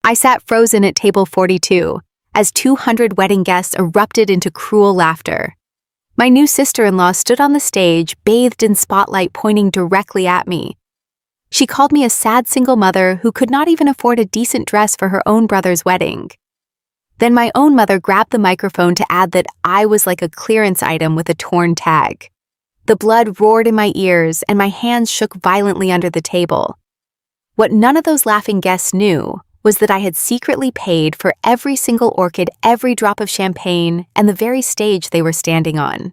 I sat frozen at table 42 as 200 wedding guests erupted into cruel laughter. My new sister-in-law stood on the stage, bathed in spotlight pointing directly at me. She called me a sad single mother who could not even afford a decent dress for her own brother's wedding. Then my own mother grabbed the microphone to add that I was like a clearance item with a torn tag. The blood roared in my ears and my hands shook violently under the table. What none of those laughing guests knew was that I had secretly paid for every single orchid, every drop of champagne, and the very stage they were standing on.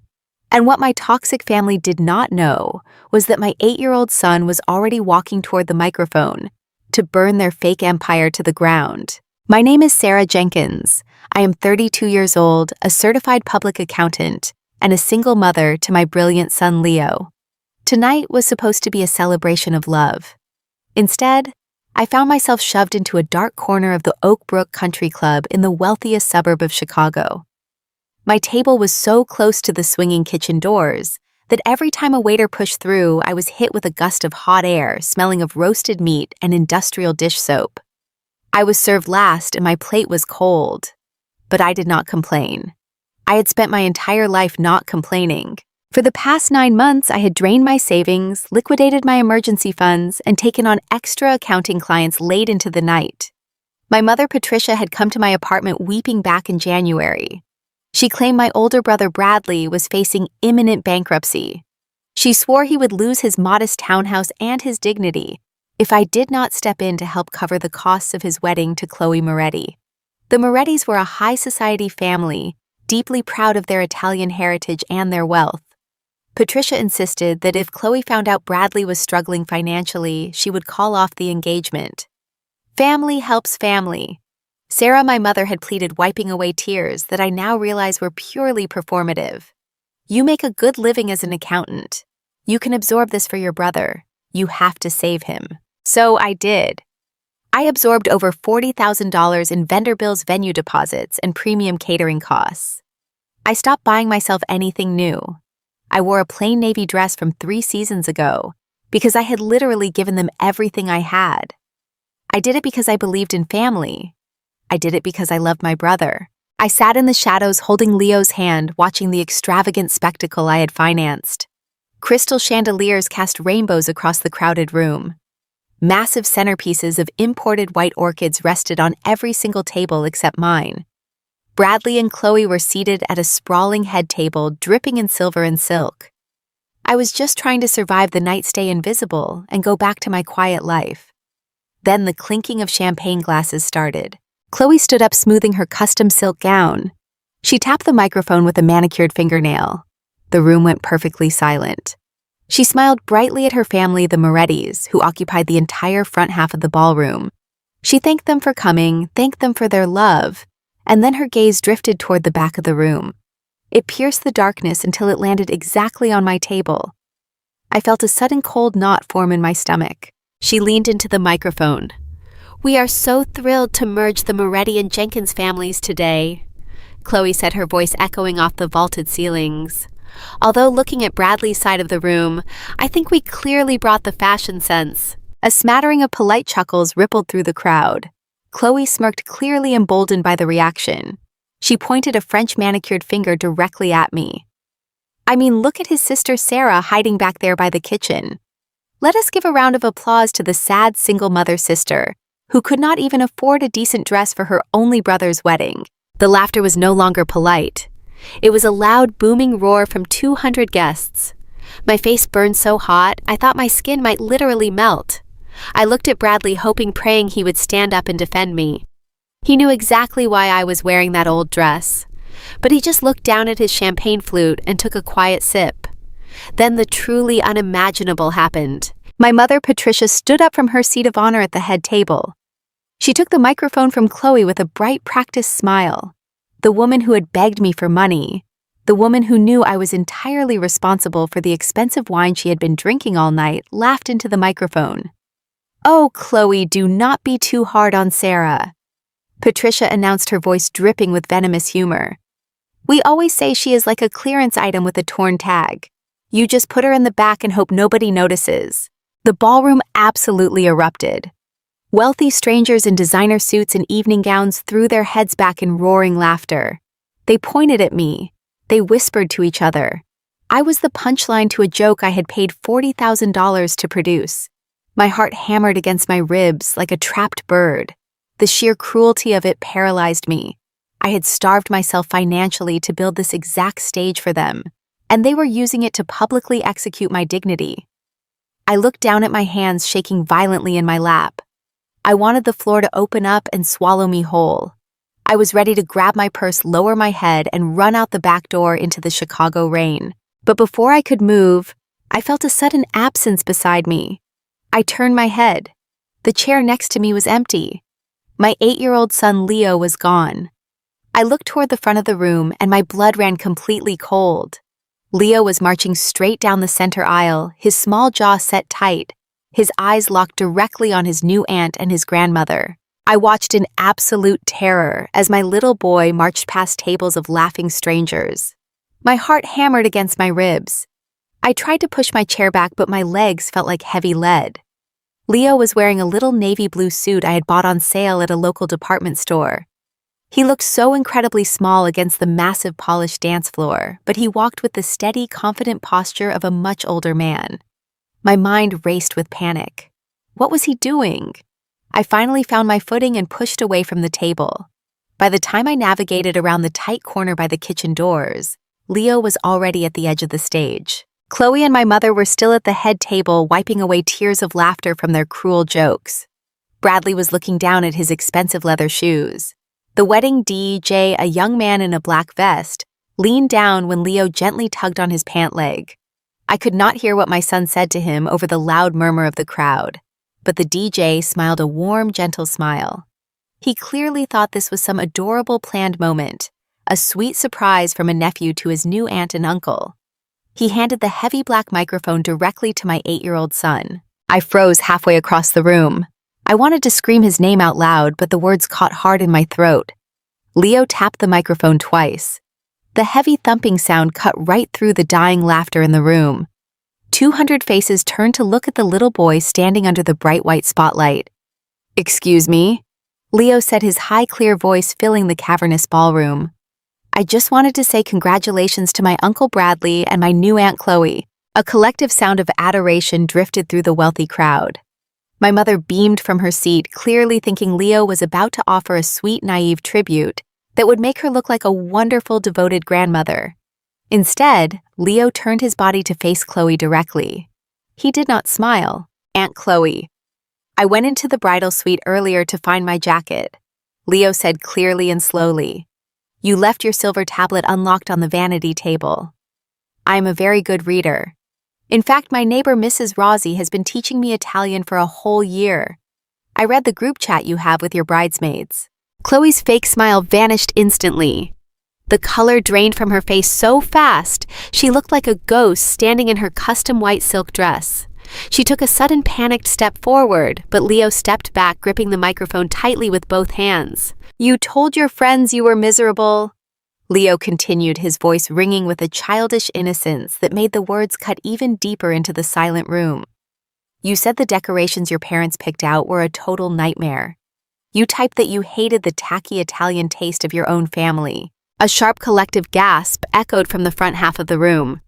And what my toxic family did not know was that my 8-year-old son was already walking toward the microphone to burn their fake empire to the ground. My name is Sarah Jenkins. I am 32 years old, a certified public accountant, and a single mother to my brilliant son Leo. Tonight was supposed to be a celebration of love. Instead, I found myself shoved into a dark corner of the Oak Brook Country Club in the wealthiest suburb of Chicago. My table was so close to the swinging kitchen doors that every time a waiter pushed through, I was hit with a gust of hot air smelling of roasted meat and industrial dish soap. I was served last and my plate was cold, but I did not complain. I had spent my entire life not complaining. For the past 9 months, I had drained my savings, liquidated my emergency funds, and taken on extra accounting clients late into the night. My mother, Patricia, had come to my apartment weeping back in January. She claimed my older brother, Bradley, was facing imminent bankruptcy. She swore he would lose his modest townhouse and his dignity if I did not step in to help cover the costs of his wedding to Chloe Moretti. The Morettis were a high society family, deeply proud of their Italian heritage and their wealth. Patricia insisted that if Chloe found out Bradley was struggling financially, she would call off the engagement. Family helps family. Sarah, my mother, had pleaded, wiping away tears that I now realize were purely performative. You make a good living as an accountant. You can absorb this for your brother. You have to save him. So I did. I absorbed over $40,000 in vendor bills, venue deposits, and premium catering costs. I stopped buying myself anything new. I wore a plain navy dress from 3 seasons ago because I had literally given them everything I had. I did it because I believed in family. I did it because I loved my brother. I sat in the shadows holding Leo's hand, watching the extravagant spectacle I had financed. Crystal chandeliers cast rainbows across the crowded room. Massive centerpieces of imported white orchids rested on every single table except mine. Bradley and Chloe were seated at a sprawling head table dripping in silver and silk. I was just trying to survive the night, stay invisible, and go back to my quiet life. Then the clinking of champagne glasses started. Chloe stood up, smoothing her custom silk gown. She tapped the microphone with a manicured fingernail. The room went perfectly silent. She smiled brightly at her family, the Morettis, who occupied the entire front half of the ballroom. She thanked them for coming, thanked them for their love, and then her gaze drifted toward the back of the room. It pierced the darkness until it landed exactly on my table. I felt a sudden cold knot form in my stomach. She leaned into the microphone. "We are so thrilled to merge the Moretti and Jenkins families today," Chloe said, her voice echoing off the vaulted ceilings. Although looking at Bradley's side of the room, I think we clearly brought the fashion sense. A smattering of polite chuckles rippled through the crowd. Chloe smirked, clearly emboldened by the reaction. She pointed a French manicured finger directly at me. "I mean, look at his sister Sarah hiding back there by the kitchen. Let us give a round of applause to the sad single mother sister, who could not even afford a decent dress for her only brother's wedding." The laughter was no longer polite. It was a loud, booming roar from 200 guests. My face burned so hot, I thought my skin might literally melt. I looked at Bradley, hoping, praying he would stand up and defend me. He knew exactly why I was wearing that old dress, but he just looked down at his champagne flute and took a quiet sip. Then the truly unimaginable happened. My mother, Patricia, stood up from her seat of honor at the head table. She took the microphone from Chloe with a bright, practiced smile. The woman who had begged me for money, the woman who knew I was entirely responsible for the expensive wine she had been drinking all night, laughed into the microphone. "Oh, Chloe, do not be too hard on Sarah," Patricia announced, her voice dripping with venomous humor. "We always say she is like a clearance item with a torn tag. You just put her in the back and hope nobody notices." The ballroom absolutely erupted. Wealthy strangers in designer suits and evening gowns threw their heads back in roaring laughter. They pointed at me. They whispered to each other. I was the punchline to a joke I had paid $40,000 to produce. My heart hammered against my ribs like a trapped bird. The sheer cruelty of it paralyzed me. I had starved myself financially to build this exact stage for them, and they were using it to publicly execute my dignity. I looked down at my hands shaking violently in my lap. I wanted the floor to open up and swallow me whole. I was ready to grab my purse, lower my head, and run out the back door into the Chicago rain. But before I could move, I felt a sudden absence beside me. I turned my head. The chair next to me was empty. My 8-year-old son Leo was gone. I looked toward the front of the room and my blood ran completely cold. Leo was marching straight down the center aisle, his small jaw set tight, his eyes locked directly on his new aunt and his grandmother. I watched in absolute terror as my little boy marched past tables of laughing strangers. My heart hammered against my ribs. I tried to push my chair back, but my legs felt like heavy lead. Leo was wearing a little navy blue suit I had bought on sale at a local department store. He looked so incredibly small against the massive polished dance floor, but he walked with the steady, confident posture of a much older man. My mind raced with panic. What was he doing? I finally found my footing and pushed away from the table. By the time I navigated around the tight corner by the kitchen doors, Leo was already at the edge of the stage. Chloe and my mother were still at the head table, wiping away tears of laughter from their cruel jokes. Bradley was looking down at his expensive leather shoes. The wedding DJ, a young man in a black vest, leaned down when Leo gently tugged on his pant leg. I could not hear what my son said to him over the loud murmur of the crowd, but the DJ smiled a warm, gentle smile. He clearly thought this was some adorable planned moment, a sweet surprise from a nephew to his new aunt and uncle. He handed the heavy black microphone directly to my 8-year-old son. I froze halfway across the room. I wanted to scream his name out loud, but the words caught hard in my throat. Leo tapped the microphone twice. The heavy thumping sound cut right through the dying laughter in the room. 200 faces turned to look at the little boy standing under the bright white spotlight. "Excuse me?" Leo said, his high, clear voice filling the cavernous ballroom. "I just wanted to say congratulations to my Uncle Bradley and my new Aunt Chloe." A collective sound of adoration drifted through the wealthy crowd. My mother beamed from her seat, clearly thinking Leo was about to offer a sweet, naive tribute that would make her look like a wonderful, devoted grandmother. Instead, Leo turned his body to face Chloe directly. He did not smile. "Aunt Chloe." "I went into the bridal suite earlier to find my jacket," Leo said clearly and slowly. "You left your silver tablet unlocked on the vanity table. I am a very good reader. In fact, my neighbor Mrs. Rossi has been teaching me Italian for a whole year. I read the group chat you have with your bridesmaids." Chloe's fake smile vanished instantly. The color drained from her face so fast, she looked like a ghost standing in her custom white silk dress. She took a sudden panicked step forward, but Leo stepped back, gripping the microphone tightly with both hands. "You told your friends you were miserable," Leo continued, his voice ringing with a childish innocence that made the words cut even deeper into the silent room. "You said the decorations your parents picked out were a total nightmare. You typed that you hated the tacky Italian taste of your own family." A sharp collective gasp echoed from the front half of the room.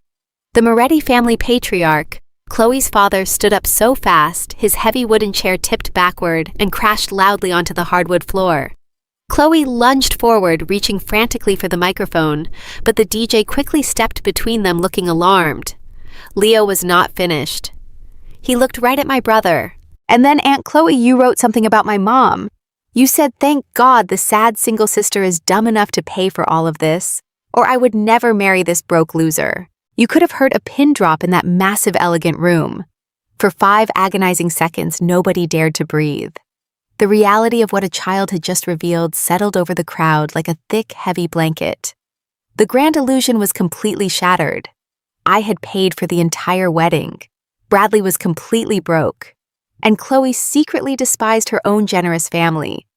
The Moretti family patriarch, Chloe's father, stood up so fast, his heavy wooden chair tipped backward and crashed loudly onto the hardwood floor. Chloe lunged forward, reaching frantically for the microphone, but the DJ quickly stepped between them, looking alarmed. Leo was not finished. He looked right at my brother. "And then, Aunt Chloe, you wrote something about my mom. You said, 'Thank God the sad single sister is dumb enough to pay for all of this, or I would never marry this broke loser.' You could have heard a pin drop in that massive, elegant room. For 5 agonizing seconds, nobody dared to breathe. The reality of what a child had just revealed settled over the crowd like a thick, heavy blanket. The grand illusion was completely shattered. I had paid for the entire wedding. Bradley was completely broke. And Chloe secretly despised her own generous family.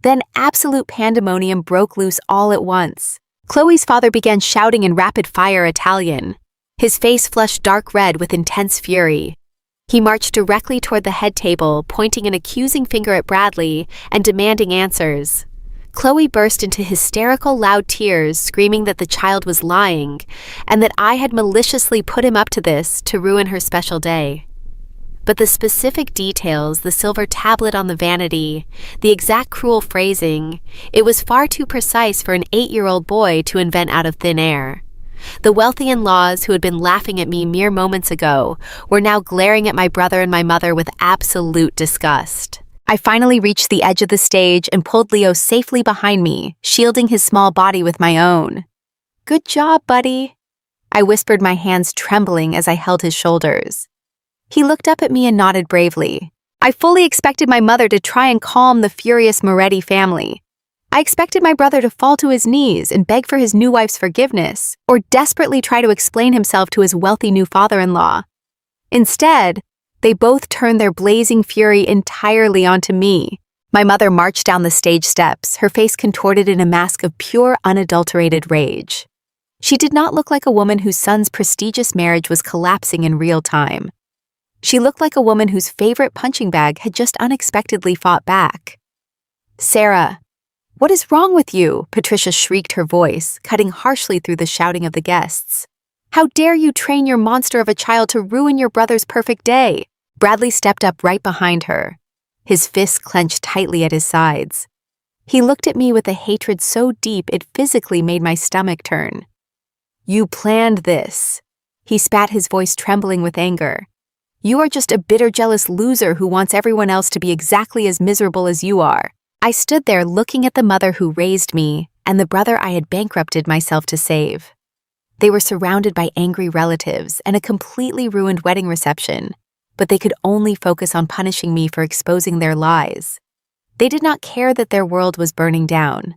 Then absolute pandemonium broke loose all at once. Chloe's father began shouting in rapid-fire Italian. His face flushed dark red with intense fury. He marched directly toward the head table, pointing an accusing finger at Bradley and demanding answers. Chloe burst into hysterical, loud tears, screaming that the child was lying and that I had maliciously put him up to this to ruin her special day. But the specific details, the silver tablet on the vanity, the exact cruel phrasing, it was far too precise for an 8-year-old boy to invent out of thin air. The wealthy in-laws who had been laughing at me mere moments ago were now glaring at my brother and my mother with absolute disgust. I finally reached the edge of the stage and pulled Leo safely behind me, shielding his small body with my own. "Good job, buddy," I whispered, my hands trembling as I held his shoulders. He looked up at me and nodded bravely. I fully expected my mother to try and calm the furious Moretti family. I expected my brother to fall to his knees and beg for his new wife's forgiveness, or desperately try to explain himself to his wealthy new father-in-law. Instead, they both turned their blazing fury entirely onto me. My mother marched down the stage steps, her face contorted in a mask of pure, unadulterated rage. She did not look like a woman whose son's prestigious marriage was collapsing in real time. She looked like a woman whose favorite punching bag had just unexpectedly fought back. "Sarah, what is wrong with you?" Patricia shrieked, her voice cutting harshly through the shouting of the guests. "How dare you train your monster of a child to ruin your brother's perfect day?" Bradley stepped up right behind her, his fists clenched tightly at his sides. He looked at me with a hatred so deep it physically made my stomach turn. "You planned this." He spat, his voice trembling with anger. "You are just a bitter, jealous loser who wants everyone else to be exactly as miserable as you are." I stood there looking at the mother who raised me and the brother I had bankrupted myself to save. They were surrounded by angry relatives and a completely ruined wedding reception, but they could only focus on punishing me for exposing their lies. They did not care that their world was burning down.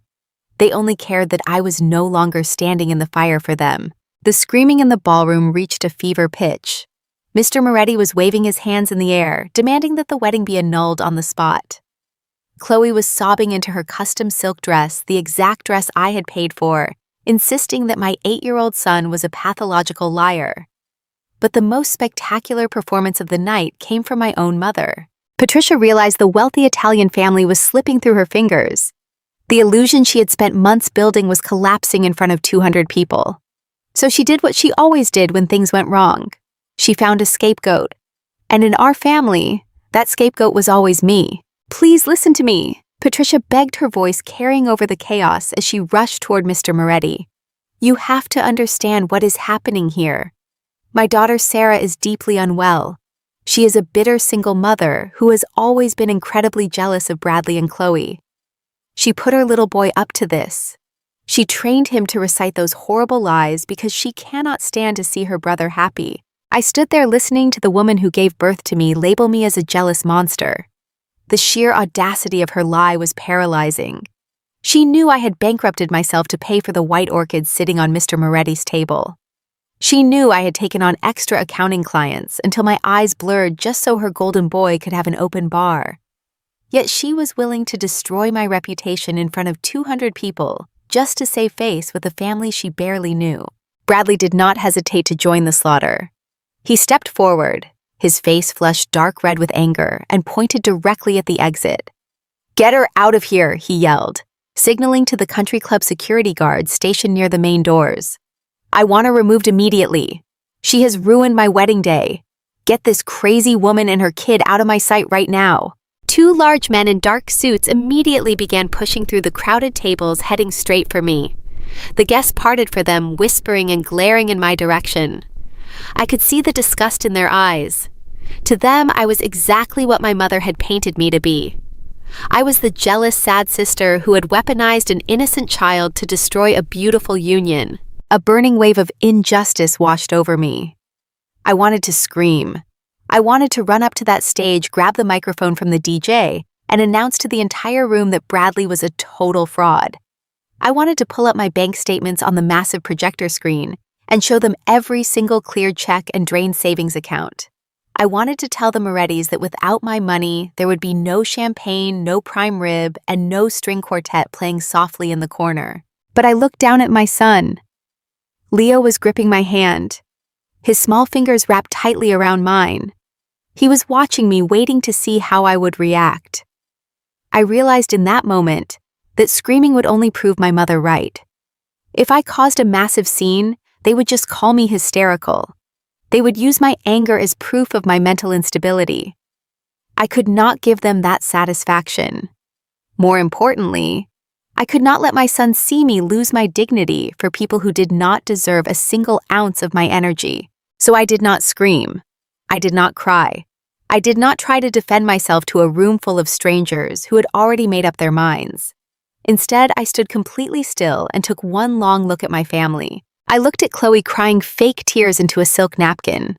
They only cared that I was no longer standing in the fire for them. The screaming in the ballroom reached a fever pitch. Mr. Moretti was waving his hands in the air, demanding that the wedding be annulled on the spot. Chloe was sobbing into her custom silk dress, the exact dress I had paid for, insisting that my 8-year-old son was a pathological liar. But the most spectacular performance of the night came from my own mother. Patricia realized the wealthy Italian family was slipping through her fingers. The illusion she had spent months building was collapsing in front of 200 people. So she did what she always did when things went wrong. She found a scapegoat. And in our family, that scapegoat was always me. "Please listen to me," Patricia begged, her voice carrying over the chaos as she rushed toward Mr. Moretti. "You have to understand what is happening here. My daughter Sarah is deeply unwell. She is a bitter single mother who has always been incredibly jealous of Bradley and Chloe. She put her little boy up to this. She trained him to recite those horrible lies because she cannot stand to see her brother happy." I stood there listening to the woman who gave birth to me label me as a jealous monster. The sheer audacity of her lie was paralyzing. She knew I had bankrupted myself to pay for the white orchids sitting on Mr. Moretti's table. She knew I had taken on extra accounting clients until my eyes blurred just so her golden boy could have an open bar. Yet she was willing to destroy my reputation in front of 200 people just to save face with a family she barely knew. Bradley did not hesitate to join the slaughter. He stepped forward, his face flushed dark red with anger, and pointed directly at the exit. "Get her out of here," he yelled, signaling to the country club security guards stationed near the main doors. "I want her removed immediately. She has ruined my wedding day. Get this crazy woman and her kid out of my sight right now." Two large men in dark suits immediately began pushing through the crowded tables, heading straight for me. The guests parted for them, whispering and glaring in my direction. I could see the disgust in their eyes. To them, I was exactly what my mother had painted me to be. I was the jealous, sad sister who had weaponized an innocent child to destroy a beautiful union. A burning wave of injustice washed over me. I wanted to scream. I wanted to run up to that stage, grab the microphone from the DJ, and announce to the entire room that Bradley was a total fraud. I wanted to pull up my bank statements on the massive projector screen and show them every single cleared check and drained savings account. I wanted to tell the Morettis that without my money, there would be no champagne, no prime rib, and no string quartet playing softly in the corner. But I looked down at my son. Leo was gripping my hand, his small fingers wrapped tightly around mine. He was watching me, waiting to see how I would react. I realized in that moment that screaming would only prove my mother right. If I caused a massive scene, they would just call me hysterical. They would use my anger as proof of my mental instability. I could not give them that satisfaction. More importantly, I could not let my son see me lose my dignity for people who did not deserve a single ounce of my energy. So I did not scream. I did not cry. I did not try to defend myself to a room full of strangers who had already made up their minds. Instead, I stood completely still and took one long look at my family. I looked at Chloe crying fake tears into a silk napkin.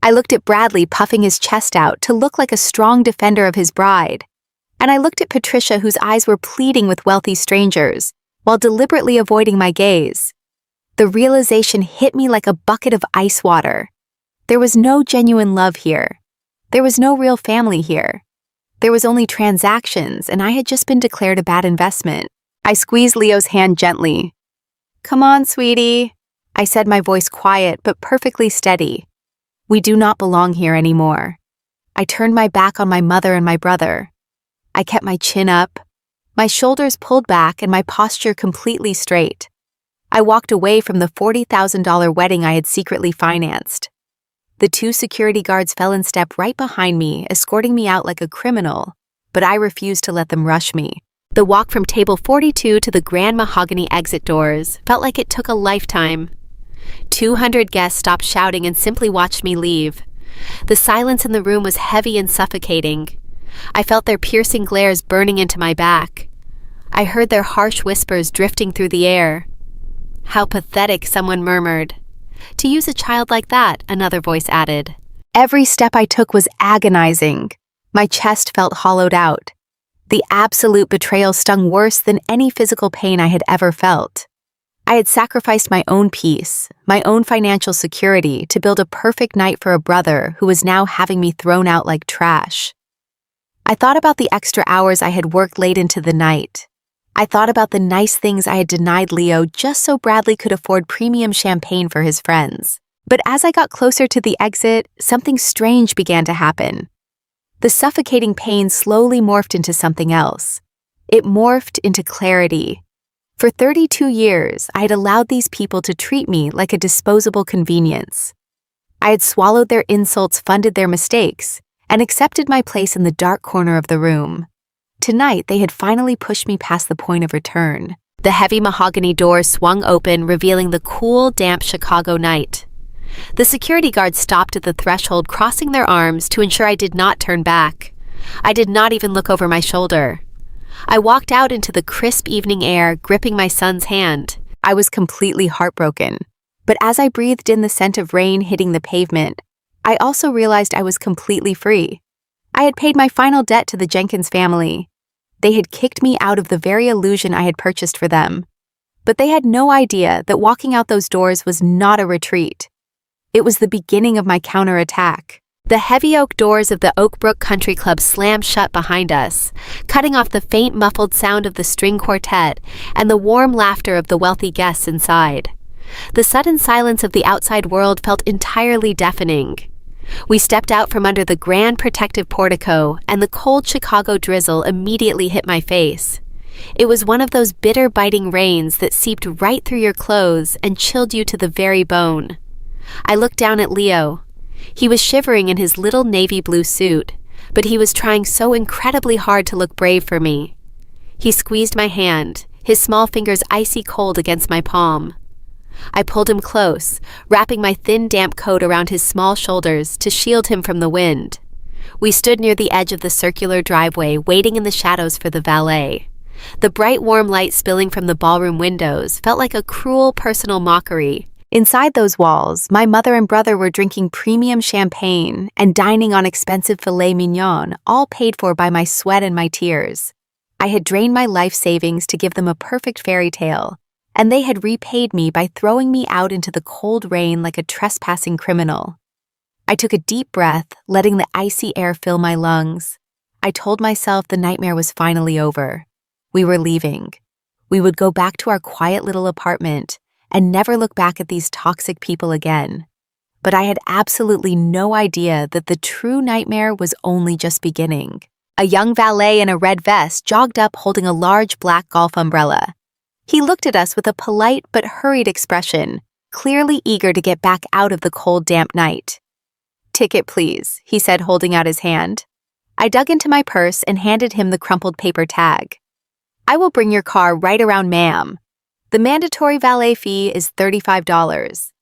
I looked at Bradley puffing his chest out to look like a strong defender of his bride. And I looked at Patricia, whose eyes were pleading with wealthy strangers, while deliberately avoiding my gaze. The realization hit me like a bucket of ice water. There was no genuine love here. There was no real family here. There was only transactions, and I had just been declared a bad investment. I squeezed Leo's hand gently. "Come on, sweetie," I said, my voice quiet but perfectly steady. "We do not belong here anymore." I turned my back on my mother and my brother. I kept my chin up, my shoulders pulled back, and my posture completely straight. I walked away from the $40,000 wedding I had secretly financed. The 2 security guards fell in step right behind me, escorting me out like a criminal, but I refused to let them rush me. The walk from table 42 to the grand mahogany exit doors felt like it took a lifetime. 200 guests stopped shouting and simply watched me leave. The silence in the room was heavy and suffocating. I felt their piercing glares burning into my back. I heard their harsh whispers drifting through the air. "How pathetic," someone murmured. "To use a child like that," another voice added. Every step I took was agonizing. My chest felt hollowed out. The absolute betrayal stung worse than any physical pain I had ever felt. I had sacrificed my own peace, my own financial security, to build a perfect night for a brother who was now having me thrown out like trash. I thought about the extra hours I had worked late into the night. I thought about the nice things I had denied Leo just so Bradley could afford premium champagne for his friends. But as I got closer to the exit, something strange began to happen. The suffocating pain slowly morphed into something else. It morphed into clarity. For 32 years, I had allowed these people to treat me like a disposable convenience. I had swallowed their insults, funded their mistakes, and accepted my place in the dark corner of the room. Tonight, they had finally pushed me past the point of return. The heavy mahogany doors swung open, revealing the cool, damp Chicago night. The security guards stopped at the threshold, crossing their arms to ensure I did not turn back. I did not even look over my shoulder. I walked out into the crisp evening air, gripping my son's hand. I was completely heartbroken. But as I breathed in the scent of rain hitting the pavement, I also realized I was completely free. I had paid my final debt to the Jenkins family. They had kicked me out of the very illusion I had purchased for them. But they had no idea that walking out those doors was not a retreat. It was the beginning of my counterattack. The heavy oak doors of the Oakbrook Country Club slammed shut behind us, cutting off the faint muffled sound of the string quartet and the warm laughter of the wealthy guests inside. The sudden silence of the outside world felt entirely deafening. We stepped out from under the grand protective portico, and the cold Chicago drizzle immediately hit my face. It was one of those bitter, biting rains that seeped right through your clothes and chilled you to the very bone. I looked down at Leo. He was shivering in his little navy blue suit, but he was trying so incredibly hard to look brave for me. He squeezed my hand, his small fingers icy cold against my palm. I pulled him close, wrapping my thin, damp coat around his small shoulders to shield him from the wind. We stood near the edge of the circular driveway, waiting in the shadows for the valet. The bright, warm light spilling from the ballroom windows felt like a cruel, personal mockery. Inside those walls, my mother and brother were drinking premium champagne and dining on expensive filet mignon, all paid for by my sweat and my tears. I had drained my life savings to give them a perfect fairy tale, and they had repaid me by throwing me out into the cold rain like a trespassing criminal. I took a deep breath, letting the icy air fill my lungs. I told myself the nightmare was finally over. We were leaving. We would go back to our quiet little apartment and never look back at these toxic people again. But I had absolutely no idea that the true nightmare was only just beginning. A young valet in a red vest jogged up holding a large black golf umbrella. He looked at us with a polite but hurried expression, clearly eager to get back out of the cold, damp night. "Ticket, please," he said, holding out his hand. I dug into my purse and handed him the crumpled paper tag. "I will bring your car right around, ma'am. The mandatory valet fee is $35.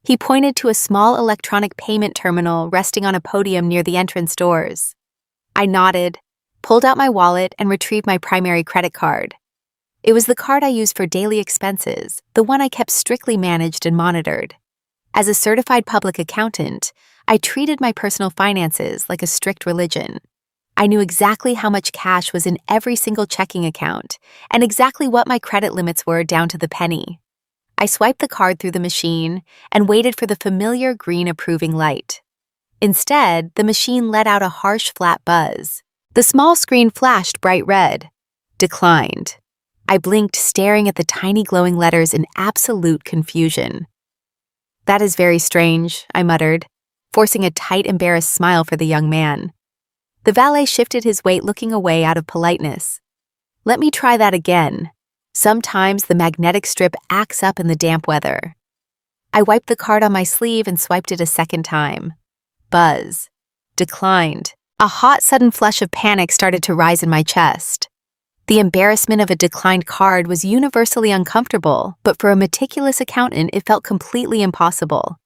He pointed to a small electronic payment terminal resting on a podium near the entrance doors. I nodded, pulled out my wallet, and retrieved my primary credit card. It was the card I used for daily expenses, the one I kept strictly managed and monitored. As a certified public accountant, I treated my personal finances like a strict religion. I knew exactly how much cash was in every single checking account, and exactly what my credit limits were down to the penny. I swiped the card through the machine and waited for the familiar green approving light. Instead, the machine let out a harsh, flat buzz. The small screen flashed bright red. Declined. I blinked, staring at the tiny glowing letters in absolute confusion. "That is very strange," I muttered, forcing a tight, embarrassed smile for the young man. The valet shifted his weight, looking away out of politeness. "Let me try that again. Sometimes the magnetic strip acts up in the damp weather." I wiped the card on my sleeve and swiped it a second time. Buzz. Declined. A hot, sudden flush of panic started to rise in my chest. The embarrassment of a declined card was universally uncomfortable, but for a meticulous accountant, it felt completely impossible.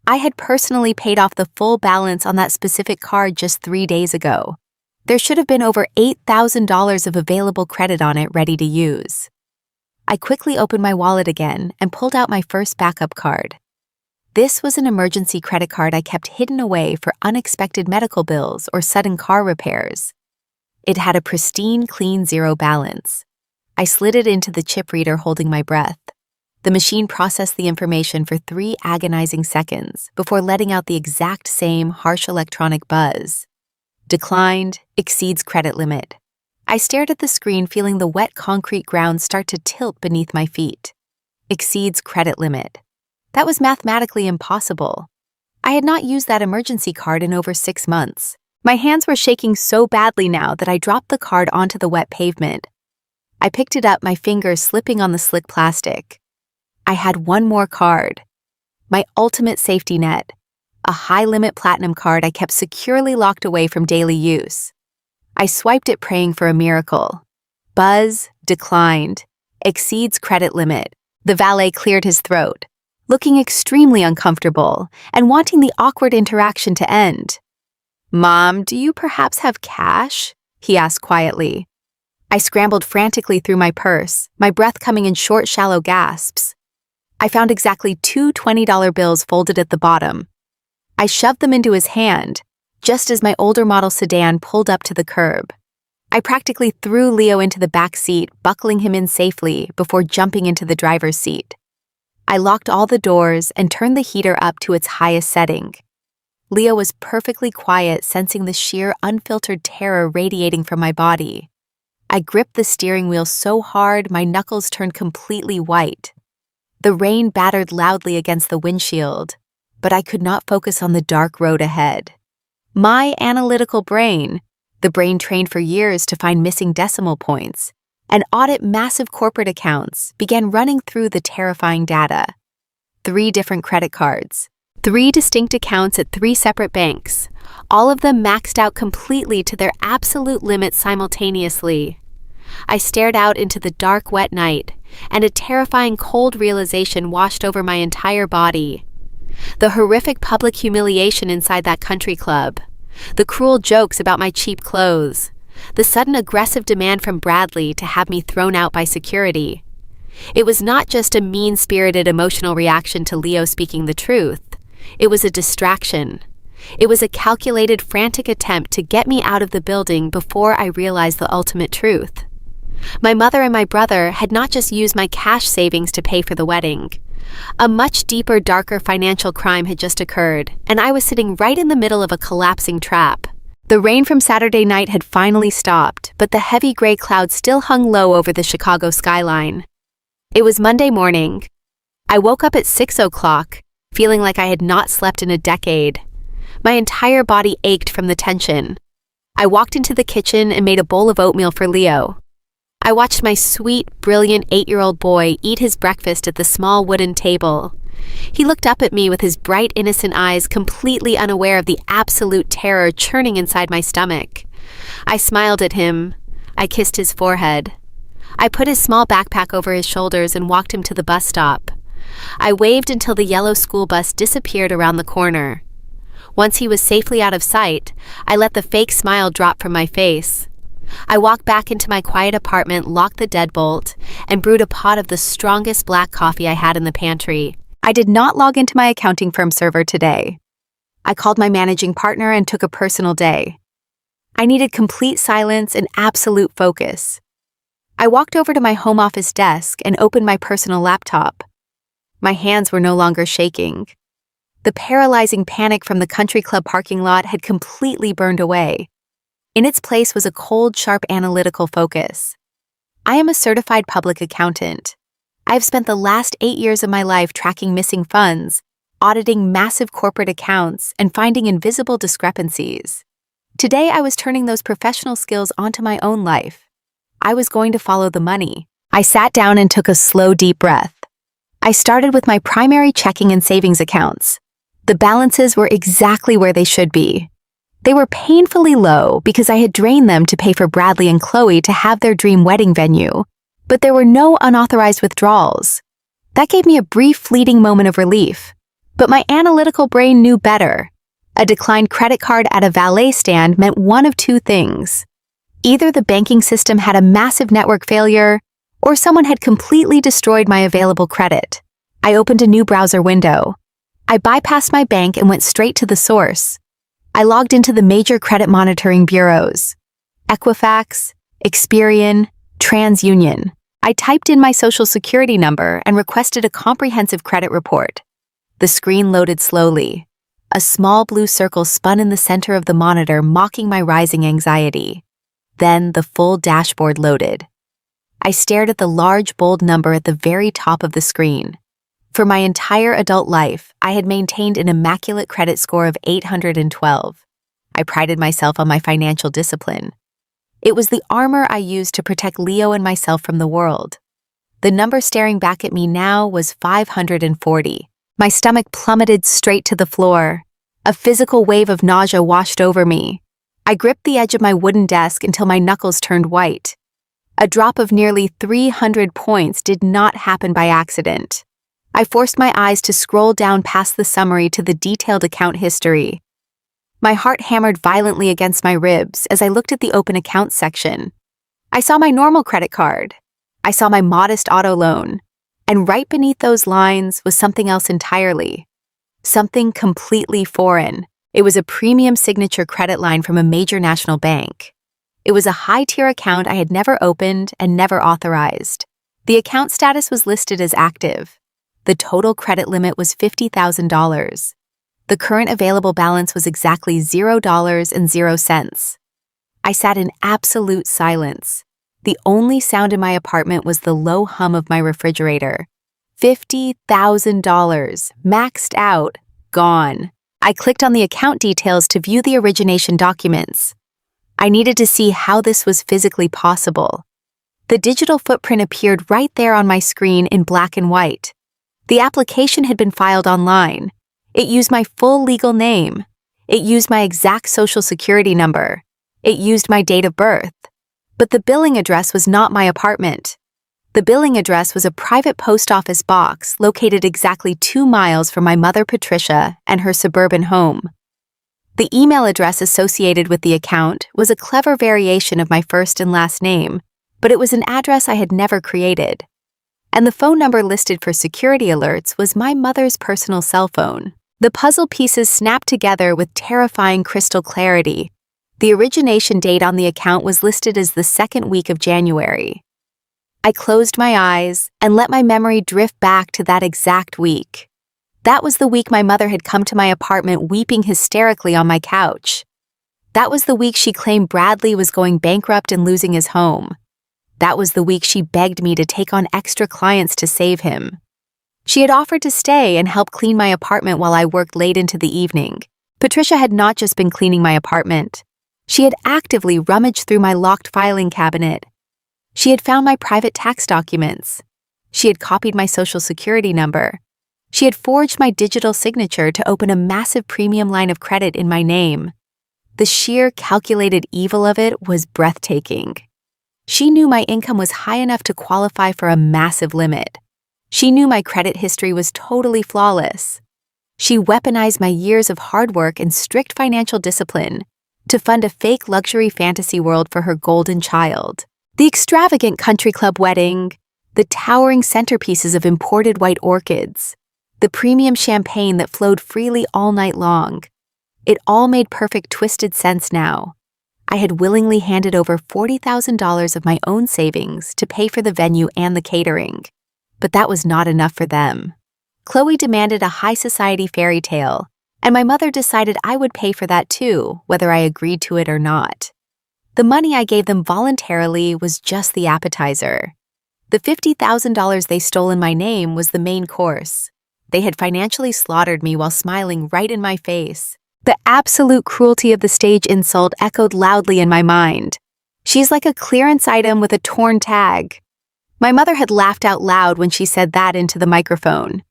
I had personally paid off the full balance on that specific card just 3 days ago. There should have been over $8,000 of available credit on it ready to use. I quickly opened my wallet again and pulled out my first backup card. This was an emergency credit card I kept hidden away for unexpected medical bills or sudden car repairs. It had a pristine, clean zero balance. I slid it into the chip reader, holding my breath. The machine processed the information for 3 agonizing seconds before letting out the exact same harsh electronic buzz. Declined, exceeds credit limit. I stared at the screen, feeling the wet concrete ground start to tilt beneath my feet. Exceeds credit limit. That was mathematically impossible. I had not used that emergency card in over 6 months. My hands were shaking so badly now that I dropped the card onto the wet pavement. I picked it up, my fingers slipping on the slick plastic. I had one more card. My ultimate safety net. A high-limit platinum card I kept securely locked away from daily use. I swiped it, praying for a miracle. Buzz. Declined. Exceeds credit limit. The valet cleared his throat, looking extremely uncomfortable and wanting the awkward interaction to end. "Mom, do you perhaps have cash?" he asked quietly. I scrambled frantically through my purse, my breath coming in short, shallow gasps. I found exactly 2 $20 bills folded at the bottom. I shoved them into his hand, just as my older model sedan pulled up to the curb. I practically threw Leo into the back seat, buckling him in safely before jumping into the driver's seat. I locked all the doors and turned the heater up to its highest setting. Leo was perfectly quiet, sensing the sheer, unfiltered terror radiating from my body. I gripped the steering wheel so hard my knuckles turned completely white. The rain battered loudly against the windshield, but I could not focus on the dark road ahead. My analytical brain, the brain trained for years to find missing decimal points and audit massive corporate accounts, began running through the terrifying data. 3 different credit cards, 3 distinct accounts at 3 separate banks, all of them maxed out completely to their absolute limit simultaneously. I stared out into the dark, wet night, and a terrifying cold realization washed over my entire body. The horrific public humiliation inside that country club, the cruel jokes about my cheap clothes, the sudden aggressive demand from Bradley to have me thrown out by security. It was not just a mean-spirited emotional reaction to Leo speaking the truth. It was a distraction. It was a calculated, frantic attempt to get me out of the building before I realized the ultimate truth. My mother and my brother had not just used my cash savings to pay for the wedding. A much deeper, darker financial crime had just occurred, and I was sitting right in the middle of a collapsing trap. The rain from Saturday night had finally stopped, but the heavy gray clouds still hung low over the Chicago skyline. It was Monday morning. I woke up at 6 o'clock, feeling like I had not slept in a decade. My entire body ached from the tension. I walked into the kitchen and made a bowl of oatmeal for Leo. I watched my sweet, brilliant 8-year-old boy eat his breakfast at the small wooden table. He looked up at me with his bright, innocent eyes, completely unaware of the absolute terror churning inside my stomach. I smiled at him. I kissed his forehead. I put his small backpack over his shoulders and walked him to the bus stop. I waved until the yellow school bus disappeared around the corner. Once he was safely out of sight, I let the fake smile drop from my face. I walked back into my quiet apartment, locked the deadbolt, and brewed a pot of the strongest black coffee I had in the pantry. I did not log into my accounting firm server today. I called my managing partner and took a personal day. I needed complete silence and absolute focus. I walked over to my home office desk and opened my personal laptop. My hands were no longer shaking. The paralyzing panic from the country club parking lot had completely burned away. In its place was a cold, sharp analytical focus. I am a certified public accountant. I have spent the last 8 years of my life tracking missing funds, auditing massive corporate accounts, and finding invisible discrepancies. Today, I was turning those professional skills onto my own life. I was going to follow the money. I sat down and took a slow, deep breath. I started with my primary checking and savings accounts. The balances were exactly where they should be. They were painfully low because I had drained them to pay for Bradley and Chloe to have their dream wedding venue, but there were no unauthorized withdrawals. That gave me a brief, fleeting moment of relief. But my analytical brain knew better. A declined credit card at a valet stand meant one of two things. Either the banking system had a massive network failure, or someone had completely destroyed my available credit. I opened a new browser window. I bypassed my bank and went straight to the source. I logged into the major credit monitoring bureaus: Equifax, Experian, TransUnion. I typed in my social security number and requested a comprehensive credit report. The screen loaded slowly. A small blue circle spun in the center of the monitor, mocking my rising anxiety. Then the full dashboard loaded. I stared at the large, bold number at the very top of the screen. For my entire adult life, I had maintained an immaculate credit score of 812. I prided myself on my financial discipline. It was the armor I used to protect Leo and myself from the world. The number staring back at me now was 540. My stomach plummeted straight to the floor. A physical wave of nausea washed over me. I gripped the edge of my wooden desk until my knuckles turned white. A drop of nearly 300 points did not happen by accident. I forced my eyes to scroll down past the summary to the detailed account history. My heart hammered violently against my ribs as I looked at the open accounts section. I saw my normal credit card. I saw my modest auto loan. And right beneath those lines was something else entirely. Something completely foreign. It was a premium signature credit line from a major national bank. It was a high-tier account I had never opened and never authorized. The account status was listed as active. The total credit limit was $50,000. The current available balance was exactly $0.00. I sat in absolute silence. The only sound in my apartment was the low hum of my refrigerator. $50,000, maxed out, gone. I clicked on the account details to view the origination documents. I needed to see how this was physically possible. The digital footprint appeared right there on my screen in black and white. The application had been filed online. It used my full legal name. It used my exact social security number. It used my date of birth. But the billing address was not my apartment. The billing address was a private post office box located exactly 2 miles from my mother Patricia and her suburban home. The email address associated with the account was a clever variation of my first and last name, but it was an address I had never created. And the phone number listed for security alerts was my mother's personal cell phone. The puzzle pieces snapped together with terrifying crystal clarity. The origination date on the account was listed as the 2nd week of January. I closed my eyes and let my memory drift back to that exact week. That was the week my mother had come to my apartment weeping hysterically on my couch. That was the week she claimed Bradley was going bankrupt and losing his home. That was the week she begged me to take on extra clients to save him. She had offered to stay and help clean my apartment while I worked late into the evening. Patricia had not just been cleaning my apartment. She had actively rummaged through my locked filing cabinet. She had found my private tax documents. She had copied my social security number. She had forged my digital signature to open a massive premium line of credit in my name. The sheer calculated evil of it was breathtaking. She knew my income was high enough to qualify for a massive limit. She knew my credit history was totally flawless. She weaponized my years of hard work and strict financial discipline to fund a fake luxury fantasy world for her golden child. The extravagant country club wedding, the towering centerpieces of imported white orchids, the premium champagne that flowed freely all night long. It all made perfect twisted sense now. I had willingly handed over $40,000 of my own savings to pay for the venue and the catering. But that was not enough for them. Chloe demanded a high society fairy tale, and my mother decided I would pay for that too, whether I agreed to it or not. The money I gave them voluntarily was just the appetizer. The $50,000 they stole in my name was the main course. They had financially slaughtered me while smiling right in my face. The absolute cruelty of the stage insult echoed loudly in my mind. She's like a clearance item with a torn tag. My mother had laughed out loud when she said that into the microphone.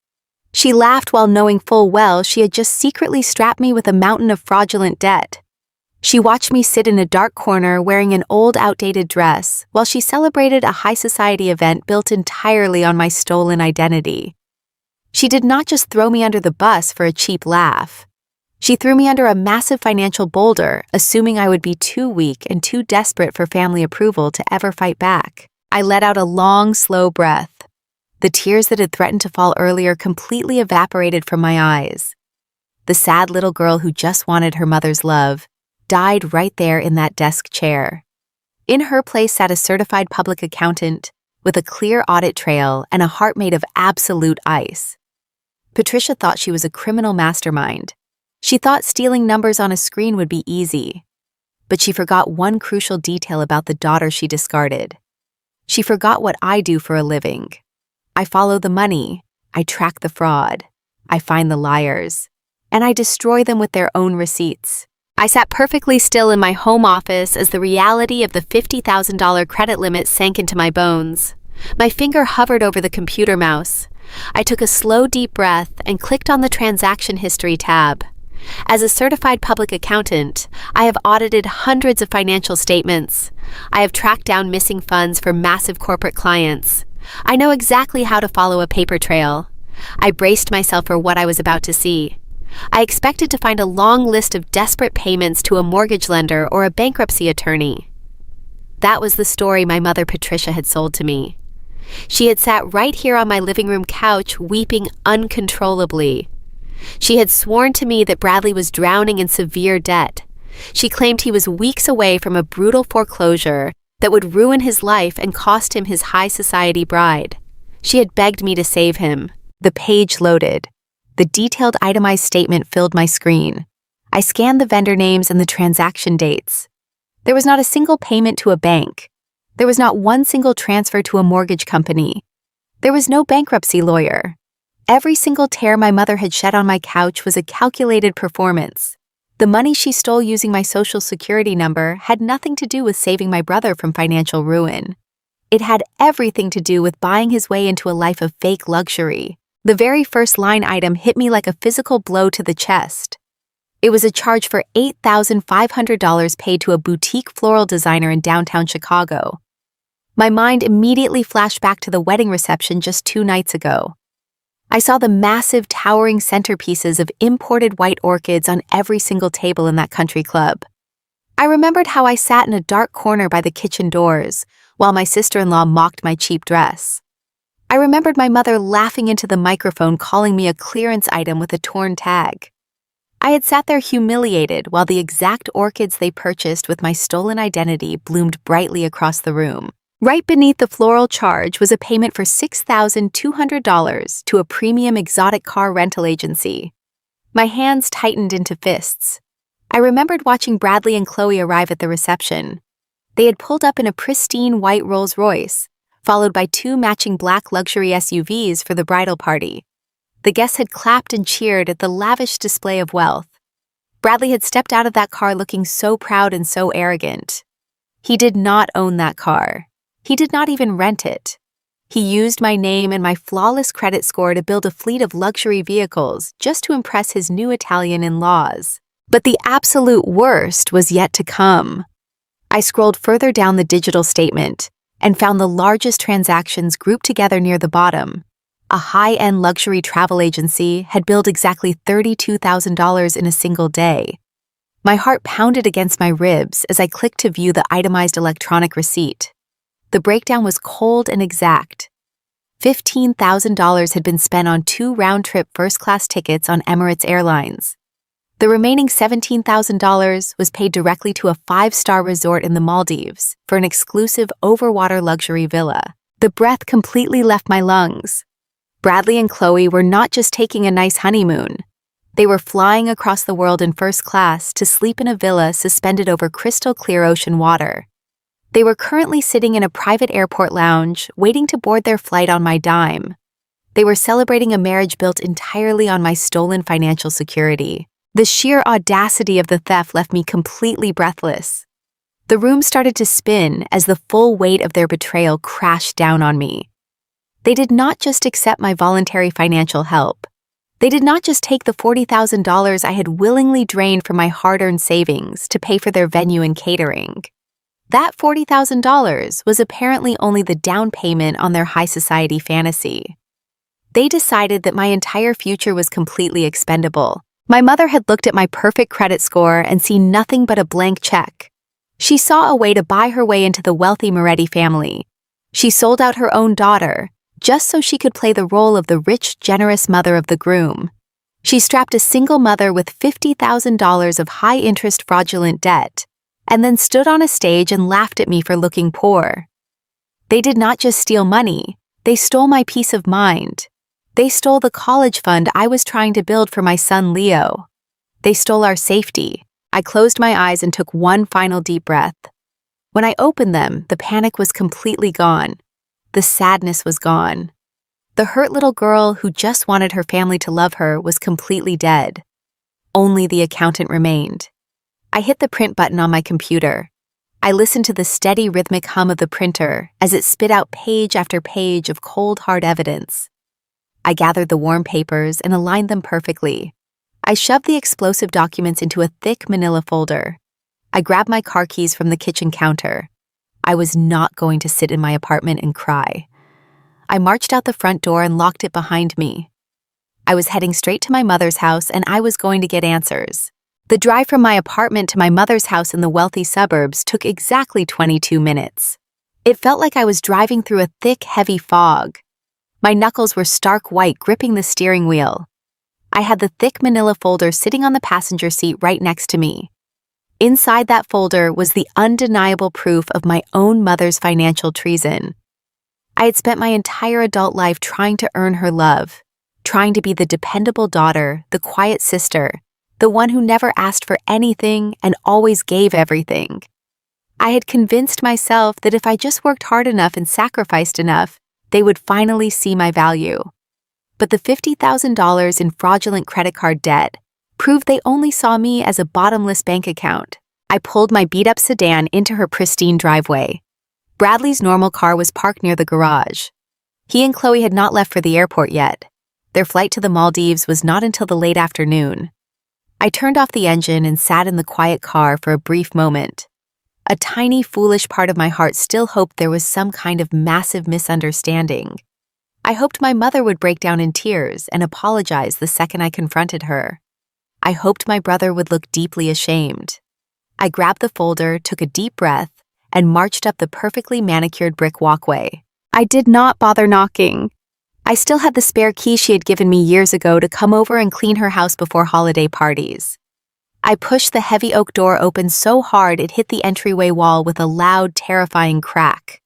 She laughed while knowing full well she had just secretly strapped me with a mountain of fraudulent debt. She watched me sit in a dark corner wearing an old, outdated dress while she celebrated a high society event built entirely on my stolen identity. She did not just throw me under the bus for a cheap laugh. She threw me under a massive financial boulder, assuming I would be too weak and too desperate for family approval to ever fight back. I let out a long, slow breath. The tears that had threatened to fall earlier completely evaporated from my eyes. The sad little girl who just wanted her mother's love died right there in that desk chair. In her place sat a certified public accountant with a clear audit trail and a heart made of absolute ice. Patricia thought she was a criminal mastermind. She thought stealing numbers on a screen would be easy. But she forgot one crucial detail about the daughter she discarded. She forgot what I do for a living. I follow the money, I track the fraud, I find the liars, and I destroy them with their own receipts. I sat perfectly still in my home office as the reality of the $50,000 credit limit sank into my bones. My finger hovered over the computer mouse. I took a slow, deep breath and clicked on the transaction history tab. As a certified public accountant, I have audited hundreds of financial statements. I have tracked down missing funds for massive corporate clients. I know exactly how to follow a paper trail. I braced myself for what I was about to see. I expected to find a long list of desperate payments to a mortgage lender or a bankruptcy attorney. That was the story my mother Patricia had sold to me. She had sat right here on my living room couch, weeping uncontrollably. She had sworn to me that Bradley was drowning in severe debt. She claimed he was weeks away from a brutal foreclosure that would ruin his life and cost him his high society bride. She had begged me to save him. The page loaded. The detailed itemized statement filled my screen. I scanned the vendor names and the transaction dates. There was not a single payment to a bank. There was not one single transfer to a mortgage company. There was no bankruptcy lawyer. Every single tear my mother had shed on my couch was a calculated performance. The money she stole using my social security number had nothing to do with saving my brother from financial ruin. It had everything to do with buying his way into a life of fake luxury. The very first line item hit me like a physical blow to the chest. It was a charge for $8,500 paid to a boutique floral designer in downtown Chicago. My mind immediately flashed back to the wedding reception just 2 nights ago. I saw the massive, towering centerpieces of imported white orchids on every single table in that country club. I remembered how I sat in a dark corner by the kitchen doors while my sister-in-law mocked my cheap dress. I remembered my mother laughing into the microphone, calling me a clearance item with a torn tag. I had sat there humiliated while the exact orchids they purchased with my stolen identity bloomed brightly across the room. Right beneath the floral charge was a payment for $6,200 to a premium exotic car rental agency. My hands tightened into fists. I remembered watching Bradley and Chloe arrive at the reception. They had pulled up in a pristine white Rolls-Royce, followed by 2 matching black luxury SUVs for the bridal party. The guests had clapped and cheered at the lavish display of wealth. Bradley had stepped out of that car looking so proud and so arrogant. He did not own that car. He did not even rent it. He used my name and my flawless credit score to build a fleet of luxury vehicles just to impress his new Italian in-laws. But the absolute worst was yet to come. I scrolled further down the digital statement and found the largest transactions grouped together near the bottom. A high-end luxury travel agency had billed exactly $32,000 in a single day. My heart pounded against my ribs as I clicked to view the itemized electronic receipt. The breakdown was cold and exact. $15,000 had been spent on 2 round-trip first-class tickets on Emirates Airlines. The remaining $17,000 was paid directly to a 5-star resort in the Maldives for an exclusive overwater luxury villa. The breath completely left my lungs. Bradley and Chloe were not just taking a nice honeymoon. They were flying across the world in first class to sleep in a villa suspended over crystal-clear ocean water. They were currently sitting in a private airport lounge, waiting to board their flight on my dime. They were celebrating a marriage built entirely on my stolen financial security. The sheer audacity of the theft left me completely breathless. The room started to spin as the full weight of their betrayal crashed down on me. They did not just accept my voluntary financial help. They did not just take the $40,000 I had willingly drained from my hard-earned savings to pay for their venue and catering. That $40,000 was apparently only the down payment on their high society fantasy. They decided that my entire future was completely expendable. My mother had looked at my perfect credit score and seen nothing but a blank check. She saw a way to buy her way into the wealthy Moretti family. She sold out her own daughter, just so she could play the role of the rich, generous mother of the groom. She strapped a single mother with $50,000 of high-interest fraudulent debt, and then stood on a stage and laughed at me for looking poor. They did not just steal money, they stole my peace of mind. They stole the college fund I was trying to build for my son Leo. They stole our safety. I closed my eyes and took one final deep breath. When I opened them, the panic was completely gone. The sadness was gone. The hurt little girl who just wanted her family to love her was completely dead. Only the accountant remained. I hit the print button on my computer. I listened to the steady rhythmic hum of the printer as it spit out page after page of cold, hard evidence. I gathered the warm papers and aligned them perfectly. I shoved the explosive documents into a thick manila folder. I grabbed my car keys from the kitchen counter. I was not going to sit in my apartment and cry. I marched out the front door and locked it behind me. I was heading straight to my mother's house and I was going to get answers. The drive from my apartment to my mother's house in the wealthy suburbs took exactly 22 minutes. It felt like I was driving through a thick, heavy fog. My knuckles were stark white, gripping the steering wheel. I had the thick manila folder sitting on the passenger seat right next to me. Inside that folder was the undeniable proof of my own mother's financial treason. I had spent my entire adult life trying to earn her love, trying to be the dependable daughter, the quiet sister, the one who never asked for anything and always gave everything. I had convinced myself that if I just worked hard enough and sacrificed enough, they would finally see my value. But the $50,000 in fraudulent credit card debt proved they only saw me as a bottomless bank account. I pulled my beat-up sedan into her pristine driveway. Bradley's normal car was parked near the garage. He and Chloe had not left for the airport yet. Their flight to the Maldives was not until the late afternoon. I turned off the engine and sat in the quiet car for a brief moment. A tiny, foolish part of my heart still hoped there was some kind of massive misunderstanding. I hoped my mother would break down in tears and apologize the second I confronted her. I hoped my brother would look deeply ashamed. I grabbed the folder, took a deep breath, and marched up the perfectly manicured brick walkway. I did not bother knocking. I still had the spare key she had given me years ago to come over and clean her house before holiday parties. I pushed the heavy oak door open so hard it hit the entryway wall with a loud, terrifying crack.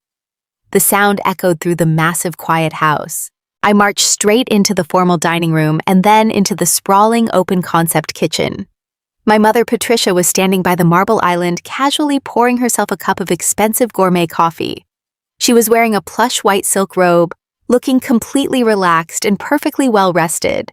The sound echoed through the massive, quiet house. I marched straight into the formal dining room and then into the sprawling, open-concept kitchen. My mother, Patricia, was standing by the marble island, casually pouring herself a cup of expensive gourmet coffee. She was wearing a plush white silk robe, looking completely relaxed and perfectly well-rested.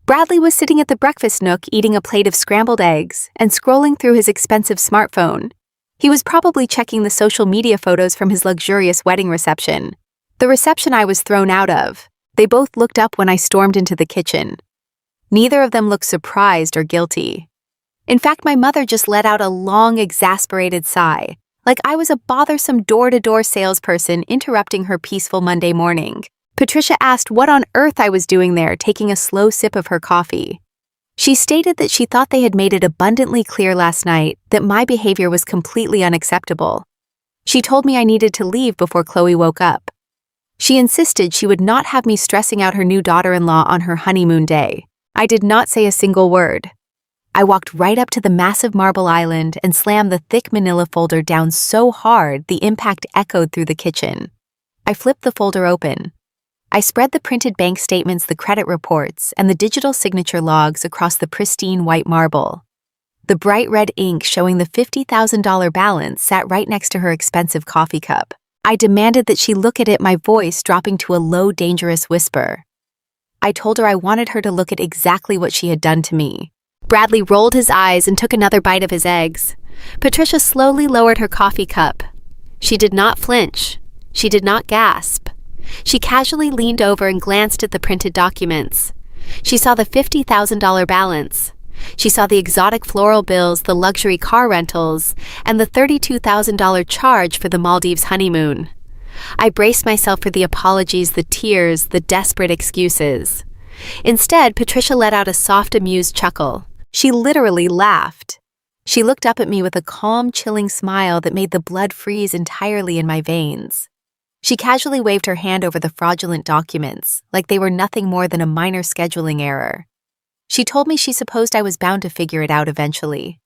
Bradley was sitting at the breakfast nook eating a plate of scrambled eggs and scrolling through his expensive smartphone. He was probably checking the social media photos from his luxurious wedding reception. The reception I was thrown out of. They both looked up when I stormed into the kitchen. Neither of them looked surprised or guilty. In fact, my mother just let out a long, exasperated sigh, like I was a bothersome door-to-door salesperson interrupting her peaceful Monday morning. Patricia asked what on earth I was doing there, taking a slow sip of her coffee. She stated that she thought they had made it abundantly clear last night that my behavior was completely unacceptable. She told me I needed to leave before Chloe woke up. She insisted she would not have me stressing out her new daughter-in-law on her honeymoon day. I did not say a single word. I walked right up to the massive marble island and slammed the thick manila folder down so hard the impact echoed through the kitchen. I flipped the folder open. I spread the printed bank statements, the credit reports, and the digital signature logs across the pristine white marble. The bright red ink showing the $50,000 balance sat right next to her expensive coffee cup. I demanded that she look at it, my voice dropping to a low, dangerous whisper. I told her I wanted her to look at exactly what she had done to me. Bradley rolled his eyes and took another bite of his eggs. Patricia slowly lowered her coffee cup. She did not flinch. She did not gasp. She casually leaned over and glanced at the printed documents. She saw the $50,000 balance. She saw the exotic floral bills, the luxury car rentals, and the $32,000 charge for the Maldives honeymoon. I braced myself for the apologies, the tears, the desperate excuses. Instead, Patricia let out a soft, amused chuckle. She literally laughed. She looked up at me with a calm, chilling smile that made the blood freeze entirely in my veins. She casually waved her hand over the fraudulent documents, like they were nothing more than a minor scheduling error. She told me she supposed I was bound to figure it out eventually.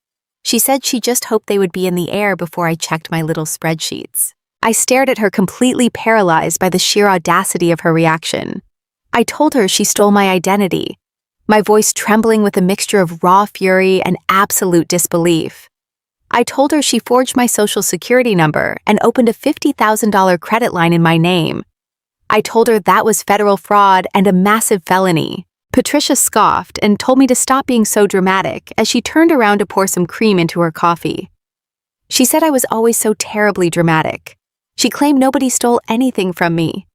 She said she just hoped they would be in the air before I checked my little spreadsheets. I stared at her, completely paralyzed by the sheer audacity of her reaction. I told her she stole my identity, my voice trembling with a mixture of raw fury and absolute disbelief. I told her she forged my social security number and opened a $50,000 credit line in my name. I told her that was federal fraud and a massive felony. Patricia scoffed and told me to stop being so dramatic as she turned around to pour some cream into her coffee. She said I was always so terribly dramatic. She claimed nobody stole anything from me.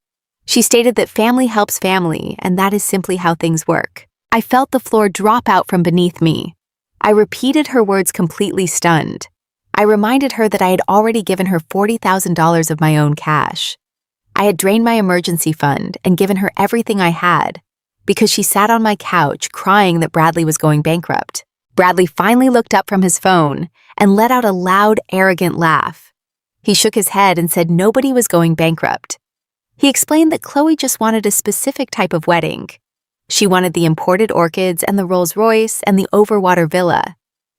She stated that family helps family, and that is simply how things work. I felt the floor drop out from beneath me. I repeated her words, completely stunned. I reminded her that I had already given her $40,000 of my own cash. I had drained my emergency fund and given her everything I had, because she sat on my couch crying that Bradley was going bankrupt. Bradley finally looked up from his phone and let out a loud, arrogant laugh. He shook his head and said nobody was going bankrupt. He explained that Chloe just wanted a specific type of wedding. She wanted the imported orchids and the Rolls Royce and the overwater villa.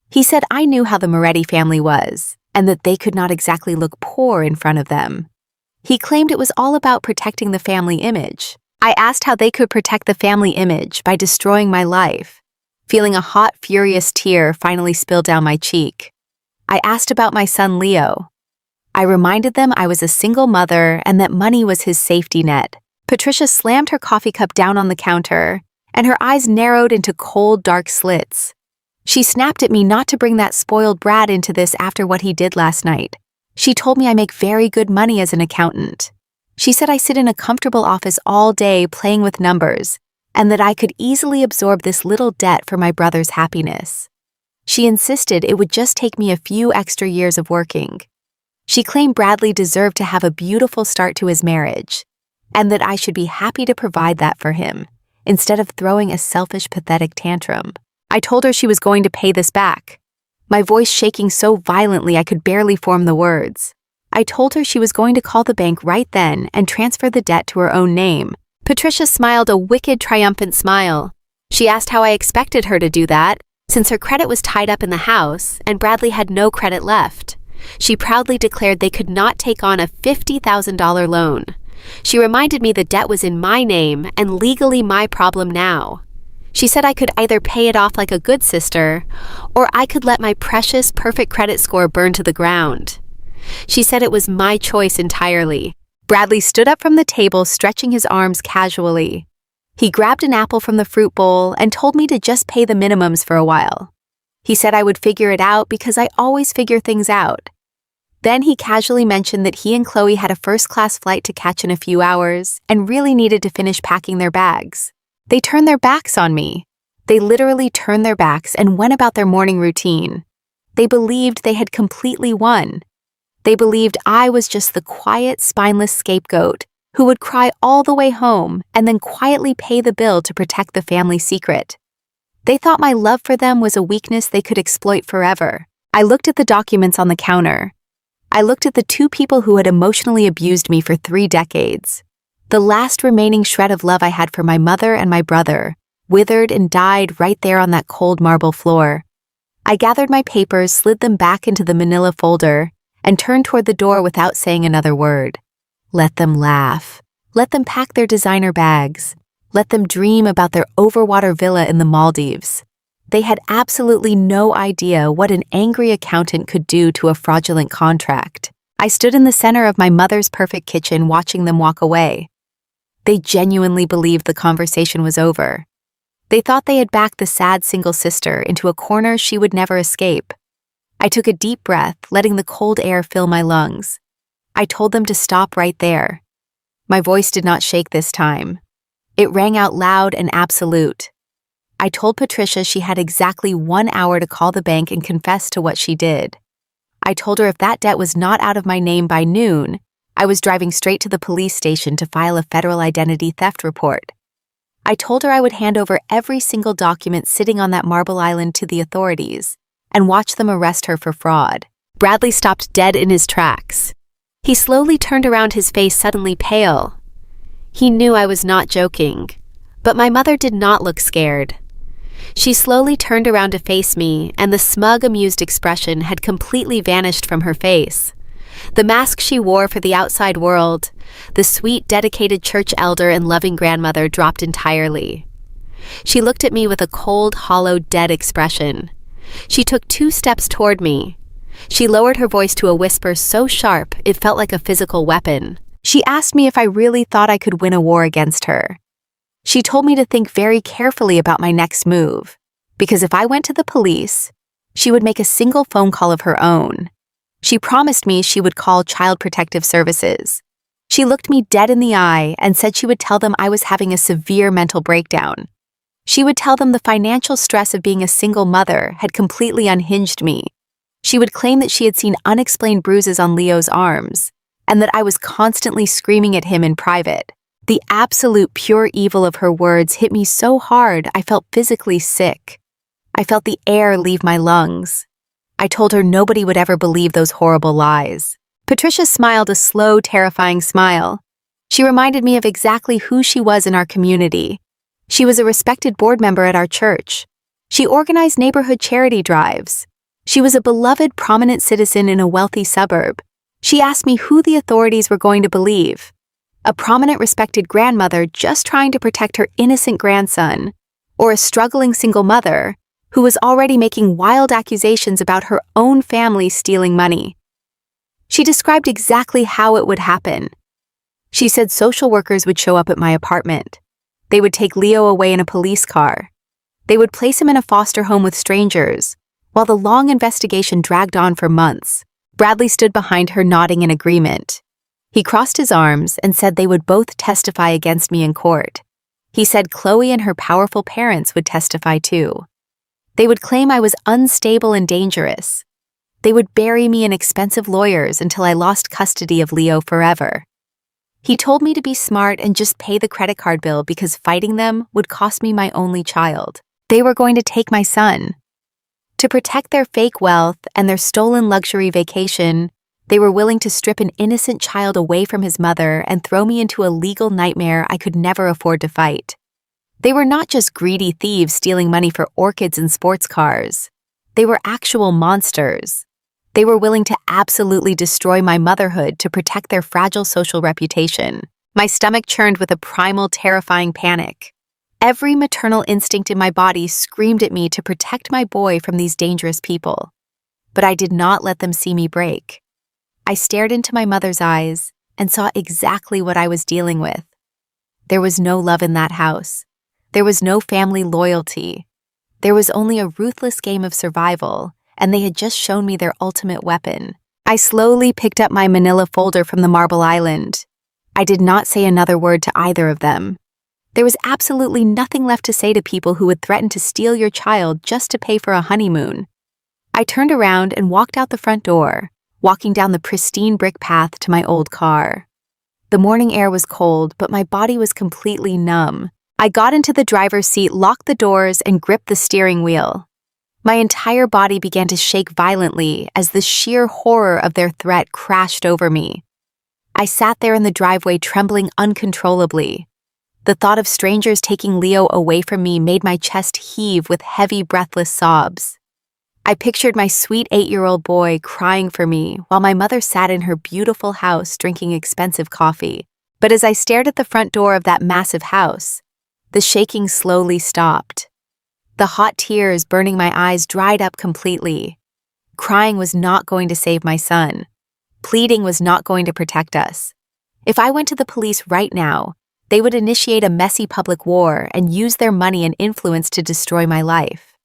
He said I knew how the Moretti family was, and that they could not exactly look poor in front of them. He claimed it was all about protecting the family image. I asked how they could protect the family image by destroying my life. Feeling a hot, furious tear finally spill down my cheek. I asked about my son Leo. I reminded them I was a single mother and that money was his safety net. Patricia slammed her coffee cup down on the counter, and her eyes narrowed into cold, dark slits. She snapped at me not to bring that spoiled brat into this after what he did last night. She told me I make very good money as an accountant. She said I sit in a comfortable office all day playing with numbers, and that I could easily absorb this little debt for my brother's happiness. She insisted it would just take me a few extra years of working. She claimed Bradley deserved to have a beautiful start to his marriage, and that I should be happy to provide that for him, instead of throwing a selfish, pathetic tantrum. I told her she was going to pay this back, my voice shaking so violently I could barely form the words. I told her she was going to call the bank right then and transfer the debt to her own name. Patricia smiled a wicked, triumphant smile. She asked how I expected her to do that, since her credit was tied up in the house and Bradley had no credit left. She proudly declared they could not take on a $50,000 loan. She reminded me the debt was in my name and legally my problem now. She said I could either pay it off like a good sister, or I could let my precious, perfect credit score burn to the ground. She said it was my choice entirely. Bradley stood up from the table, stretching his arms casually. He grabbed an apple from the fruit bowl and told me to just pay the minimums for a while. He said I would figure it out because I always figure things out. Then he casually mentioned that he and Chloe had a first-class flight to catch in a few hours and really needed to finish packing their bags. They turned their backs on me. They literally turned their backs and went about their morning routine. They believed they had completely won. They believed I was just the quiet, spineless scapegoat who would cry all the way home and then quietly pay the bill to protect the family secret. They thought my love for them was a weakness they could exploit forever. I looked at the documents on the counter. I looked at the two people who had emotionally abused me for 3 decades. The last remaining shred of love I had for my mother and my brother withered and died right there on that cold marble floor. I gathered my papers, slid them back into the manila folder, and turned toward the door without saying another word. Let them laugh. Let them pack their designer bags. Let them dream about their overwater villa in the Maldives. They had absolutely no idea what an angry accountant could do to a fraudulent contract. I stood in the center of my mother's perfect kitchen watching them walk away. They genuinely believed the conversation was over. They thought they had backed the sad single sister into a corner she would never escape. I took a deep breath, letting the cold air fill my lungs. I told them to stop right there. My voice did not shake this time. It rang out loud and absolute. I told Patricia she had exactly 1 hour to call the bank and confess to what she did. I told her if that debt was not out of my name by noon, I was driving straight to the police station to file a federal identity theft report. I told her I would hand over every single document sitting on that marble island to the authorities and watch them arrest her for fraud. Bradley stopped dead in his tracks. He slowly turned around, his face suddenly pale. He knew I was not joking, but my mother did not look scared. She slowly turned around to face me, and the smug, amused expression had completely vanished from her face. The mask she wore for the outside world, the sweet, dedicated church elder and loving grandmother, dropped entirely. She looked at me with a cold, hollow, dead expression. She took 2 steps toward me. She lowered her voice to a whisper so sharp it felt like a physical weapon. She asked me if I really thought I could win a war against her. She told me to think very carefully about my next move, because if I went to the police, she would make a single phone call of her own. She promised me she would call Child Protective Services. She looked me dead in the eye and said she would tell them I was having a severe mental breakdown. She would tell them the financial stress of being a single mother had completely unhinged me. She would claim that she had seen unexplained bruises on Leo's arms, and that I was constantly screaming at him in private. The absolute pure evil of her words hit me so hard I felt physically sick. I felt the air leave my lungs. I told her nobody would ever believe those horrible lies. Patricia smiled a slow, terrifying smile. She reminded me of exactly who she was in our community. She was a respected board member at our church. She organized neighborhood charity drives. She was a beloved, prominent citizen in a wealthy suburb. She asked me who the authorities were going to believe. A prominent, respected grandmother just trying to protect her innocent grandson, or a struggling single mother who was already making wild accusations about her own family stealing money. She described exactly how it would happen. She said social workers would show up at my apartment. They would take Leo away in a police car. They would place him in a foster home with strangers, while the long investigation dragged on for months. Bradley stood behind her, nodding in agreement. He crossed his arms and said they would both testify against me in court. He said Chloe and her powerful parents would testify too. They would claim I was unstable and dangerous. They would bury me in expensive lawyers until I lost custody of Leo forever. He told me to be smart and just pay the credit card bill because fighting them would cost me my only child. They were going to take my son. To protect their fake wealth and their stolen luxury vacation, they were willing to strip an innocent child away from his mother and throw me into a legal nightmare I could never afford to fight. They were not just greedy thieves stealing money for orchids and sports cars. They were actual monsters. They were willing to absolutely destroy my motherhood to protect their fragile social reputation. My stomach churned with a primal, terrifying panic. Every maternal instinct in my body screamed at me to protect my boy from these dangerous people. But I did not let them see me break. I stared into my mother's eyes, and saw exactly what I was dealing with. There was no love in that house. There was no family loyalty. There was only a ruthless game of survival, and they had just shown me their ultimate weapon. I slowly picked up my manila folder from the marble island. I did not say another word to either of them. There was absolutely nothing left to say to people who would threaten to steal your child just to pay for a honeymoon. I turned around and walked out the front door, walking down the pristine brick path to my old car. The morning air was cold, but my body was completely numb. I got into the driver's seat, locked the doors, and gripped the steering wheel. My entire body began to shake violently as the sheer horror of their threat crashed over me. I sat there in the driveway, trembling uncontrollably. The thought of strangers taking Leo away from me made my chest heave with heavy, breathless sobs. I pictured my sweet 8-year-old boy crying for me while my mother sat in her beautiful house drinking expensive coffee. But as I stared at the front door of that massive house, the shaking slowly stopped. The hot tears burning my eyes dried up completely. Crying was not going to save my son. Pleading was not going to protect us. If I went to the police right now, they would initiate a messy public war and use their money and influence to destroy my life.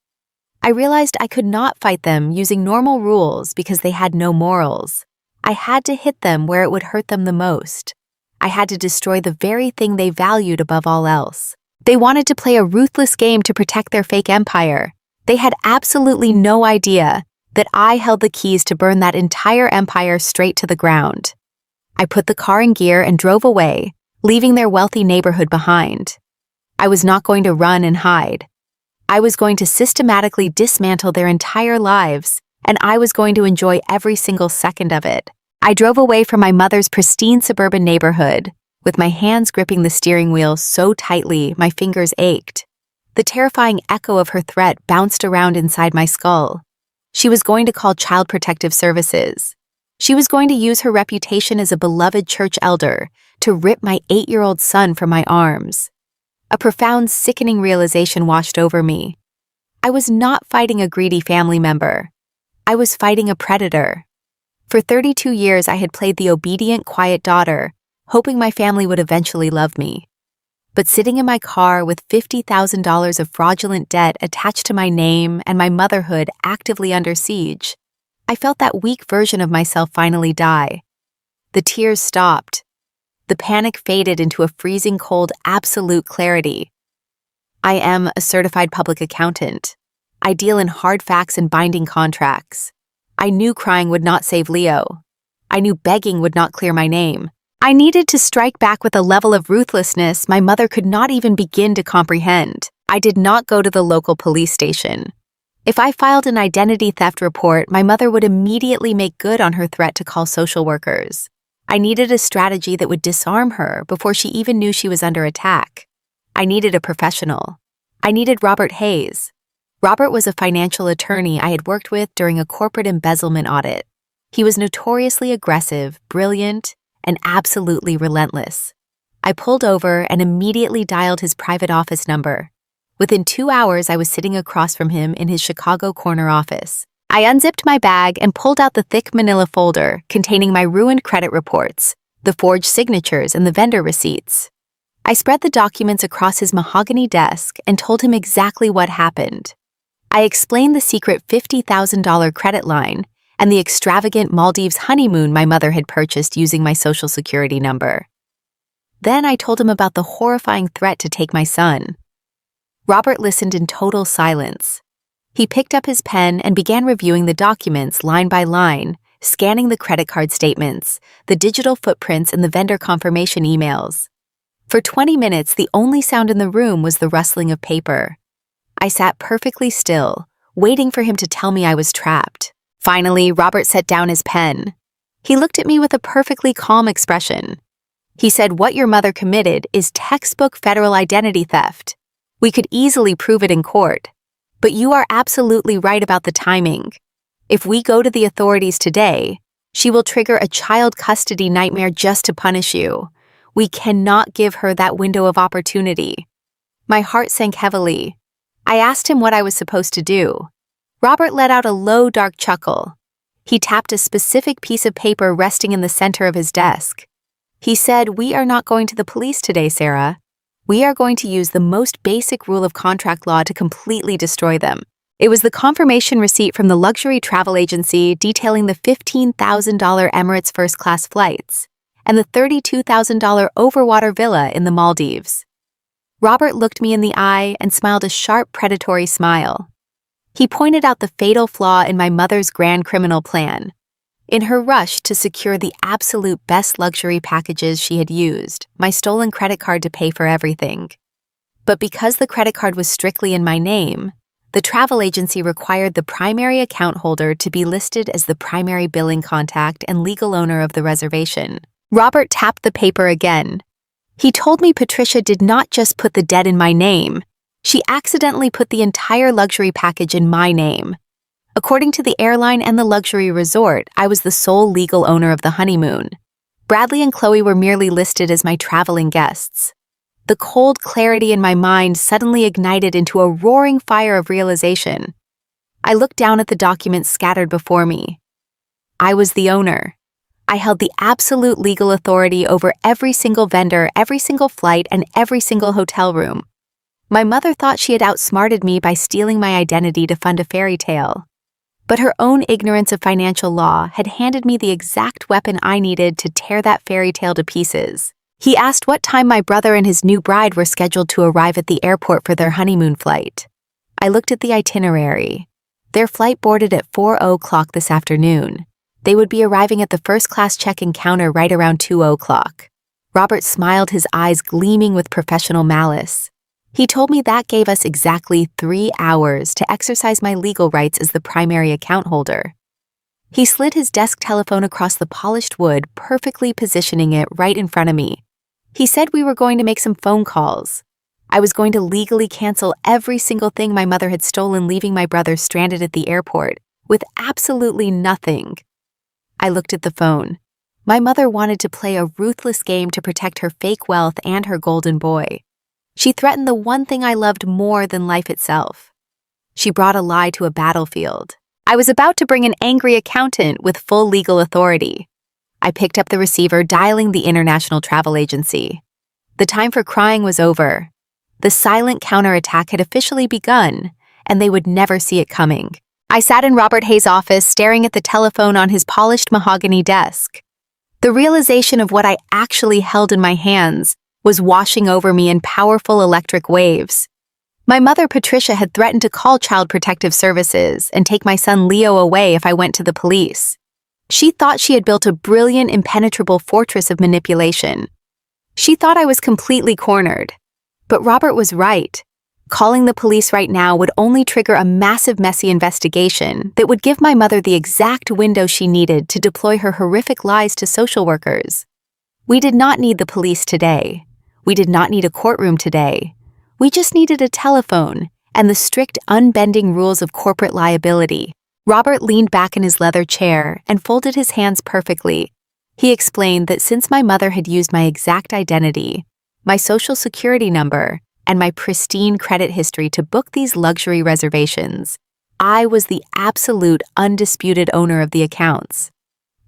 I realized I could not fight them using normal rules because they had no morals. I had to hit them where it would hurt them the most. I had to destroy the very thing they valued above all else. They wanted to play a ruthless game to protect their fake empire. They had absolutely no idea that I held the keys to burn that entire empire straight to the ground. I put the car in gear and drove away, leaving their wealthy neighborhood behind. I was not going to run and hide. I was going to systematically dismantle their entire lives, and I was going to enjoy every single second of it. I drove away from my mother's pristine suburban neighborhood, with my hands gripping the steering wheel so tightly my fingers ached. The terrifying echo of her threat bounced around inside my skull. She was going to call Child Protective Services. She was going to use her reputation as a beloved church elder to rip my 8-year-old son from my arms. A profound, sickening realization washed over me. I was not fighting a greedy family member. I was fighting a predator. For 32 years, I had played the obedient, quiet daughter, hoping my family would eventually love me. But sitting in my car with $50,000 of fraudulent debt attached to my name and my motherhood actively under siege, I felt that weak version of myself finally die. The tears stopped. The panic faded into a freezing cold, absolute clarity. I am a certified public accountant. I deal in hard facts and binding contracts. I knew crying would not save Leo. I knew begging would not clear my name. I needed to strike back with a level of ruthlessness my mother could not even begin to comprehend. I did not go to the local police station. If I filed an identity theft report, my mother would immediately make good on her threat to call social workers. I needed a strategy that would disarm her before she even knew she was under attack. I needed a professional. I needed Robert Hayes. Robert was a financial attorney I had worked with during a corporate embezzlement audit. He was notoriously aggressive, brilliant, and absolutely relentless. I pulled over and immediately dialed his private office number. Within 2 hours, I was sitting across from him in his Chicago corner office. I unzipped my bag and pulled out the thick manila folder containing my ruined credit reports, the forged signatures, and the vendor receipts. I spread the documents across his mahogany desk and told him exactly what happened. I explained the secret $50,000 credit line and the extravagant Maldives honeymoon my mother had purchased using my social security number. Then I told him about the horrifying threat to take my son. Robert listened in total silence. He picked up his pen and began reviewing the documents line by line, scanning the credit card statements, the digital footprints, and the vendor confirmation emails. For 20 minutes, the only sound in the room was the rustling of paper. I sat perfectly still, waiting for him to tell me I was trapped. Finally, Robert set down his pen. He looked at me with a perfectly calm expression. He said, "What your mother committed is textbook federal identity theft. We could easily prove it in court. But you are absolutely right about the timing. If we go to the authorities today, she will trigger a child custody nightmare just to punish you. We cannot give her that window of opportunity." My heart sank heavily. I asked him what I was supposed to do. Robert let out a low, dark chuckle. He tapped a specific piece of paper resting in the center of his desk. He said, "We are not going to the police today, Sarah. We are going to use the most basic rule of contract law to completely destroy them." It was the confirmation receipt from the luxury travel agency detailing the $15,000 Emirates first-class flights and the $32,000 overwater villa in the Maldives. Robert looked me in the eye and smiled a sharp, predatory smile. He pointed out the fatal flaw in my mother's grand criminal plan. In her rush to secure the absolute best luxury packages she had used my stolen credit card to pay for everything. But because the credit card was strictly in my name, the travel agency required the primary account holder to be listed as the primary billing contact and legal owner of the reservation. Robert tapped the paper again. He told me Patricia did not just put the debt in my name. She accidentally put the entire luxury package in my name. According to the airline and the luxury resort, I was the sole legal owner of the honeymoon. Bradley and Chloe were merely listed as my traveling guests. The cold clarity in my mind suddenly ignited into a roaring fire of realization. I looked down at the documents scattered before me. I was the owner. I held the absolute legal authority over every single vendor, every single flight, and every single hotel room. My mother thought she had outsmarted me by stealing my identity to fund a fairy tale. But her own ignorance of financial law had handed me the exact weapon I needed to tear that fairy tale to pieces. He asked what time my brother and his new bride were scheduled to arrive at the airport for their honeymoon flight. I looked at the itinerary. Their flight boarded at 4:00 this afternoon. They would be arriving at the first-class check-in counter right around 2:00. Robert smiled, his eyes gleaming with professional malice. He told me that gave us exactly 3 hours to exercise my legal rights as the primary account holder. He slid his desk telephone across the polished wood, perfectly positioning it right in front of me. He said we were going to make some phone calls. I was going to legally cancel every single thing my mother had stolen, leaving my brother stranded at the airport with absolutely nothing. I looked at the phone. My mother wanted to play a ruthless game to protect her fake wealth and her golden boy. She threatened the one thing I loved more than life itself. She brought a lie to a battlefield. I was about to bring an angry accountant with full legal authority. I picked up the receiver, dialing the international travel agency. The time for crying was over. The silent counterattack had officially begun, and they would never see it coming. I sat in Robert Hayes' office, staring at the telephone on his polished mahogany desk. The realization of what I actually held in my hands was washing over me in powerful electric waves. My mother, Patricia, had threatened to call Child Protective Services and take my son Leo away if I went to the police. She thought she had built a brilliant, impenetrable fortress of manipulation. She thought I was completely cornered. But Robert was right. Calling the police right now would only trigger a massive, messy investigation that would give my mother the exact window she needed to deploy her horrific lies to social workers. We did not need the police today. We did not need a courtroom today. We just needed a telephone and the strict, unbending rules of corporate liability. Robert leaned back in his leather chair and folded his hands perfectly. He explained that since my mother had used my exact identity, my social security number, and my pristine credit history to book these luxury reservations, I was the absolute, undisputed owner of the accounts.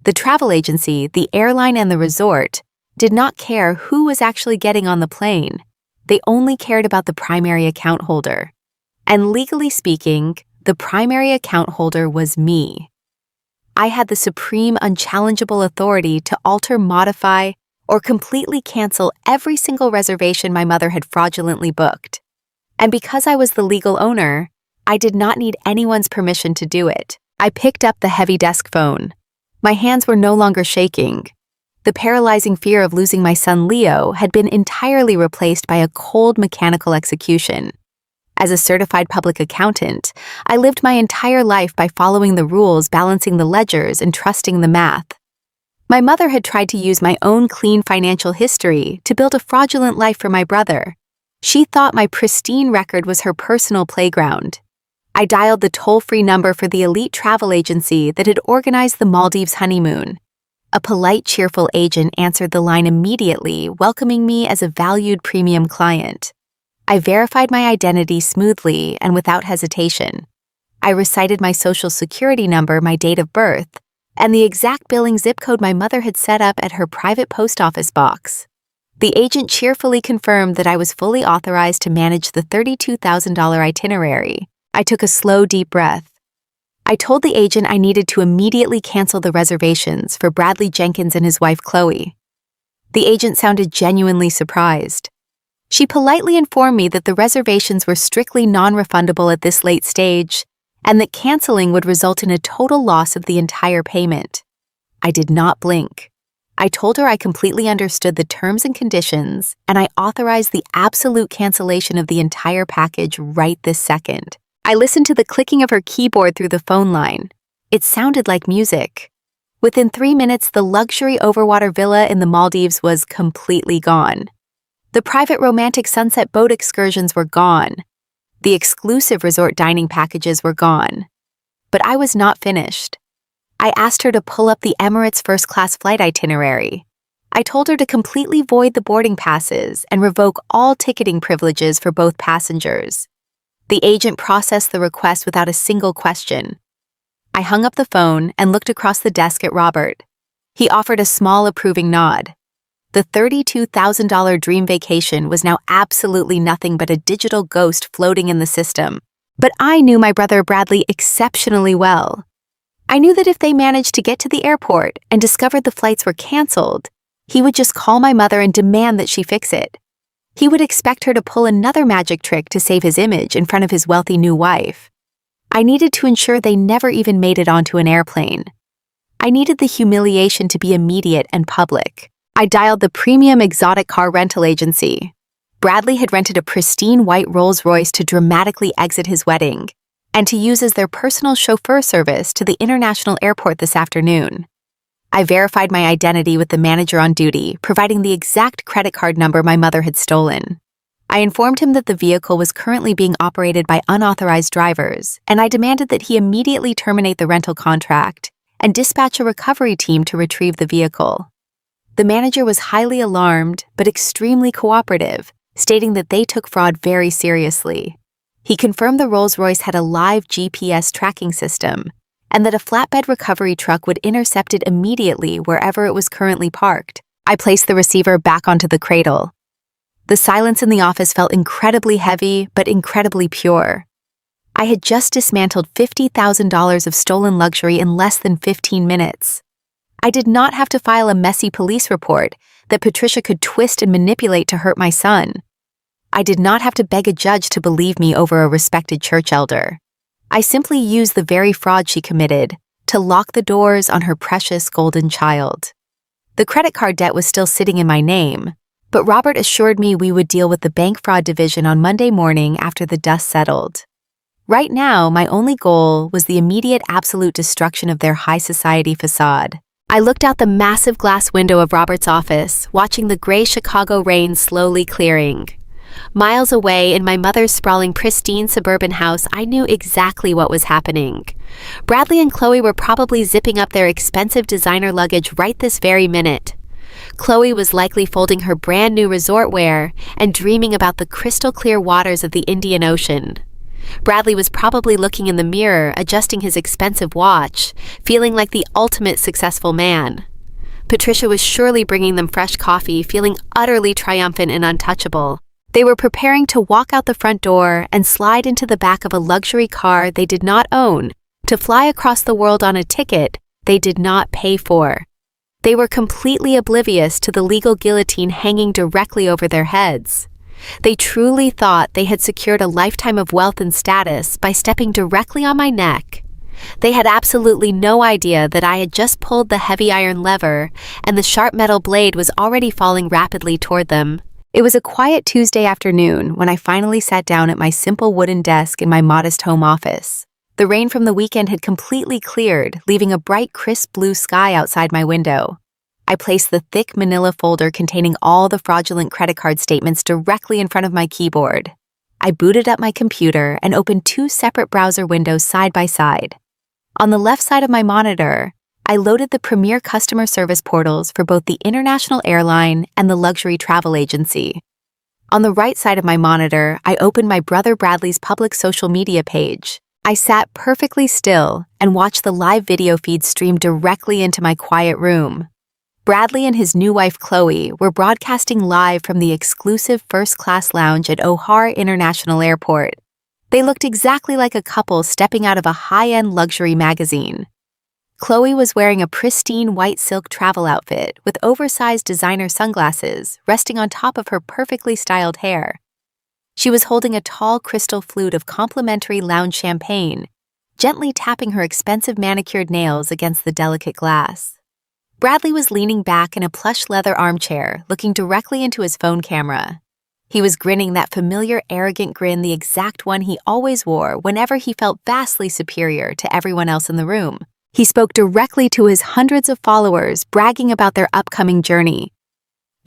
The travel agency, the airline, and the resort did not care who was actually getting on the plane. They only cared about the primary account holder. And legally speaking, the primary account holder was me. I had the supreme, unchallengeable authority to alter, modify, or completely cancel every single reservation my mother had fraudulently booked. And because I was the legal owner, I did not need anyone's permission to do it. I picked up the heavy desk phone. My hands were no longer shaking. The paralyzing fear of losing my son Leo had been entirely replaced by a cold, mechanical execution. As a certified public accountant, I lived my entire life by following the rules, balancing the ledgers, and trusting the math. My mother had tried to use my own clean financial history to build a fraudulent life for my brother. She thought my pristine record was her personal playground. I dialed the toll-free number for the elite travel agency that had organized the Maldives honeymoon. A polite, cheerful agent answered the line immediately, welcoming me as a valued premium client. I verified my identity smoothly and without hesitation. I recited my social security number, my date of birth, and the exact billing zip code my mother had set up at her private post office box. The agent cheerfully confirmed that I was fully authorized to manage the $32,000 itinerary. I took a slow, deep breath. I told the agent I needed to immediately cancel the reservations for Bradley Jenkins and his wife Chloe. The agent sounded genuinely surprised. She politely informed me that the reservations were strictly non-refundable at this late stage, and that canceling would result in a total loss of the entire payment. I did not blink. I told her I completely understood the terms and conditions, and I authorized the absolute cancellation of the entire package right this second. I listened to the clicking of her keyboard through the phone line. It sounded like music. Within 3 minutes, the luxury overwater villa in the Maldives was completely gone. The private romantic sunset boat excursions were gone. The exclusive resort dining packages were gone. But I was not finished. I asked her to pull up the Emirates first-class flight itinerary. I told her to completely void the boarding passes and revoke all ticketing privileges for both passengers. The agent processed the request without a single question. I hung up the phone and looked across the desk at Robert. He offered a small approving nod. The $32,000 dream vacation was now absolutely nothing but a digital ghost floating in the system. But I knew my brother Bradley exceptionally well. I knew that if they managed to get to the airport and discovered the flights were canceled, he would just call my mother and demand that she fix it. He would expect her to pull another magic trick to save his image in front of his wealthy new wife. I needed to ensure they never even made it onto an airplane. I needed the humiliation to be immediate and public. I dialed the premium exotic car rental agency. Bradley had rented a pristine white Rolls-Royce to dramatically exit his wedding, and to use as their personal chauffeur service to the international airport this afternoon. I verified my identity with the manager on duty, providing the exact credit card number my mother had stolen. I informed him that the vehicle was currently being operated by unauthorized drivers, and I demanded that he immediately terminate the rental contract and dispatch a recovery team to retrieve the vehicle. The manager was highly alarmed, but extremely cooperative, stating that they took fraud very seriously. He confirmed the Rolls-Royce had a live GPS tracking system, and that a flatbed recovery truck would intercept it immediately wherever it was currently parked. I placed the receiver back onto the cradle. The silence in the office felt incredibly heavy, but incredibly pure. I had just dismantled $50,000 of stolen luxury in less than 15 minutes. I did not have to file a messy police report that Patricia could twist and manipulate to hurt my son. I did not have to beg a judge to believe me over a respected church elder. I simply used the very fraud she committed to lock the doors on her precious golden child. The credit card debt was still sitting in my name, but Robert assured me we would deal with the bank fraud division on Monday morning after the dust settled. Right now, my only goal was the immediate absolute destruction of their high society facade. I looked out the massive glass window of Robert's office, watching the gray Chicago rain slowly clearing. Miles away in my mother's sprawling, pristine suburban house, I knew exactly what was happening. Bradley and Chloe were probably zipping up their expensive designer luggage right this very minute. Chloe was likely folding her brand new resort wear and dreaming about the crystal clear waters of the Indian Ocean. Bradley was probably looking in the mirror, adjusting his expensive watch, feeling like the ultimate successful man. Patricia was surely bringing them fresh coffee, feeling utterly triumphant and untouchable. They were preparing to walk out the front door and slide into the back of a luxury car they did not own, to fly across the world on a ticket they did not pay for. They were completely oblivious to the legal guillotine hanging directly over their heads. They truly thought they had secured a lifetime of wealth and status by stepping directly on my neck. They had absolutely no idea that I had just pulled the heavy iron lever and the sharp metal blade was already falling rapidly toward them. It was a quiet Tuesday afternoon when I finally sat down at my simple wooden desk in my modest home office. The rain from the weekend had completely cleared, leaving a bright, crisp blue sky outside my window. I placed the thick manila folder containing all the fraudulent credit card statements directly in front of my keyboard. I booted up my computer and opened 2 separate browser windows side by side. On the left side of my monitor, I loaded the premier customer service portals for both the international airline and the luxury travel agency. On the right side of my monitor, I opened my brother Bradley's public social media page. I sat perfectly still and watched the live video feed stream directly into my quiet room. Bradley and his new wife Chloe were broadcasting live from the exclusive first-class lounge at O'Hare International Airport. They looked exactly like a couple stepping out of a high-end luxury magazine. Chloe was wearing a pristine white silk travel outfit with oversized designer sunglasses resting on top of her perfectly styled hair. She was holding a tall crystal flute of complimentary lounge champagne, gently tapping her expensive manicured nails against the delicate glass. Bradley was leaning back in a plush leather armchair, looking directly into his phone camera. He was grinning that familiar, arrogant grin, the exact one he always wore whenever he felt vastly superior to everyone else in the room. He spoke directly to his hundreds of followers, bragging about their upcoming journey.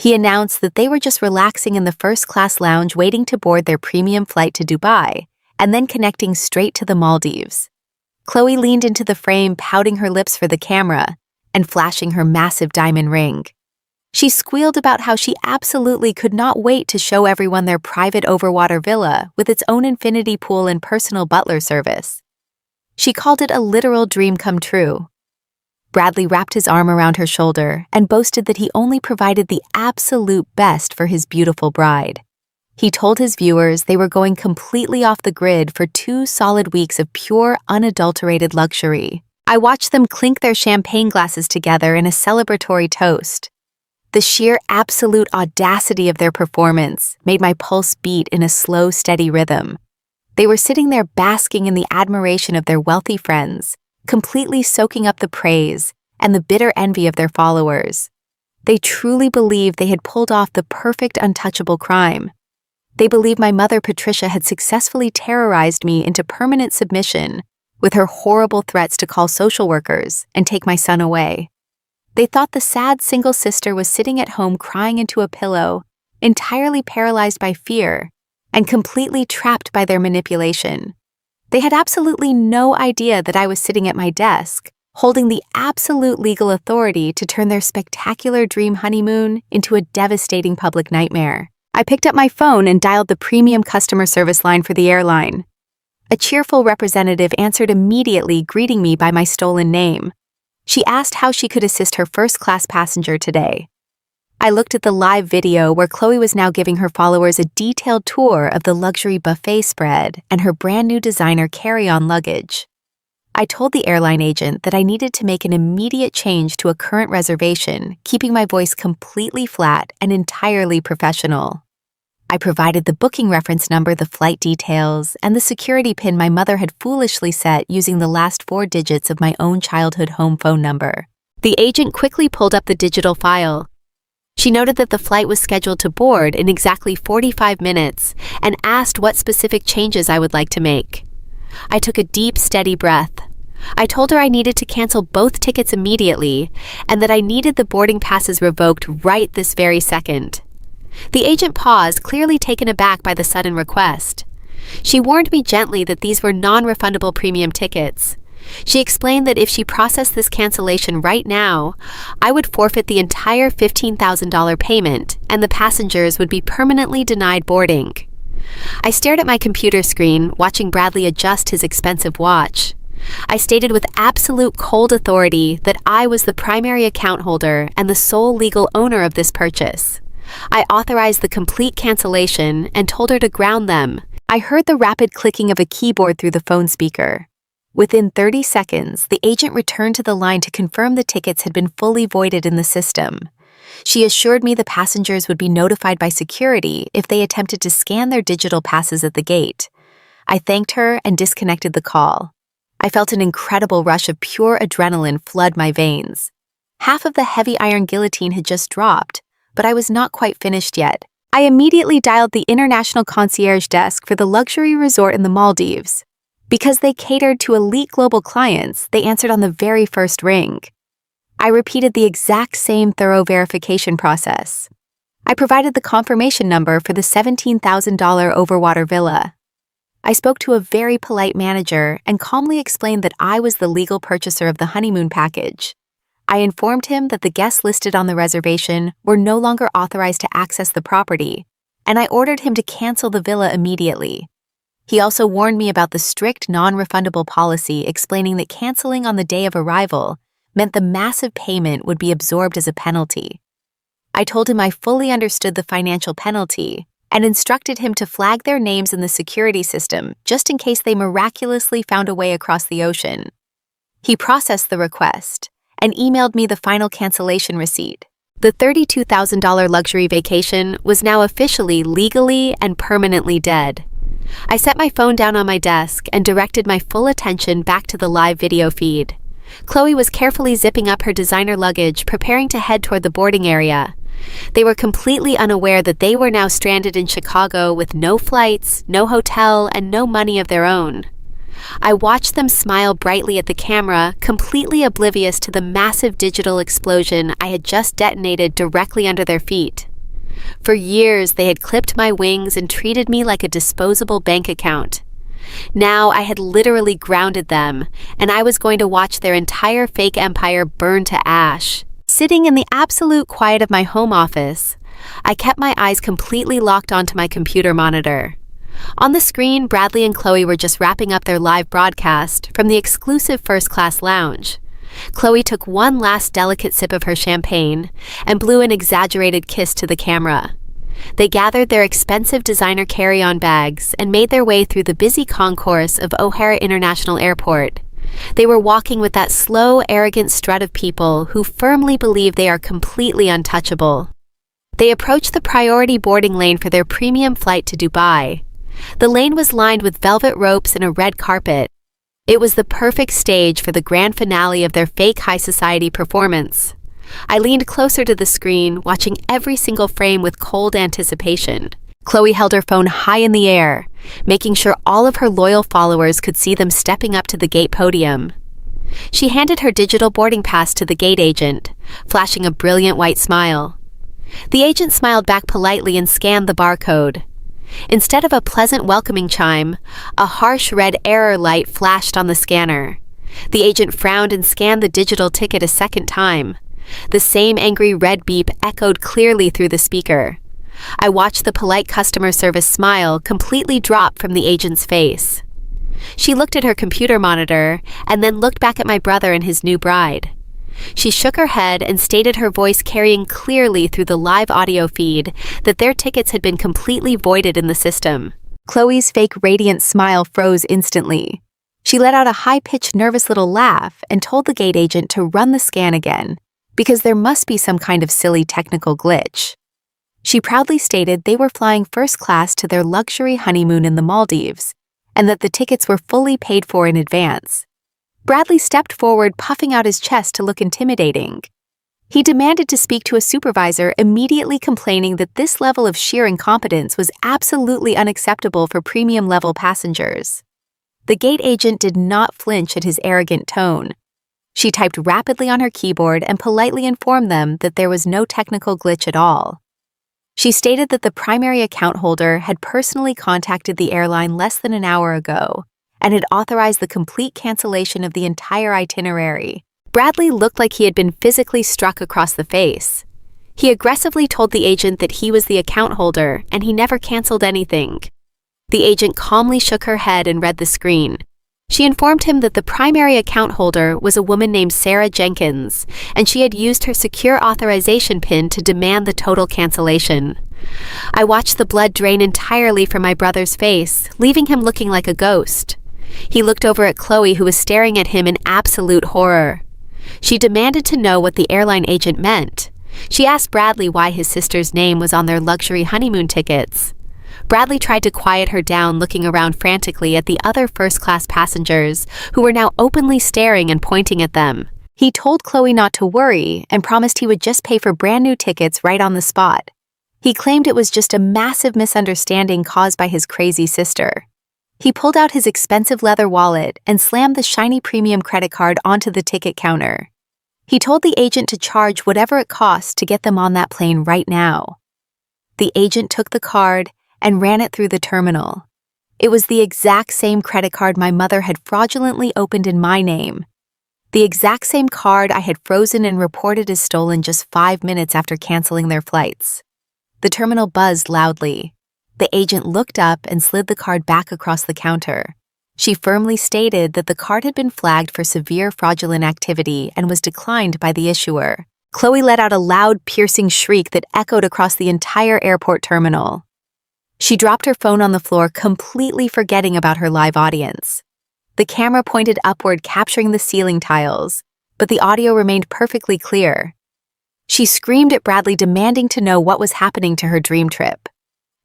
He announced that they were just relaxing in the first-class lounge waiting to board their premium flight to Dubai, and then connecting straight to the Maldives. Chloe leaned into the frame, pouting her lips for the camera and flashing her massive diamond ring. She squealed about how she absolutely could not wait to show everyone their private overwater villa with its own infinity pool and personal butler service. She called it a literal dream come true. Bradley wrapped his arm around her shoulder and boasted that he only provided the absolute best for his beautiful bride. He told his viewers they were going completely off the grid for 2 solid weeks of pure, unadulterated luxury. I watched them clink their champagne glasses together in a celebratory toast. The sheer absolute audacity of their performance made my pulse beat in a slow, steady rhythm. They were sitting there basking in the admiration of their wealthy friends, completely soaking up the praise and the bitter envy of their followers. They truly believed they had pulled off the perfect untouchable crime. They believed my mother Patricia had successfully terrorized me into permanent submission with her horrible threats to call social workers and take my son away. They thought the sad single sister was sitting at home crying into a pillow, entirely paralyzed by fear and completely trapped by their manipulation. They had absolutely no idea that I was sitting at my desk, holding the absolute legal authority to turn their spectacular dream honeymoon into a devastating public nightmare. I picked up my phone and dialed the premium customer service line for the airline. A cheerful representative answered immediately, greeting me by my stolen name. She asked how she could assist her first-class passenger today. I looked at the live video where Chloe was now giving her followers a detailed tour of the luxury buffet spread and her brand new designer carry-on luggage. I told the airline agent that I needed to make an immediate change to a current reservation, keeping my voice completely flat and entirely professional. I provided the booking reference number, the flight details, and the security pin my mother had foolishly set using the last 4 digits of my own childhood home phone number. The agent quickly pulled up the digital file. She noted that the flight was scheduled to board in exactly 45 minutes and asked what specific changes I would like to make. I took a deep, steady breath. I told her I needed to cancel both tickets immediately and that I needed the boarding passes revoked right this very second. The agent paused, clearly taken aback by the sudden request. She warned me gently that these were non-refundable premium tickets. She explained that if she processed this cancellation right now, I would forfeit the entire $15,000 payment and the passengers would be permanently denied boarding. I stared at my computer screen, watching Bradley adjust his expensive watch. I stated with absolute cold authority that I was the primary account holder and the sole legal owner of this purchase. I authorized the complete cancellation and told her to ground them. I heard the rapid clicking of a keyboard through the phone speaker. Within 30 seconds, the agent returned to the line to confirm the tickets had been fully voided in the system. She assured me the passengers would be notified by security if they attempted to scan their digital passes at the gate. I thanked her and disconnected the call. I felt an incredible rush of pure adrenaline flood my veins. Half of the heavy iron guillotine had just dropped, but I was not quite finished yet. I immediately dialed the international concierge desk for the luxury resort in the Maldives. Because they catered to elite global clients, they answered on the very first ring. I repeated the exact same thorough verification process. I provided the confirmation number for the $17,000 overwater villa. I spoke to a very polite manager and calmly explained that I was the legal purchaser of the honeymoon package. I informed him that the guests listed on the reservation were no longer authorized to access the property, and I ordered him to cancel the villa immediately. He also warned me about the strict non-refundable policy, explaining that canceling on the day of arrival meant the massive payment would be absorbed as a penalty. I told him I fully understood the financial penalty and instructed him to flag their names in the security system just in case they miraculously found a way across the ocean. He processed the request and emailed me the final cancellation receipt. The $32,000 luxury vacation was now officially legally and permanently dead. I set my phone down on my desk and directed my full attention back to the live video feed. Chloe was carefully zipping up her designer luggage, preparing to head toward the boarding area. They were completely unaware that they were now stranded in Chicago with no flights, no hotel, and no money of their own. I watched them smile brightly at the camera, completely oblivious to the massive digital explosion I had just detonated directly under their feet. For years, they had clipped my wings and treated me like a disposable bank account. Now I had literally grounded them, and I was going to watch their entire fake empire burn to ash. Sitting in the absolute quiet of my home office, I kept my eyes completely locked onto my computer monitor. On the screen, Bradley and Chloe were just wrapping up their live broadcast from the exclusive first-class lounge. Chloe took one last delicate sip of her champagne and blew an exaggerated kiss to the camera. They gathered their expensive designer carry-on bags and made their way through the busy concourse of O'Hare International Airport. They were walking with that slow, arrogant strut of people who firmly believe they are completely untouchable. They approached the priority boarding lane for their premium flight to Dubai. The lane was lined with velvet ropes and a red carpet. It was the perfect stage for the grand finale of their fake high society performance. I leaned closer to the screen, watching every single frame with cold anticipation. Chloe held her phone high in the air, making sure all of her loyal followers could see them stepping up to the gate podium. She handed her digital boarding pass to the gate agent, flashing a brilliant white smile. The agent smiled back politely and scanned the barcode. Instead of a pleasant welcoming chime, a harsh red error light flashed on the scanner. The agent frowned and scanned the digital ticket a second time. The same angry red beep echoed clearly through the speaker. I watched the polite customer service smile completely drop from the agent's face. She looked at her computer monitor and then looked back at my brother and his new bride. She shook her head and stated, her voice carrying clearly through the live audio feed, that their tickets had been completely voided in the system. Chloe's fake radiant smile froze instantly. She let out a high-pitched, nervous little laugh and told the gate agent to run the scan again, because there must be some kind of silly technical glitch. She proudly stated they were flying first class to their luxury honeymoon in the Maldives, and that the tickets were fully paid for in advance. Bradley stepped forward, puffing out his chest to look intimidating. He demanded to speak to a supervisor, immediately complaining that this level of sheer incompetence was absolutely unacceptable for premium-level passengers. The gate agent did not flinch at his arrogant tone. She typed rapidly on her keyboard and politely informed them that there was no technical glitch at all. She stated that the primary account holder had personally contacted the airline less than an hour ago and had authorized the complete cancellation of the entire itinerary. Bradley looked like he had been physically struck across the face. He aggressively told the agent that he was the account holder and he never canceled anything. The agent calmly shook her head and read the screen. She informed him that the primary account holder was a woman named Sarah Jenkins, and she had used her secure authorization PIN to demand the total cancellation. I watched the blood drain entirely from my brother's face, leaving him looking like a ghost. He looked over at Chloe, who was staring at him in absolute horror. She demanded to know what the airline agent meant. She asked Bradley why his sister's name was on their luxury honeymoon tickets. Bradley tried to quiet her down, looking around frantically at the other first-class passengers, who were now openly staring and pointing at them. He told Chloe not to worry and promised he would just pay for brand new tickets right on the spot. He claimed it was just a massive misunderstanding caused by his crazy sister. He pulled out his expensive leather wallet and slammed the shiny premium credit card onto the ticket counter. He told the agent to charge whatever it cost to get them on that plane right now. The agent took the card and ran it through the terminal. It was the exact same credit card my mother had fraudulently opened in my name. The exact same card I had frozen and reported as stolen just 5 minutes after canceling their flights. The terminal buzzed loudly. The agent looked up and slid the card back across the counter. She firmly stated that the card had been flagged for severe fraudulent activity and was declined by the issuer. Chloe let out a loud, piercing shriek that echoed across the entire airport terminal. She dropped her phone on the floor, completely forgetting about her live audience. The camera pointed upward, capturing the ceiling tiles, but the audio remained perfectly clear. She screamed at Bradley, demanding to know what was happening to her dream trip.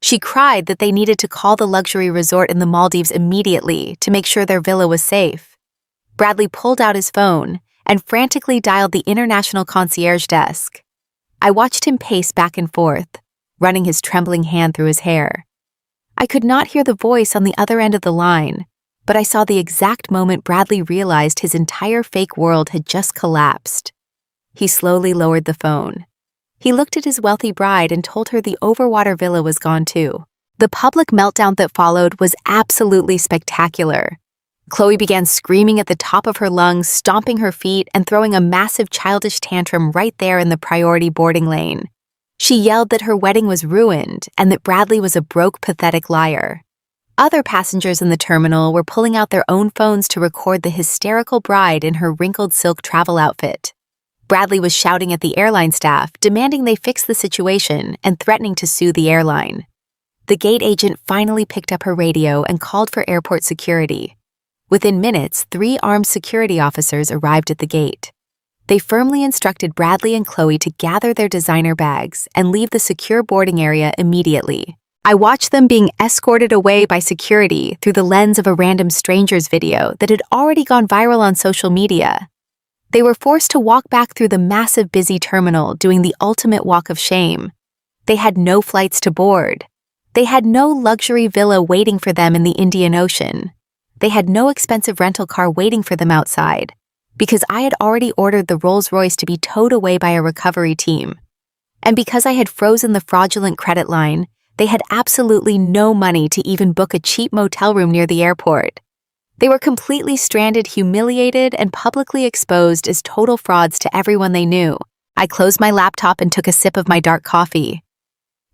She cried that they needed to call the luxury resort in the Maldives immediately to make sure their villa was safe. Bradley pulled out his phone and frantically dialed the international concierge desk. I watched him pace back and forth, running his trembling hand through his hair. I could not hear the voice on the other end of the line, but I saw the exact moment Bradley realized his entire fake world had just collapsed. He slowly lowered the phone. He looked at his wealthy bride and told her the overwater villa was gone too. The public meltdown that followed was absolutely spectacular. Chloe began screaming at the top of her lungs, stomping her feet, and throwing a massive childish tantrum right there in the priority boarding lane. She yelled that her wedding was ruined and that Bradley was a broke, pathetic liar. Other passengers in the terminal were pulling out their own phones to record the hysterical bride in her wrinkled silk travel outfit. Bradley was shouting at the airline staff, demanding they fix the situation and threatening to sue the airline. The gate agent finally picked up her radio and called for airport security. Within minutes, 3 armed security officers arrived at the gate. They firmly instructed Bradley and Chloe to gather their designer bags and leave the secure boarding area immediately. I watched them being escorted away by security through the lens of a random stranger's video that had already gone viral on social media. They were forced to walk back through the massive busy terminal, doing the ultimate walk of shame. They had no flights to board. They had no luxury villa waiting for them in the Indian Ocean. They had no expensive rental car waiting for them outside, because I had already ordered the Rolls-Royce to be towed away by a recovery team. And because I had frozen the fraudulent credit line, they had absolutely no money to even book a cheap motel room near the airport. They were completely stranded, humiliated, and publicly exposed as total frauds to everyone they knew. I closed my laptop and took a sip of my dark coffee.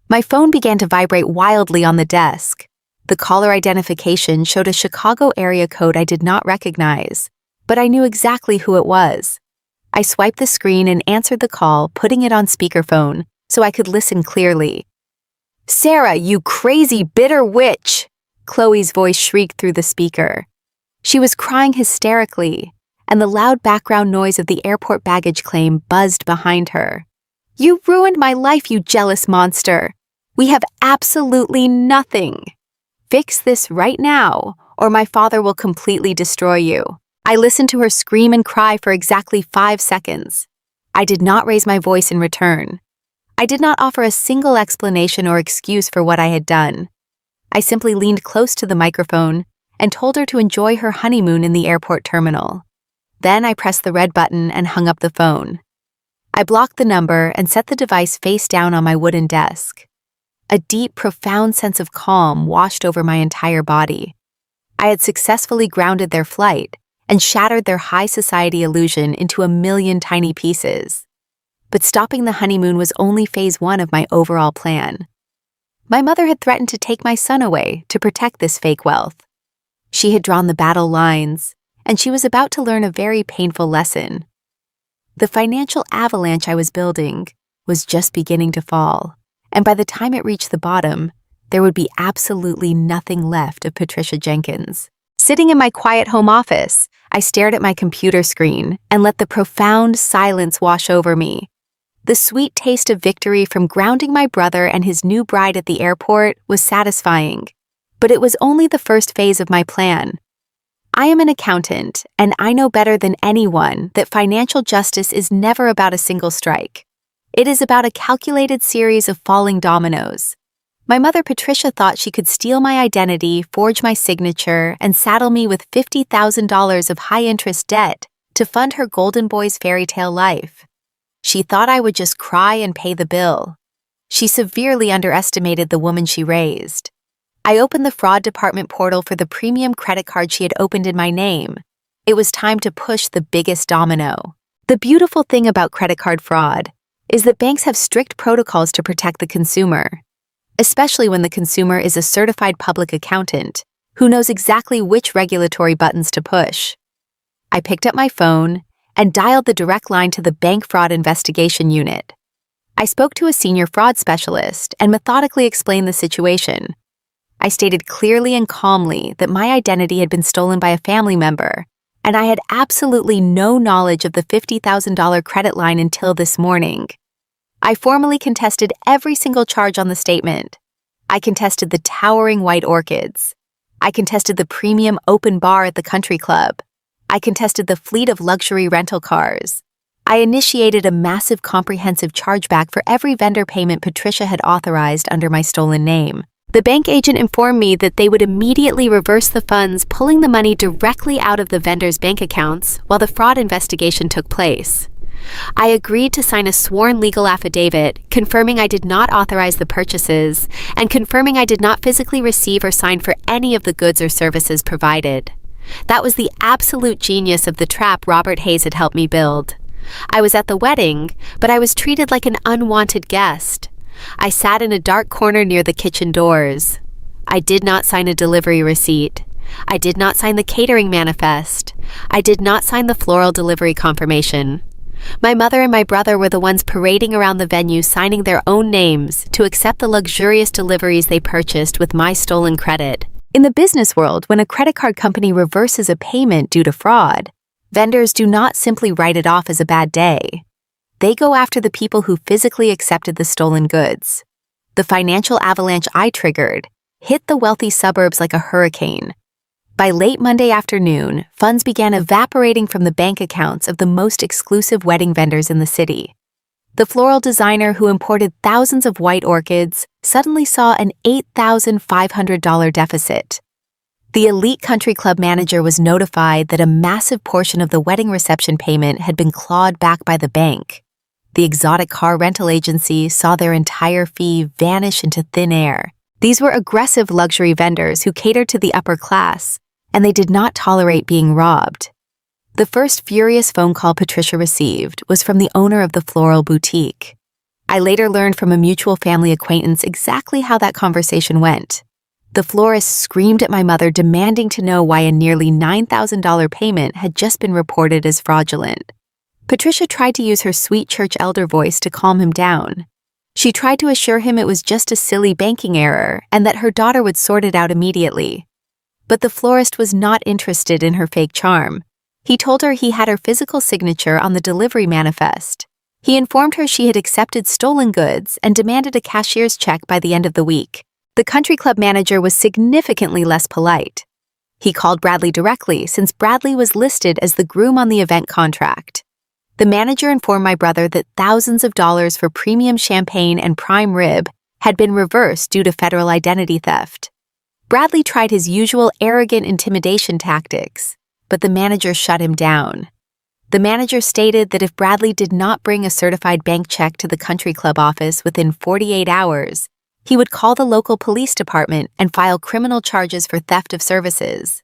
My phone began to vibrate wildly on the desk. The caller identification showed a Chicago area code I did not recognize, but I knew exactly who it was. I swiped the screen and answered the call, putting it on speakerphone so I could listen clearly. "Sarah, you crazy, bitter witch!" Chloe's voice shrieked through the speaker. She was crying hysterically, and the loud background noise of the airport baggage claim buzzed behind her. "You ruined my life, you jealous monster! We have absolutely nothing! Fix this right now, or my father will completely destroy you." I listened to her scream and cry for exactly 5 seconds. I did not raise my voice in return. I did not offer a single explanation or excuse for what I had done. I simply leaned close to the microphone and told her to enjoy her honeymoon in the airport terminal. Then I pressed the red button and hung up the phone. I blocked the number and set the device face down on my wooden desk. A deep, profound sense of calm washed over my entire body. I had successfully grounded their flight and shattered their high society illusion into a million tiny pieces. But stopping the honeymoon was only phase 1 of my overall plan. My mother had threatened to take my son away to protect this fake wealth. She had drawn the battle lines, and she was about to learn a very painful lesson. The financial avalanche I was building was just beginning to fall, and by the time it reached the bottom, there would be absolutely nothing left of Patricia Jenkins. Sitting in my quiet home office, I stared at my computer screen and let the profound silence wash over me. The sweet taste of victory from grounding my brother and his new bride at the airport was satisfying, but it was only the first phase of my plan. I am an accountant, and I know better than anyone that financial justice is never about a single strike. It is about a calculated series of falling dominoes. My mother Patricia thought she could steal my identity, forge my signature, and saddle me with $50,000 of high-interest debt to fund her golden boy's fairy tale life. She thought I would just cry and pay the bill. She severely underestimated the woman she raised. I opened the fraud department portal for the premium credit card she had opened in my name. It was time to push the biggest domino. The beautiful thing about credit card fraud is that banks have strict protocols to protect the consumer. especially when the consumer is a certified public accountant who knows exactly which regulatory buttons to push. I picked up my phone and dialed the direct line to the Bank Fraud Investigation Unit. I spoke to a senior fraud specialist and methodically explained the situation. I stated clearly and calmly that my identity had been stolen by a family member, and I had absolutely no knowledge of the $50,000 credit line until this morning. I formally contested every single charge on the statement. I contested the towering white orchids. I contested the premium open bar at the country club. I contested the fleet of luxury rental cars. I initiated a massive comprehensive chargeback for every vendor payment Patricia had authorized under my stolen name. The bank agent informed me that they would immediately reverse the funds, pulling the money directly out of the vendors' bank accounts while the fraud investigation took place. I agreed to sign a sworn legal affidavit confirming I did not authorize the purchases and confirming I did not physically receive or sign for any of the goods or services provided. That was the absolute genius of the trap Robert Hayes had helped me build. I was at the wedding, but I was treated like an unwanted guest. I sat in a dark corner near the kitchen doors. I did not sign a delivery receipt. I did not sign the catering manifest. I did not sign the floral delivery confirmation. My mother and my brother were the ones parading around the venue signing their own names to accept the luxurious deliveries they purchased with my stolen credit. In the business world, when a credit card company reverses a payment due to fraud, vendors do not simply write it off as a bad day. They go after the people who physically accepted the stolen goods. The financial avalanche I triggered hit the wealthy suburbs like a hurricane. By late Monday afternoon, funds began evaporating from the bank accounts of the most exclusive wedding vendors in the city. The floral designer who imported thousands of white orchids suddenly saw an $8,500 deficit. The elite country club manager was notified that a massive portion of the wedding reception payment had been clawed back by the bank. The exotic car rental agency saw their entire fee vanish into thin air. These were aggressive luxury vendors who catered to the upper class, and they did not tolerate being robbed. The first furious phone call Patricia received was from the owner of the floral boutique. I later learned from a mutual family acquaintance exactly how that conversation went. The florist screamed at my mother, demanding to know why a nearly $9,000 payment had just been reported as fraudulent. Patricia tried to use her sweet church elder voice to calm him down. She tried to assure him it was just a silly banking error and that her daughter would sort it out immediately. But the florist was not interested in her fake charm. He told her he had her physical signature on the delivery manifest. He informed her she had accepted stolen goods and demanded a cashier's check by the end of the week. The country club manager was significantly less polite. He called Bradley directly since Bradley was listed as the groom on the event contract. The manager informed my brother that thousands of dollars for premium champagne and prime rib had been reversed due to federal identity theft. Bradley tried his usual arrogant intimidation tactics, but the manager shut him down. The manager stated that if Bradley did not bring a certified bank check to the country club office within 48 hours, he would call the local police department and file criminal charges for theft of services.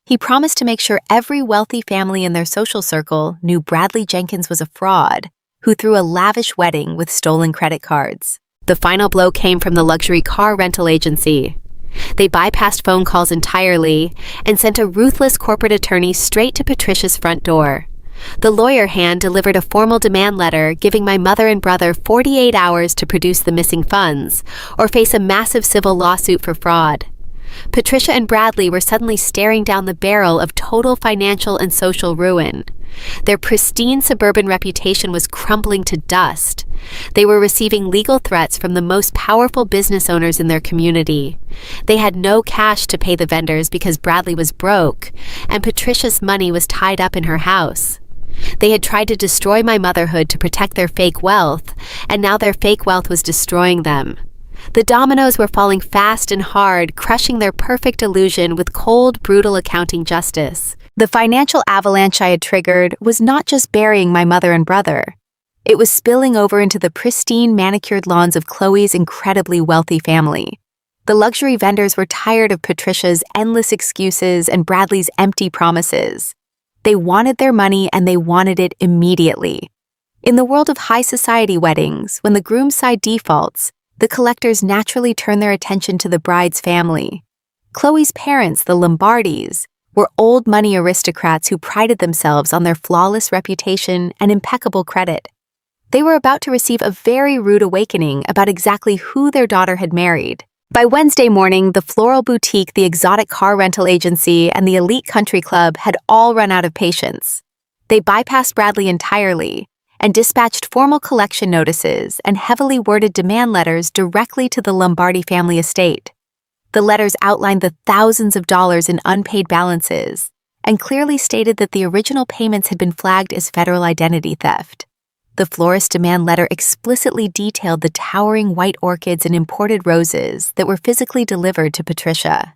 He promised to make sure every wealthy family in their social circle knew Bradley Jenkins was a fraud who threw a lavish wedding with stolen credit cards. The final blow came from the luxury car rental agency. They bypassed phone calls entirely and sent a ruthless corporate attorney straight to Patricia's front door. The lawyer hand delivered a formal demand letter giving my mother and brother 48 hours to produce the missing funds or face a massive civil lawsuit for fraud. Patricia and Bradley were suddenly staring down the barrel of total financial and social ruin. Their pristine suburban reputation was crumbling to dust. They were receiving legal threats from the most powerful business owners in their community. They had no cash to pay the vendors because Bradley was broke, and Patricia's money was tied up in her house. They had tried to destroy my motherhood to protect their fake wealth, and now their fake wealth was destroying them. The dominoes were falling fast and hard, crushing their perfect illusion with cold, brutal accounting justice. The financial avalanche I had triggered was not just burying my mother and brother. It was spilling over into the pristine, manicured lawns of Chloe's incredibly wealthy family. The luxury vendors were tired of Patricia's endless excuses and Bradley's empty promises. They wanted their money and they wanted it immediately. In the world of high society weddings, when the groom's side defaults, The collectors naturally turned their attention to the bride's family. Chloe's parents, the Lombardis, were old money aristocrats who prided themselves on their flawless reputation and impeccable credit. They were about to receive a very rude awakening about exactly who their daughter had married. By Wednesday morning, the floral boutique, the exotic car rental agency, and the elite country club had all run out of patience. They bypassed Bradley entirely and dispatched formal collection notices and heavily worded demand letters directly to the Lombardi family estate. The letters outlined the thousands of dollars in unpaid balances and clearly stated that the original payments had been flagged as federal identity theft. The florist demand letter explicitly detailed the towering white orchids and imported roses that were physically delivered to Patricia.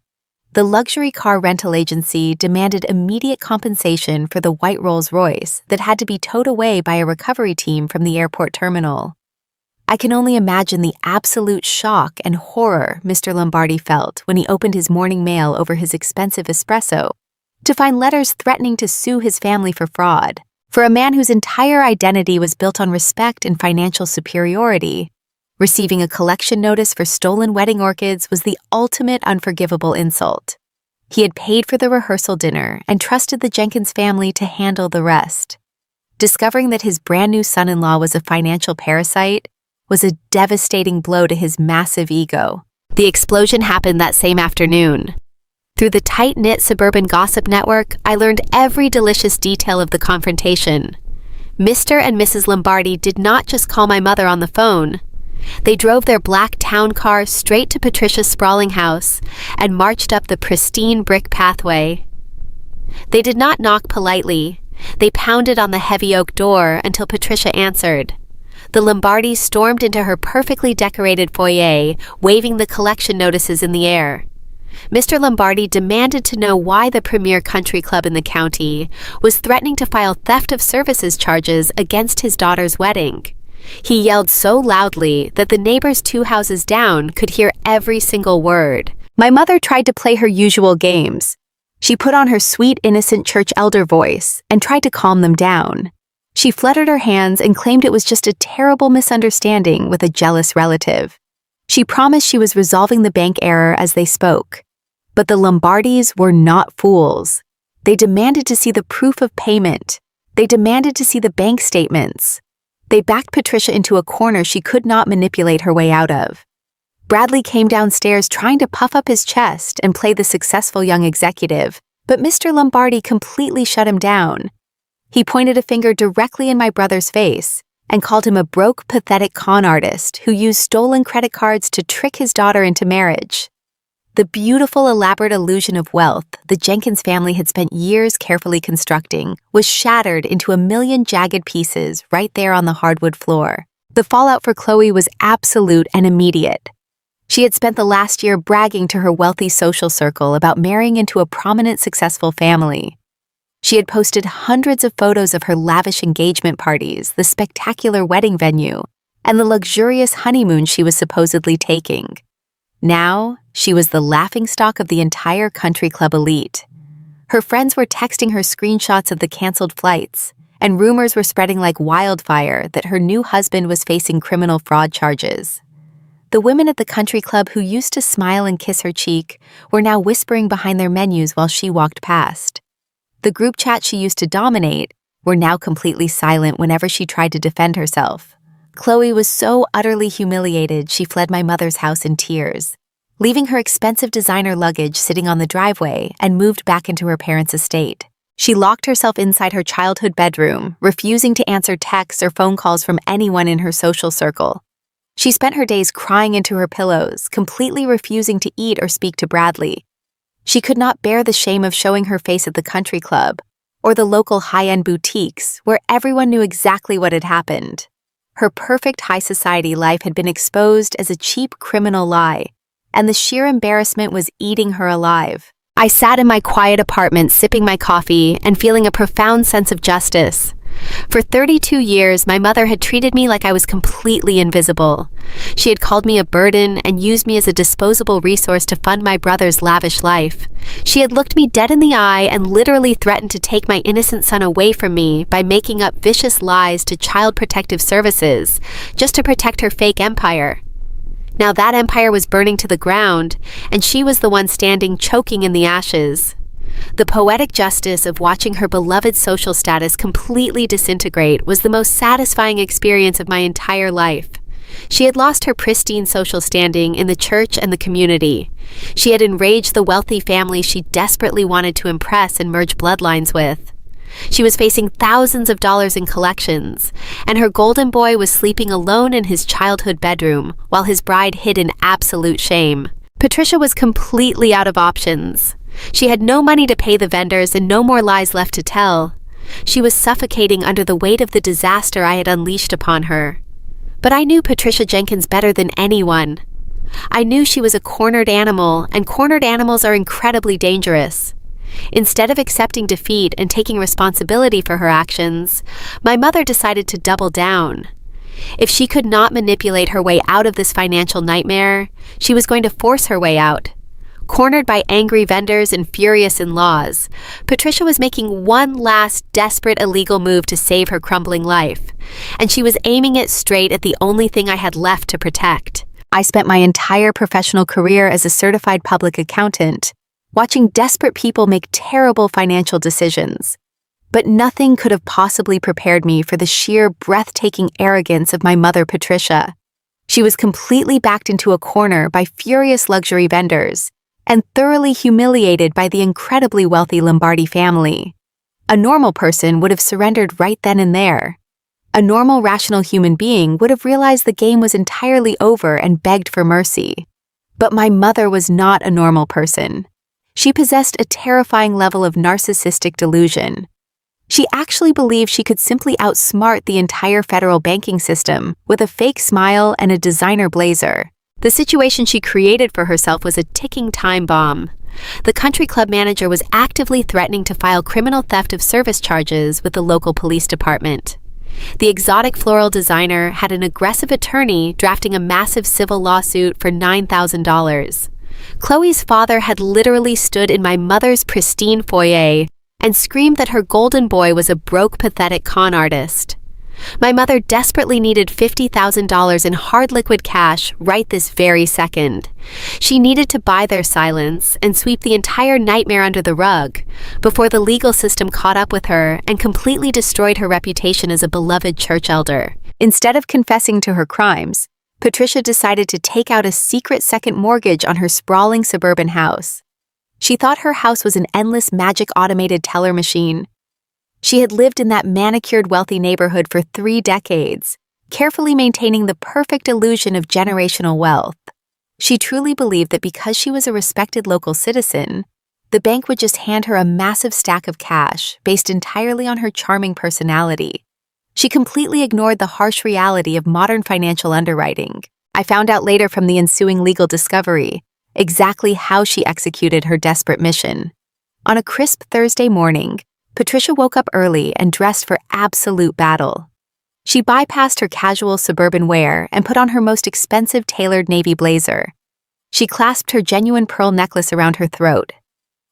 The luxury car rental agency demanded immediate compensation for the white Rolls-Royce that had to be towed away by a recovery team from the airport terminal. I can only imagine the absolute shock and horror Mr. Lombardi felt when he opened his morning mail over his expensive espresso to find letters threatening to sue his family for fraud. For a man whose entire identity was built on respect and financial superiority, receiving a collection notice for stolen wedding orchids was the ultimate unforgivable insult. He had paid for the rehearsal dinner and trusted the Jenkins family to handle the rest. Discovering that his brand new son-in-law was a financial parasite was a devastating blow to his massive ego. The explosion happened that same afternoon. Through the tight-knit suburban gossip network, I learned every delicious detail of the confrontation. Mr. and Mrs. Lombardi did not just call my mother on the phone. They drove their black town car straight to Patricia's sprawling house and marched up the pristine brick pathway. They did not knock politely. They pounded on the heavy oak door until Patricia answered. The Lombardis stormed into her perfectly decorated foyer, waving the collection notices in the air. Mr. Lombardi demanded to know why the premier country club in the county was threatening to file theft of services charges against his daughter's wedding. He yelled so loudly that the neighbors 2 houses down could hear every single word. My mother tried to play her usual games. She put on her sweet, innocent church elder voice and tried to calm them down. She fluttered her hands and claimed it was just a terrible misunderstanding with a jealous relative. She promised she was resolving the bank error as they spoke. But the Lombardis were not fools. They demanded to see the proof of payment. They demanded to see the bank statements. They backed Patricia into a corner she could not manipulate her way out of. Bradley came downstairs trying to puff up his chest and play the successful young executive, but Mr. Lombardi completely shut him down. He pointed a finger directly in my brother's face and called him a broke, pathetic con artist who used stolen credit cards to trick his daughter into marriage. The beautiful, elaborate illusion of wealth the Jenkins family had spent years carefully constructing was shattered into a million jagged pieces right there on the hardwood floor. The fallout for Chloe was absolute and immediate. She had spent the last year bragging to her wealthy social circle about marrying into a prominent, successful family. She had posted hundreds of photos of her lavish engagement parties, the spectacular wedding venue, and the luxurious honeymoon she was supposedly taking. Now, she was the laughingstock of the entire country club elite. Her friends were texting her screenshots of the canceled flights, and rumors were spreading like wildfire that her new husband was facing criminal fraud charges. The women at the country club who used to smile and kiss her cheek were now whispering behind their menus while she walked past. The group chat she used to dominate were now completely silent whenever she tried to defend herself. Chloe was so utterly humiliated she fled my mother's house in tears, leaving her expensive designer luggage sitting on the driveway and moved back into her parents' estate. She locked herself inside her childhood bedroom, refusing to answer texts or phone calls from anyone in her social circle. She spent her days crying into her pillows, completely refusing to eat or speak to Bradley. She could not bear the shame of showing her face at the country club or the local high-end boutiques where everyone knew exactly what had happened. Her perfect high society life had been exposed as a cheap criminal lie, and the sheer embarrassment was eating her alive. I sat in my quiet apartment sipping my coffee and feeling a profound sense of justice. For 32 years, my mother had treated me like I was completely invisible. She had called me a burden and used me as a disposable resource to fund my brother's lavish life. She had looked me dead in the eye and literally threatened to take my innocent son away from me by making up vicious lies to Child Protective Services just to protect her fake empire. Now that empire was burning to the ground, and she was the one standing choking in the ashes. The poetic justice of watching her beloved social status completely disintegrate was the most satisfying experience of my entire life. She had lost her pristine social standing in the church and the community. She had enraged the wealthy family she desperately wanted to impress and merge bloodlines with. She was facing thousands of dollars in collections, and her golden boy was sleeping alone in his childhood bedroom while his bride hid in absolute shame. Patricia was completely out of options. She had no money to pay the vendors and no more lies left to tell. She was suffocating under the weight of the disaster I had unleashed upon her. But I knew Patricia Jenkins better than anyone. I knew she was a cornered animal, and cornered animals are incredibly dangerous. Instead of accepting defeat and taking responsibility for her actions, my mother decided to double down. If she could not manipulate her way out of this financial nightmare, she was going to force her way out. Cornered by angry vendors and furious in-laws, Patricia was making one last desperate illegal move to save her crumbling life, and she was aiming it straight at the only thing I had left to protect. I spent my entire professional career as a certified public accountant, watching desperate people make terrible financial decisions. But nothing could have possibly prepared me for the sheer breathtaking arrogance of my mother, Patricia. She was completely backed into a corner by furious luxury vendors, and thoroughly humiliated by the incredibly wealthy Lombardi family. A normal person would have surrendered right then and there. A normal, rational human being would have realized the game was entirely over and begged for mercy. But my mother was not a normal person. She possessed a terrifying level of narcissistic delusion. She actually believed she could simply outsmart the entire federal banking system with a fake smile and a designer blazer. The situation she created for herself was a ticking time bomb. The country club manager was actively threatening to file criminal theft of service charges with the local police department. The exotic floral designer had an aggressive attorney drafting a massive civil lawsuit for $9,000. Chloe's father had literally stood in my mother's pristine foyer and screamed that her golden boy was a broke, pathetic con artist. My mother desperately needed $50,000 in hard liquid cash right this very second. She needed to buy their silence and sweep the entire nightmare under the rug before the legal system caught up with her and completely destroyed her reputation as a beloved church elder. Instead of confessing to her crimes, Patricia decided to take out a secret second mortgage on her sprawling suburban house. She thought her house was an endless magic automated teller machine. She had lived in that manicured wealthy neighborhood for 3 decades, carefully maintaining the perfect illusion of generational wealth. She truly believed that because she was a respected local citizen, the bank would just hand her a massive stack of cash based entirely on her charming personality. She completely ignored the harsh reality of modern financial underwriting. I found out later from the ensuing legal discovery exactly how she executed her desperate mission. On a crisp Thursday morning, Patricia woke up early and dressed for absolute battle. She bypassed her casual suburban wear and put on her most expensive tailored navy blazer. She clasped her genuine pearl necklace around her throat.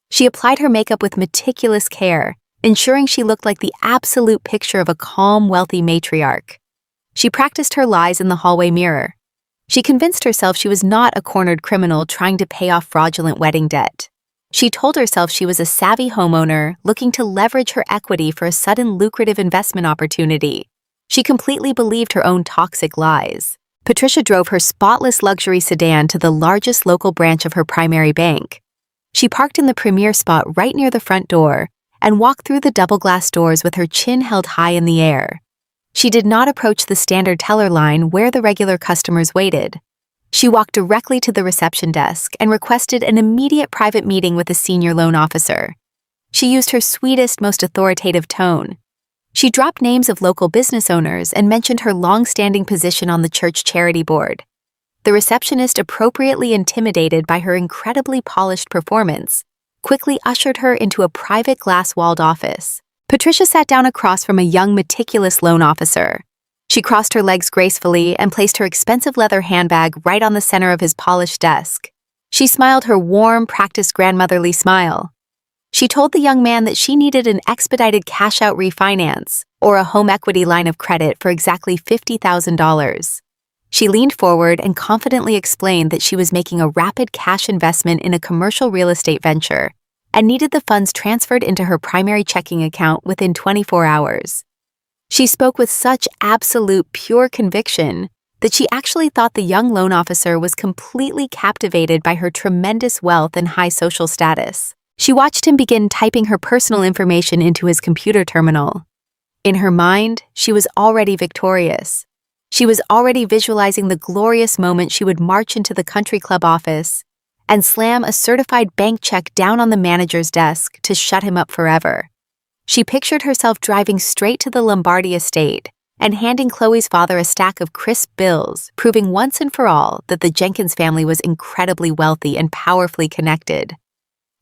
She applied her makeup with meticulous care, ensuring she looked like the absolute picture of a calm, wealthy matriarch. She practiced her lies in the hallway mirror. She convinced herself she was not a cornered criminal trying to pay off fraudulent wedding debt. She told herself she was a savvy homeowner looking to leverage her equity for a sudden lucrative investment opportunity. She completely believed her own toxic lies. Patricia drove her spotless luxury sedan to the largest local branch of her primary bank. She parked in the premier spot right near the front door and walked through the double glass doors with her chin held high in the air. She did not approach the standard teller line where the regular customers waited. She walked directly to the reception desk and requested an immediate private meeting with a senior loan officer. She used her sweetest, most authoritative tone. She dropped names of local business owners and mentioned her long-standing position on the church charity board. The receptionist, appropriately intimidated by her incredibly polished performance, quickly ushered her into a private glass-walled office. Patricia sat down across from a young, meticulous loan officer. She crossed her legs gracefully and placed her expensive leather handbag right on the center of his polished desk. She smiled her warm, practiced grandmotherly smile. She told the young man that she needed an expedited cash-out refinance or a home equity line of credit for exactly $50,000. She leaned forward and confidently explained that she was making a rapid cash investment in a commercial real estate venture and needed the funds transferred into her primary checking account within 24 hours. She spoke with such absolute pure conviction that she actually thought the young loan officer was completely captivated by her tremendous wealth and high social status. She watched him begin typing her personal information into his computer terminal. In her mind, she was already victorious. She was already visualizing the glorious moment she would march into the country club office and slam a certified bank check down on the manager's desk to shut him up forever. She pictured herself driving straight to the Lombardi estate and handing Chloe's father a stack of crisp bills, proving once and for all that the Jenkins family was incredibly wealthy and powerfully connected.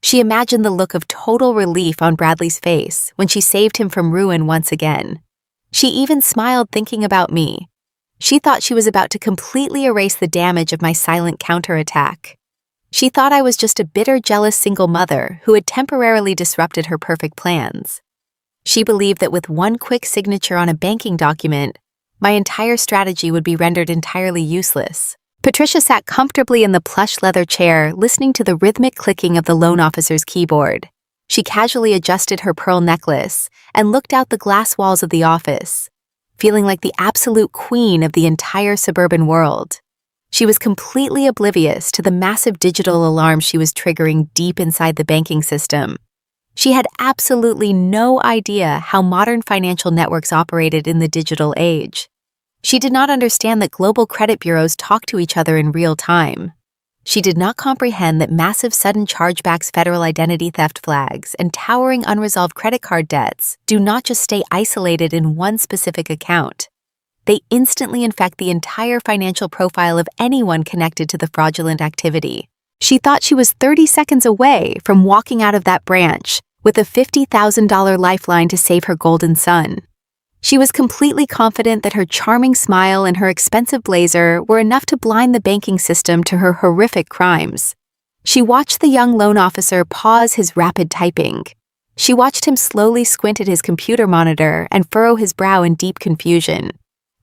She imagined the look of total relief on Bradley's face when she saved him from ruin once again. She even smiled thinking about me. She thought she was about to completely erase the damage of my silent counterattack. She thought I was just a bitter, jealous single mother who had temporarily disrupted her perfect plans. She believed that with one quick signature on a banking document, my entire strategy would be rendered entirely useless. Patricia sat comfortably in the plush leather chair, listening to the rhythmic clicking of the loan officer's keyboard. She casually adjusted her pearl necklace and looked out the glass walls of the office, feeling like the absolute queen of the entire suburban world. She was completely oblivious to the massive digital alarm she was triggering deep inside the banking system. She had absolutely no idea how modern financial networks operated in the digital age. She did not understand that global credit bureaus talk to each other in real time. She did not comprehend that massive sudden chargebacks, federal identity theft flags, and towering unresolved credit card debts do not just stay isolated in one specific account. They instantly infect the entire financial profile of anyone connected to the fraudulent activity. She thought she was 30 seconds away from walking out of that branch with a $50,000 lifeline to save her golden son. She was completely confident that her charming smile and her expensive blazer were enough to blind the banking system to her horrific crimes. She watched the young loan officer pause his rapid typing. She watched him slowly squint at his computer monitor and furrow his brow in deep confusion.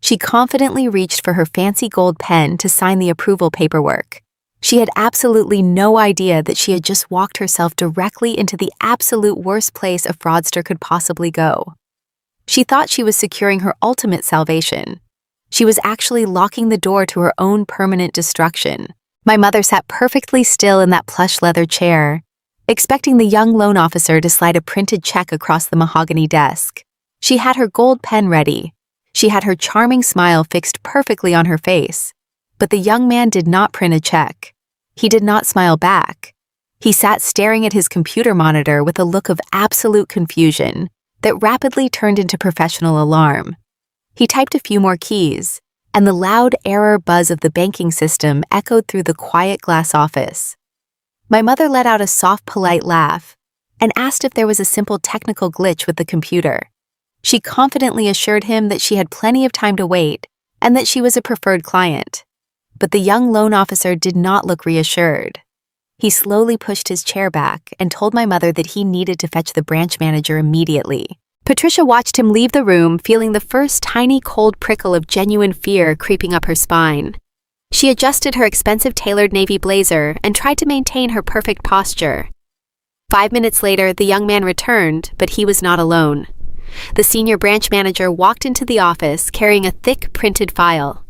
She confidently reached for her fancy gold pen to sign the approval paperwork. She had absolutely no idea that she had just walked herself directly into the absolute worst place a fraudster could possibly go. She thought she was securing her ultimate salvation. She was actually locking the door to her own permanent destruction. My mother sat perfectly still in that plush leather chair, expecting the young loan officer to slide a printed check across the mahogany desk. She had her gold pen ready. She had her charming smile fixed perfectly on her face. But the young man did not print a check. He did not smile back. He sat staring at his computer monitor with a look of absolute confusion that rapidly turned into professional alarm. He typed a few more keys, and the loud error buzz of the banking system echoed through the quiet glass office. My mother let out a soft, polite laugh and asked if there was a simple technical glitch with the computer. She confidently assured him that she had plenty of time to wait and that she was a preferred client. But the young loan officer did not look reassured. He slowly pushed his chair back and told my mother that he needed to fetch the branch manager immediately. Patricia watched him leave the room, feeling the first tiny cold prickle of genuine fear creeping up her spine. She adjusted her expensive tailored navy blazer and tried to maintain her perfect posture. 5 minutes later, the young man returned, but he was not alone. The senior branch manager walked into the office carrying a thick printed file.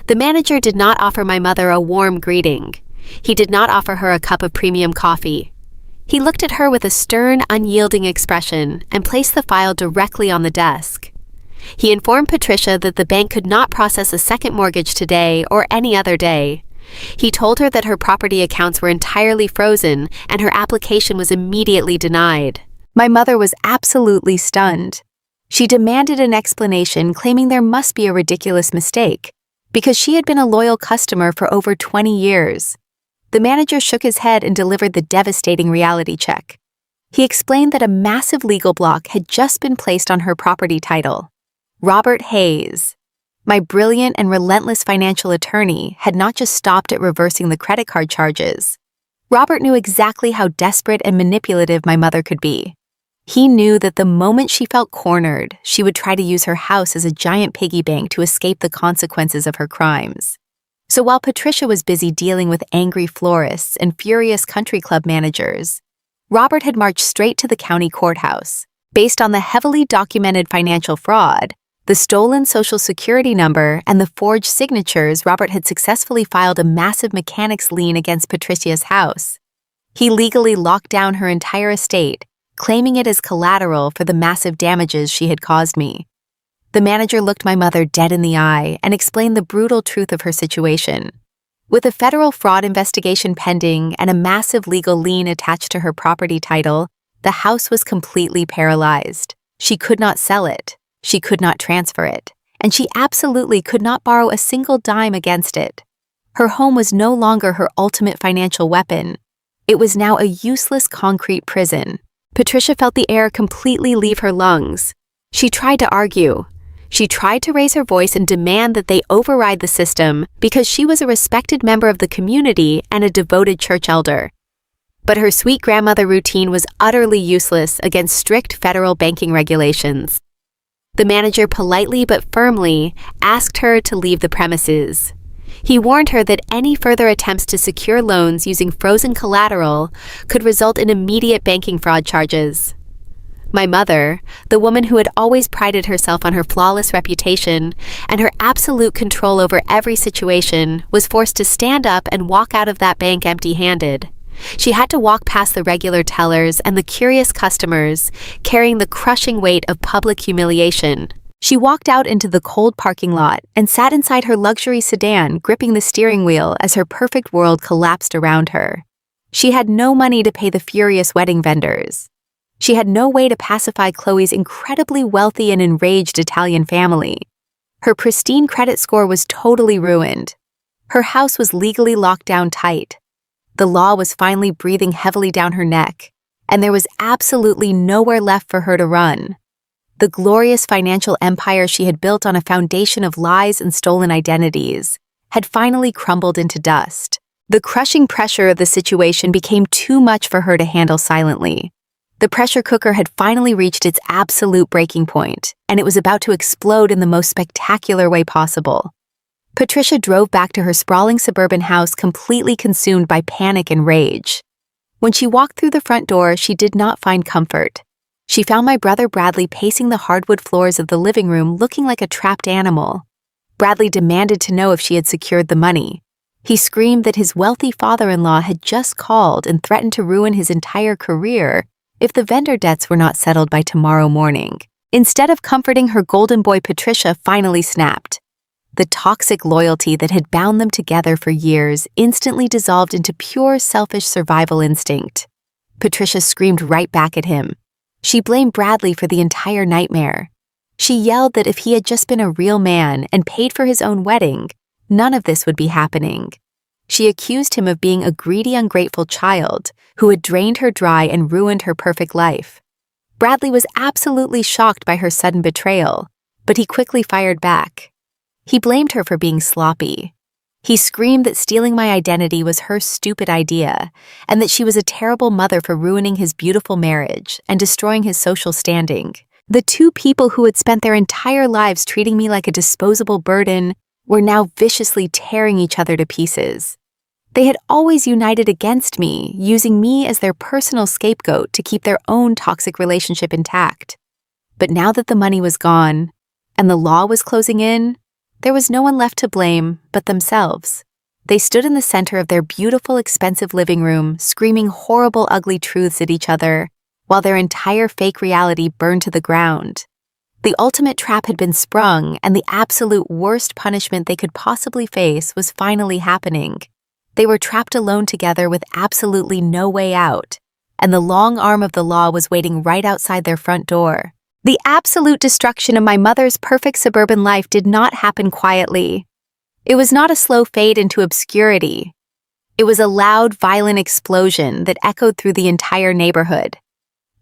The manager did not offer my mother a warm greeting. He did not offer her a cup of premium coffee. He looked at her with a stern, unyielding expression and placed the file directly on the desk. He informed Patricia that the bank could not process a second mortgage today or any other day. He told her that her property accounts were entirely frozen and her application was immediately denied. My mother was absolutely stunned. She demanded an explanation, claiming there must be a ridiculous mistake, because she had been a loyal customer for over 20 years. The manager shook his head and delivered the devastating reality check. He explained that a massive legal block had just been placed on her property title. Robert Hayes, my brilliant and relentless financial attorney, had not just stopped at reversing the credit card charges. Robert knew exactly how desperate and manipulative my mother could be. He knew that the moment she felt cornered, she would try to use her house as a giant piggy bank to escape the consequences of her crimes. So while Patricia was busy dealing with angry florists and furious country club managers, Robert had marched straight to the county courthouse. Based on the heavily documented financial fraud, the stolen Social Security number, and the forged signatures, Robert had successfully filed a massive mechanics lien against Patricia's house. He legally locked down her entire estate, claiming it as collateral for the massive damages she had caused me. The manager looked my mother dead in the eye and explained the brutal truth of her situation. With a federal fraud investigation pending and a massive legal lien attached to her property title, the house was completely paralyzed. She could not sell it, she could not transfer it, and she absolutely could not borrow a single dime against it. Her home was no longer her ultimate financial weapon. It was now a useless concrete prison. Patricia felt the air completely leave her lungs. She tried to argue. She tried to raise her voice and demand that they override the system because she was a respected member of the community and a devoted church elder. But her sweet grandmother routine was utterly useless against strict federal banking regulations. The manager politely but firmly asked her to leave the premises. He warned her that any further attempts to secure loans using frozen collateral could result in immediate banking fraud charges. My mother, the woman who had always prided herself on her flawless reputation and her absolute control over every situation, was forced to stand up and walk out of that bank empty-handed. She had to walk past the regular tellers and the curious customers, carrying the crushing weight of public humiliation. She walked out into the cold parking lot and sat inside her luxury sedan, gripping the steering wheel as her perfect world collapsed around her. She had no money to pay the furious wedding vendors. She had no way to pacify Chloe's incredibly wealthy and enraged Italian family. Her pristine credit score was totally ruined. Her house was legally locked down tight. The law was finally breathing heavily down her neck, and there was absolutely nowhere left for her to run. The glorious financial empire she had built on a foundation of lies and stolen identities had finally crumbled into dust. The crushing pressure of the situation became too much for her to handle silently. The pressure cooker had finally reached its absolute breaking point, and it was about to explode in the most spectacular way possible. Patricia drove back to her sprawling suburban house completely consumed by panic and rage. When she walked through the front door, she did not find comfort. She found my brother Bradley pacing the hardwood floors of the living room looking like a trapped animal. Bradley demanded to know if she had secured the money. He screamed that his wealthy father-in-law had just called and threatened to ruin his entire career if the vendor debts were not settled by tomorrow morning. Instead of comforting her golden boy, Patricia finally snapped. The toxic loyalty that had bound them together for years instantly dissolved into pure selfish survival instinct. Patricia screamed right back at him. She blamed Bradley for the entire nightmare. She yelled that if he had just been a real man and paid for his own wedding, none of this would be happening. She accused him of being a greedy, ungrateful child who had drained her dry and ruined her perfect life. Bradley was absolutely shocked by her sudden betrayal, but he quickly fired back. He blamed her for being sloppy. He screamed that stealing my identity was her stupid idea, and that she was a terrible mother for ruining his beautiful marriage and destroying his social standing. The two people who had spent their entire lives treating me like a disposable burden were now viciously tearing each other to pieces. They had always united against me, using me as their personal scapegoat to keep their own toxic relationship intact. But now that the money was gone, and the law was closing in, there was no one left to blame but themselves. They stood in the center of their beautiful, expensive living room, screaming horrible, ugly truths at each other, while their entire fake reality burned to the ground. The ultimate trap had been sprung, and the absolute worst punishment they could possibly face was finally happening. They were trapped alone together with absolutely no way out, and the long arm of the law was waiting right outside their front door. The absolute destruction of my mother's perfect suburban life did not happen quietly. It was not a slow fade into obscurity. It was a loud, violent explosion that echoed through the entire neighborhood.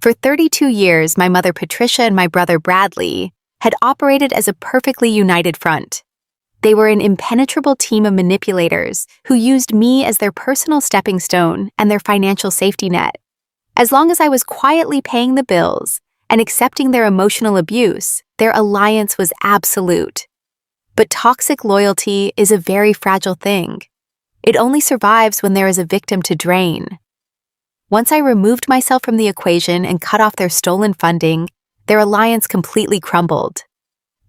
For 32 years, my mother Patricia and my brother Bradley had operated as a perfectly united front. They were an impenetrable team of manipulators who used me as their personal stepping stone and their financial safety net. As long as I was quietly paying the bills and accepting their emotional abuse, their alliance was absolute. But toxic loyalty is a very fragile thing. It only survives when there is a victim to drain. Once I removed myself from the equation and cut off their stolen funding, their alliance completely crumbled.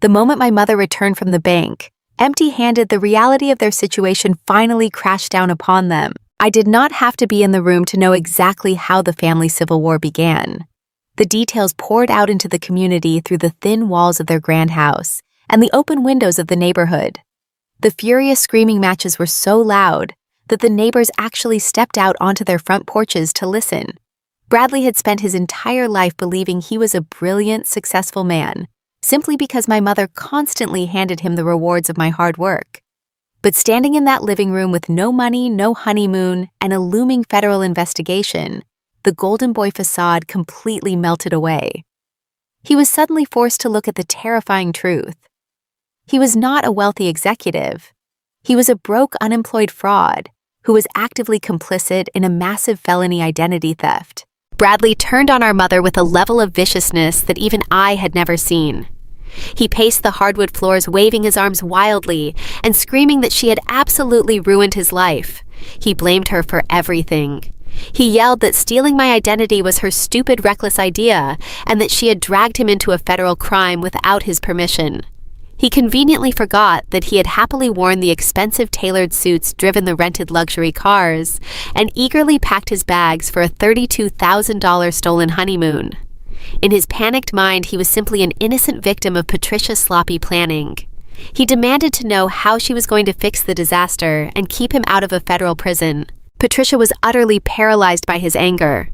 The moment my mother returned from the bank, empty-handed, the reality of their situation finally crashed down upon them. I did not have to be in the room to know exactly how the family civil war began. The details poured out into the community through the thin walls of their grand house and the open windows of the neighborhood. The furious screaming matches were so loud that the neighbors actually stepped out onto their front porches to listen. Bradley had spent his entire life believing he was a brilliant, successful man, simply because my mother constantly handed him the rewards of my hard work. But standing in that living room with no money, no honeymoon, and a looming federal investigation, the golden boy facade completely melted away. He was suddenly forced to look at the terrifying truth. He was not a wealthy executive. He was a broke, unemployed fraud who was actively complicit in a massive felony identity theft. Bradley turned on our mother with a level of viciousness that even I had never seen. He paced the hardwood floors, waving his arms wildly and screaming that she had absolutely ruined his life. He blamed her for everything. He yelled that stealing my identity was her stupid, reckless idea and that she had dragged him into a federal crime without his permission. He conveniently forgot that he had happily worn the expensive tailored suits, driven the rented luxury cars, and eagerly packed his bags for a $32,000 stolen honeymoon. In his panicked mind, he was simply an innocent victim of Patricia's sloppy planning. He demanded to know how she was going to fix the disaster and keep him out of a federal prison. Patricia was utterly paralyzed by his anger.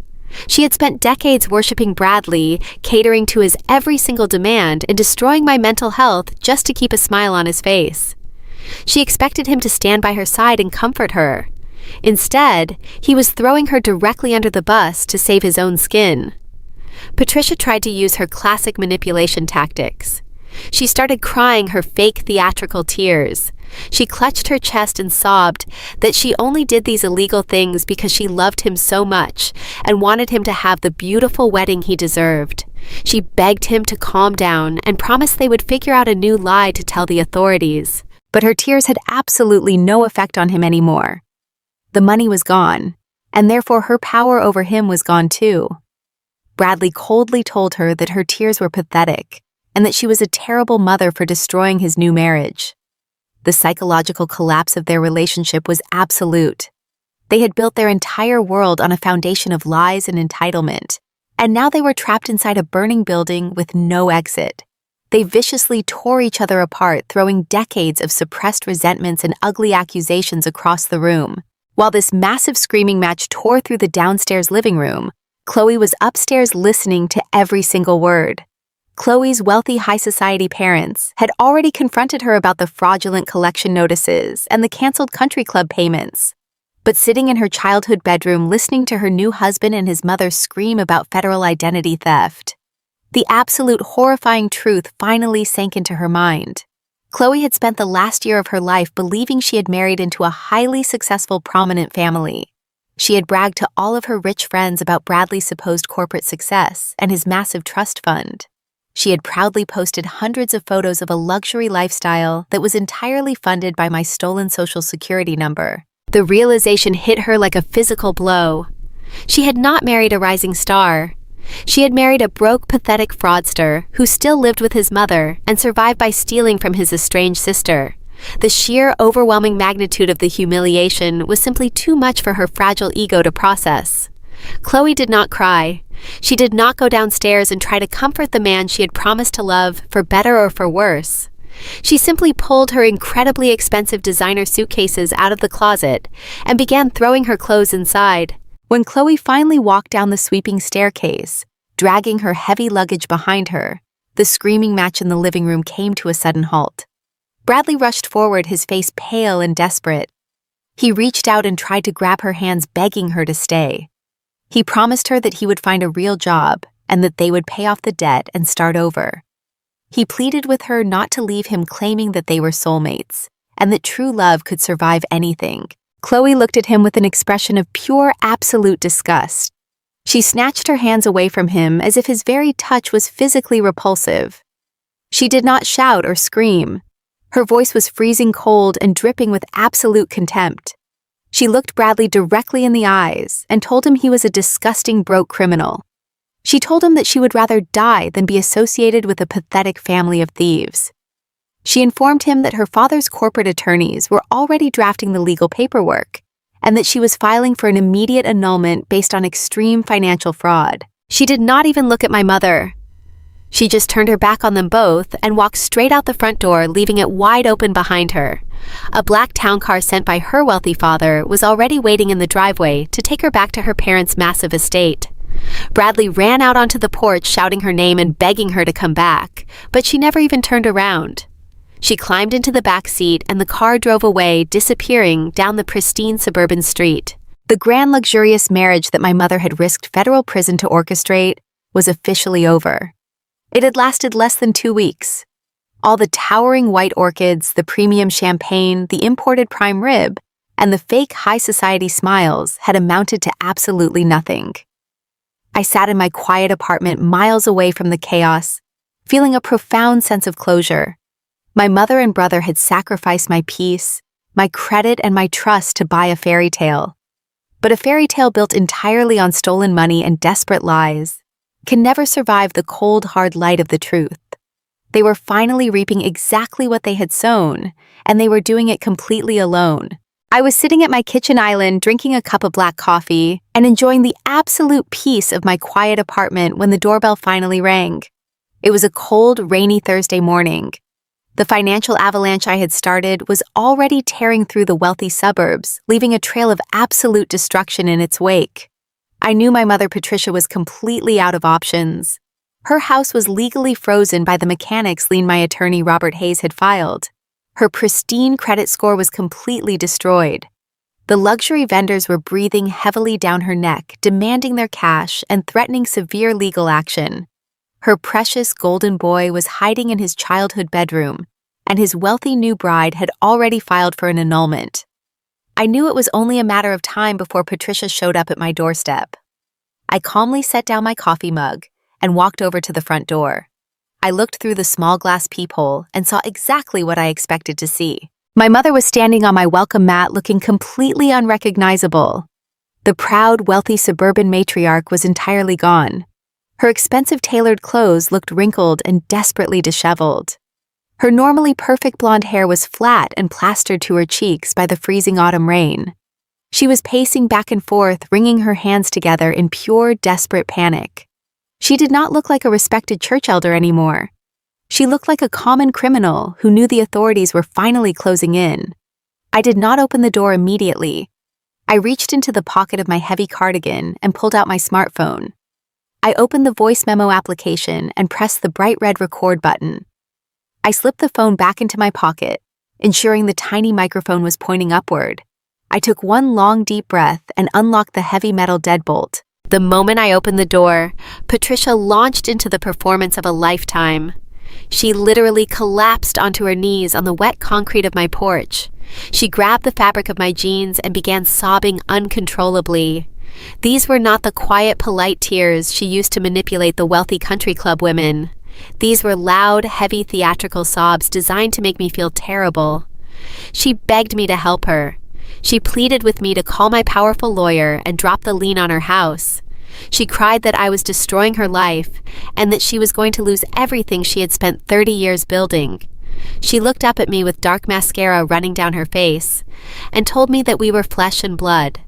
She had spent decades worshiping Bradley, catering to his every single demand and destroying my mental health just to keep a smile on his face. She expected him to stand by her side and comfort her. Instead, he was throwing her directly under the bus to save his own skin. Patricia tried to use her classic manipulation tactics. She started crying her fake theatrical tears. She clutched her chest and sobbed that she only did these illegal things because she loved him so much and wanted him to have the beautiful wedding he deserved. She begged him to calm down and promised they would figure out a new lie to tell the authorities. But her tears had absolutely no effect on him anymore. The money was gone, and therefore her power over him was gone too. Bradley coldly told her that her tears were pathetic and that she was a terrible mother for destroying his new marriage. The psychological collapse of their relationship was absolute. They had built their entire world on a foundation of lies and entitlement, and now they were trapped inside a burning building with no exit. They viciously tore each other apart, throwing decades of suppressed resentments and ugly accusations across the room. While this massive screaming match tore through the downstairs living room, Chloe was upstairs listening to every single word. Chloe's wealthy high society parents had already confronted her about the fraudulent collection notices and the canceled country club payments. But sitting in her childhood bedroom listening to her new husband and his mother scream about federal identity theft, the absolute horrifying truth finally sank into her mind. Chloe had spent the last year of her life believing she had married into a highly successful, prominent family. She had bragged to all of her rich friends about Bradley's supposed corporate success and his massive trust fund. She had proudly posted hundreds of photos of a luxury lifestyle that was entirely funded by my stolen Social Security number. The realization hit her like a physical blow. She had not married a rising star. She had married a broke, pathetic fraudster who still lived with his mother and survived by stealing from his estranged sister. The sheer, overwhelming magnitude of the humiliation was simply too much for her fragile ego to process. Chloe did not cry. She did not go downstairs and try to comfort the man she had promised to love, for better or for worse. She simply pulled her incredibly expensive designer suitcases out of the closet and began throwing her clothes inside. When Chloe finally walked down the sweeping staircase, dragging her heavy luggage behind her, the screaming match in the living room came to a sudden halt. Bradley rushed forward, his face pale and desperate. He reached out and tried to grab her hands, begging her to stay. He promised her that he would find a real job and that they would pay off the debt and start over. He pleaded with her not to leave him, claiming that they were soulmates and that true love could survive anything. Chloe looked at him with an expression of pure, absolute disgust. She snatched her hands away from him as if his very touch was physically repulsive. She did not shout or scream. Her voice was freezing cold and dripping with absolute contempt. She looked Bradley directly in the eyes and told him he was a disgusting broke criminal. She told him that she would rather die than be associated with a pathetic family of thieves. She informed him that her father's corporate attorneys were already drafting the legal paperwork, and that she was filing for an immediate annulment based on extreme financial fraud. She did not even look at my mother. She just turned her back on them both and walked straight out the front door, leaving it wide open behind her. A black town car sent by her wealthy father was already waiting in the driveway to take her back to her parents' massive estate. Bradley ran out onto the porch shouting her name and begging her to come back, but she never even turned around. She climbed into the back seat and the car drove away, disappearing down the pristine suburban street. The grand luxurious marriage that my mother had risked federal prison to orchestrate was officially over. It had lasted less than 2 weeks. All the towering white orchids, the premium champagne, the imported prime rib, and the fake high society smiles had amounted to absolutely nothing. I sat in my quiet apartment miles away from the chaos, feeling a profound sense of closure. My mother and brother had sacrificed my peace, my credit, and my trust to buy a fairy tale. But a fairy tale built entirely on stolen money and desperate lies can never survive the cold, hard light of the truth. They were finally reaping exactly what they had sown, and they were doing it completely alone. I was sitting at my kitchen island drinking a cup of black coffee and enjoying the absolute peace of my quiet apartment when the doorbell finally rang. It was a cold, rainy Thursday morning. The financial avalanche I had started was already tearing through the wealthy suburbs, leaving a trail of absolute destruction in its wake. I knew my mother Patricia was completely out of options. Her house was legally frozen by the mechanics lien my attorney Robert Hayes had filed. Her pristine credit score was completely destroyed. The luxury vendors were breathing heavily down her neck, demanding their cash and threatening severe legal action. Her precious golden boy was hiding in his childhood bedroom, and his wealthy new bride had already filed for an annulment. I knew it was only a matter of time before Patricia showed up at my doorstep. I calmly set down my coffee mug and walked over to the front door. I looked through the small glass peephole and saw exactly what I expected to see. My mother was standing on my welcome mat looking completely unrecognizable. The proud, wealthy suburban matriarch was entirely gone. Her expensive tailored clothes looked wrinkled and desperately disheveled. Her normally perfect blonde hair was flat and plastered to her cheeks by the freezing autumn rain. She was pacing back and forth, wringing her hands together in pure, desperate panic. She did not look like a respected church elder anymore. She looked like a common criminal who knew the authorities were finally closing in. I did not open the door immediately. I reached into the pocket of my heavy cardigan and pulled out my smartphone. I opened the voice memo application and pressed the bright red record button. I slipped the phone back into my pocket, ensuring the tiny microphone was pointing upward. I took one long deep breath and unlocked the heavy metal deadbolt. The moment I opened the door, Patricia launched into the performance of a lifetime. She literally collapsed onto her knees on the wet concrete of my porch. She grabbed the fabric of my jeans and began sobbing uncontrollably. These were not the quiet, polite tears she used to manipulate the wealthy country club women. These were loud, heavy theatrical sobs designed to make me feel terrible. She begged me to help her. She pleaded with me to call my powerful lawyer and drop the lien on her house. She cried that I was destroying her life and that she was going to lose everything she had spent 30 years building. She looked up at me with dark mascara running down her face and told me that we were flesh and blood.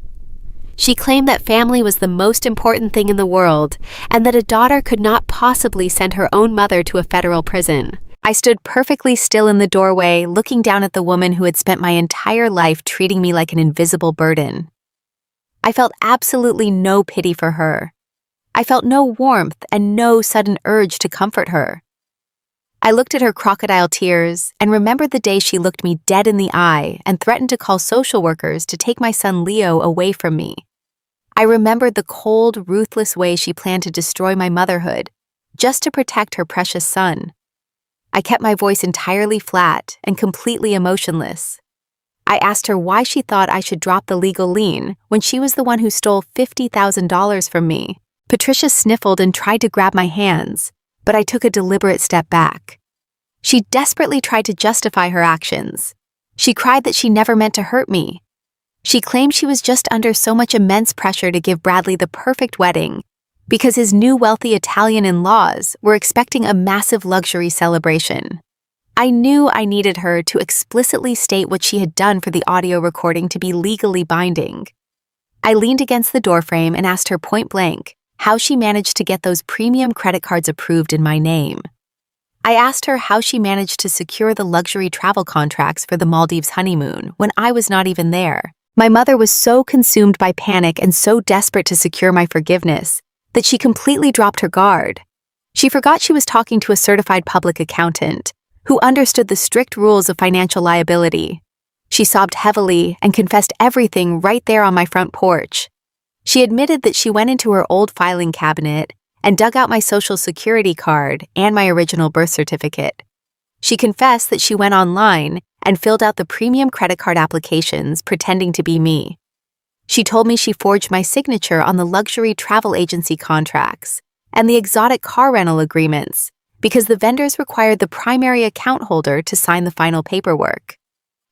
She claimed that family was the most important thing in the world and that a daughter could not possibly send her own mother to a federal prison. I stood perfectly still in the doorway, looking down at the woman who had spent my entire life treating me like an invisible burden. I felt absolutely no pity for her. I felt no warmth and no sudden urge to comfort her. I looked at her crocodile tears and remembered the day she looked me dead in the eye and threatened to call social workers to take my son Leo away from me. I remembered the cold, ruthless way she planned to destroy my motherhood, just to protect her precious son. I kept my voice entirely flat and completely emotionless. I asked her why she thought I should drop the legal lien when she was the one who stole $50,000 from me. Patricia sniffled and tried to grab my hands, but I took a deliberate step back. She desperately tried to justify her actions. She cried that she never meant to hurt me. She claimed she was just under so much immense pressure to give Bradley the perfect wedding because his new wealthy Italian in-laws were expecting a massive luxury celebration. I knew I needed her to explicitly state what she had done for the audio recording to be legally binding. I leaned against the doorframe and asked her point blank how she managed to get those premium credit cards approved in my name. I asked her how she managed to secure the luxury travel contracts for the Maldives honeymoon when I was not even there. My mother was so consumed by panic and so desperate to secure my forgiveness that she completely dropped her guard. She forgot she was talking to a certified public accountant who understood the strict rules of financial liability. She sobbed heavily and confessed everything right there on my front porch. She admitted that she went into her old filing cabinet and dug out my social security card and my original birth certificate. She confessed that she went online and filled out the premium credit card applications pretending to be me. She told me she forged my signature on the luxury travel agency contracts and the exotic car rental agreements because the vendors required the primary account holder to sign the final paperwork.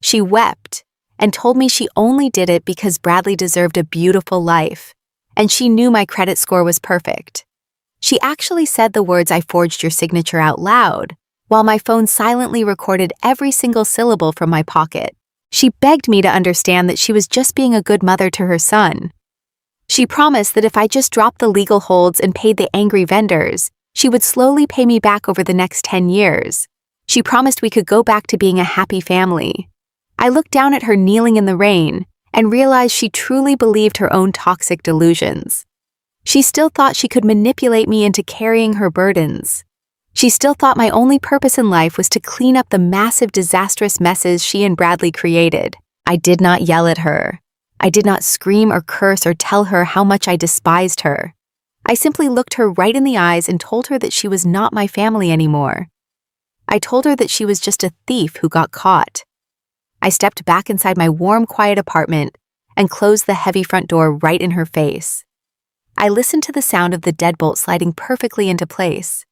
She wept and told me she only did it because Bradley deserved a beautiful life, and she knew my credit score was perfect. She actually said the words "I forged your signature" out loud, while my phone silently recorded every single syllable from my pocket. She begged me to understand that she was just being a good mother to her son. She promised that if I just dropped the legal holds and paid the angry vendors, she would slowly pay me back over the next 10 years. She promised we could go back to being a happy family. I looked down at her kneeling in the rain and realized she truly believed her own toxic delusions. She still thought she could manipulate me into carrying her burdens. She still thought my only purpose in life was to clean up the massive, disastrous messes she and Bradley created. I did not yell at her. I did not scream or curse or tell her how much I despised her. I simply looked her right in the eyes and told her that she was not my family anymore. I told her that she was just a thief who got caught. I stepped back inside my warm, quiet apartment and closed the heavy front door right in her face. I listened to the sound of the deadbolt sliding perfectly into place.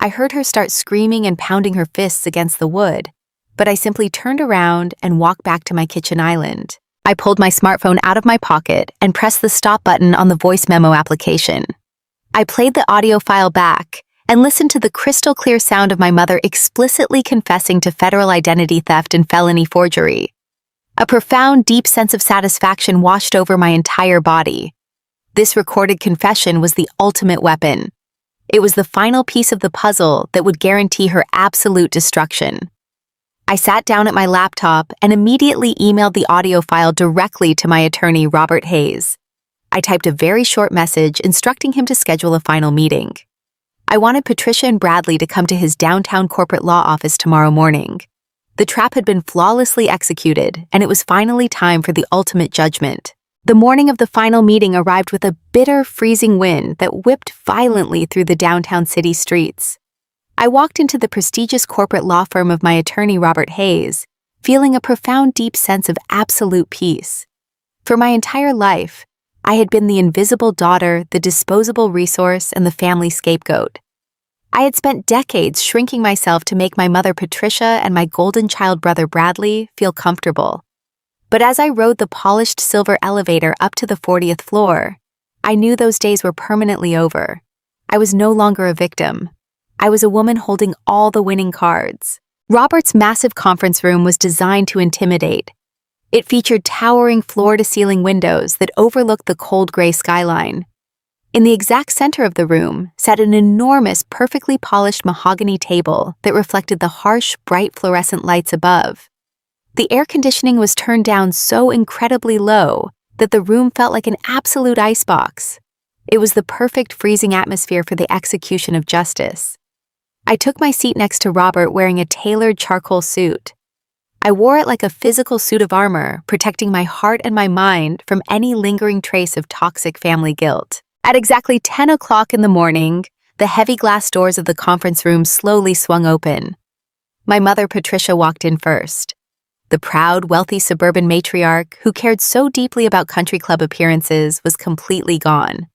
I heard her start screaming and pounding her fists against the wood, but I simply turned around and walked back to my kitchen island. I pulled my smartphone out of my pocket and pressed the stop button on the voice memo application. I played the audio file back and listened to the crystal clear sound of my mother explicitly confessing to federal identity theft and felony forgery. A profound, deep sense of satisfaction washed over my entire body. This recorded confession was the ultimate weapon. It was the final piece of the puzzle that would guarantee her absolute destruction. I sat down at my laptop and immediately emailed the audio file directly to my attorney, Robert Hayes. I typed a very short message instructing him to schedule a final meeting. I wanted Patricia and Bradley to come to his downtown corporate law office tomorrow morning. The trap had been flawlessly executed, and it was finally time for the ultimate judgment. The morning of the final meeting arrived with a bitter, freezing wind that whipped violently through the downtown city streets. I walked into the prestigious corporate law firm of my attorney, Robert Hayes, feeling a profound, deep sense of absolute peace. For my entire life, I had been the invisible daughter, the disposable resource, and the family scapegoat. I had spent decades shrinking myself to make my mother Patricia and my golden child brother Bradley feel comfortable. But as I rode the polished silver elevator up to the 40th floor, I knew those days were permanently over. I was no longer a victim. I was a woman holding all the winning cards. Robert's massive conference room was designed to intimidate. It featured towering floor-to-ceiling windows that overlooked the cold gray skyline. In the exact center of the room sat an enormous, perfectly polished mahogany table that reflected the harsh, bright fluorescent lights above. The air conditioning was turned down so incredibly low that the room felt like an absolute icebox. It was the perfect freezing atmosphere for the execution of justice. I took my seat next to Robert wearing a tailored charcoal suit. I wore it like a physical suit of armor, protecting my heart and my mind from any lingering trace of toxic family guilt. At exactly 10 o'clock in the morning, the heavy glass doors of the conference room slowly swung open. My mother, Patricia, walked in first. The proud, wealthy suburban matriarch who cared so deeply about country club appearances was completely gone.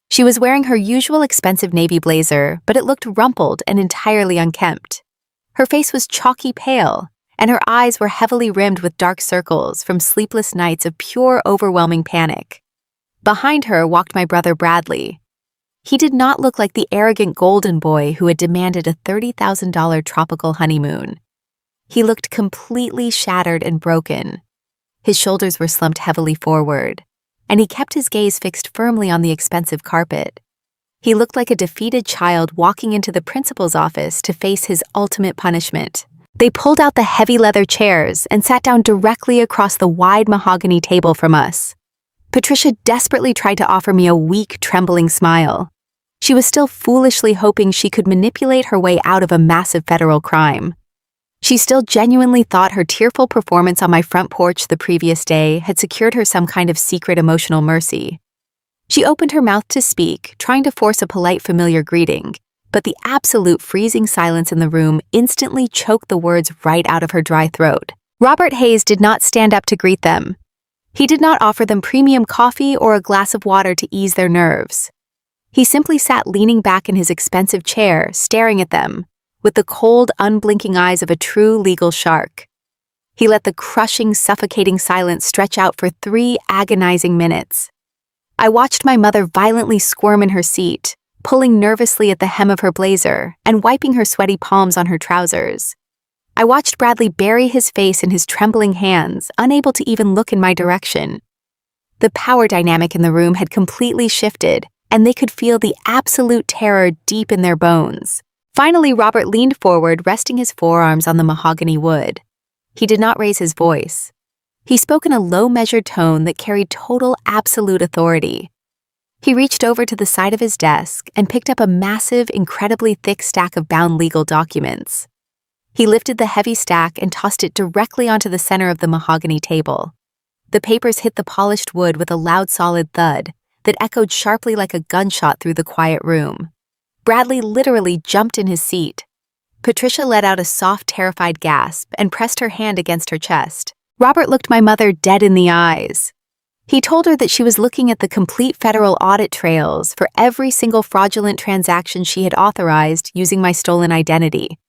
She was wearing her usual expensive navy blazer, but it looked rumpled and entirely unkempt. Her face was chalky pale, and her eyes were heavily rimmed with dark circles from sleepless nights of pure, overwhelming panic. Behind her walked my brother Bradley. He did not look like the arrogant golden boy who had demanded a $30,000 tropical honeymoon. He looked completely shattered and broken. His shoulders were slumped heavily forward, and he kept his gaze fixed firmly on the expensive carpet. He looked like a defeated child walking into the principal's office to face his ultimate punishment. They pulled out the heavy leather chairs and sat down directly across the wide mahogany table from us. Patricia desperately tried to offer me a weak, trembling smile. She was still foolishly hoping she could manipulate her way out of a massive federal crime. She still genuinely thought her tearful performance on my front porch the previous day had secured her some kind of secret emotional mercy. She opened her mouth to speak, trying to force a polite, familiar greeting, but the absolute freezing silence in the room instantly choked the words right out of her dry throat. Robert Hayes did not stand up to greet them. He did not offer them premium coffee or a glass of water to ease their nerves. He simply sat leaning back in his expensive chair, staring at them, with the cold, unblinking eyes of a true legal shark. He let the crushing, suffocating silence stretch out for 3 agonizing minutes. I watched my mother violently squirm in her seat, pulling nervously at the hem of her blazer and wiping her sweaty palms on her trousers. I watched Bradley bury his face in his trembling hands, unable to even look in my direction. The power dynamic in the room had completely shifted, and they could feel the absolute terror deep in their bones. Finally, Robert leaned forward, resting his forearms on the mahogany wood. He did not raise his voice. He spoke in a low, measured tone that carried total, absolute authority. He reached over to the side of his desk and picked up a massive, incredibly thick stack of bound legal documents. He lifted the heavy stack and tossed it directly onto the center of the mahogany table. The papers hit the polished wood with a loud, solid thud that echoed sharply like a gunshot through the quiet room. Bradley literally jumped in his seat. Patricia let out a soft, terrified gasp and pressed her hand against her chest. Robert looked my mother dead in the eyes. He told her that she was looking at the complete federal audit trails for every single fraudulent transaction she had authorized using my stolen identity.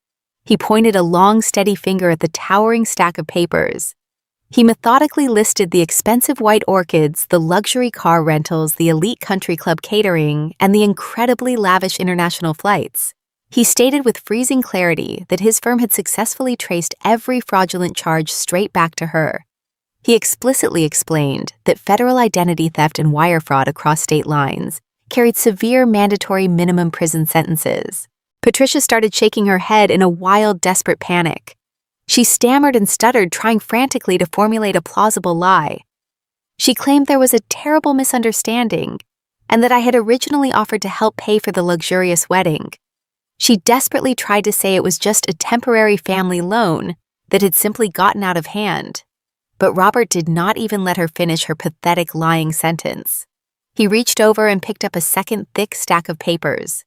He pointed a long, steady finger at the towering stack of papers. He methodically listed the expensive white orchids, the luxury car rentals, the elite country club catering, and the incredibly lavish international flights. He stated with freezing clarity that his firm had successfully traced every fraudulent charge straight back to her. He explicitly explained that federal identity theft and wire fraud across state lines carried severe mandatory minimum prison sentences. Patricia started shaking her head in a wild, desperate panic. She stammered and stuttered, trying frantically to formulate a plausible lie. She claimed there was a terrible misunderstanding and that I had originally offered to help pay for the luxurious wedding. She desperately tried to say it was just a temporary family loan that had simply gotten out of hand. But Robert did not even let her finish her pathetic lying sentence. He reached over and picked up a second thick stack of papers.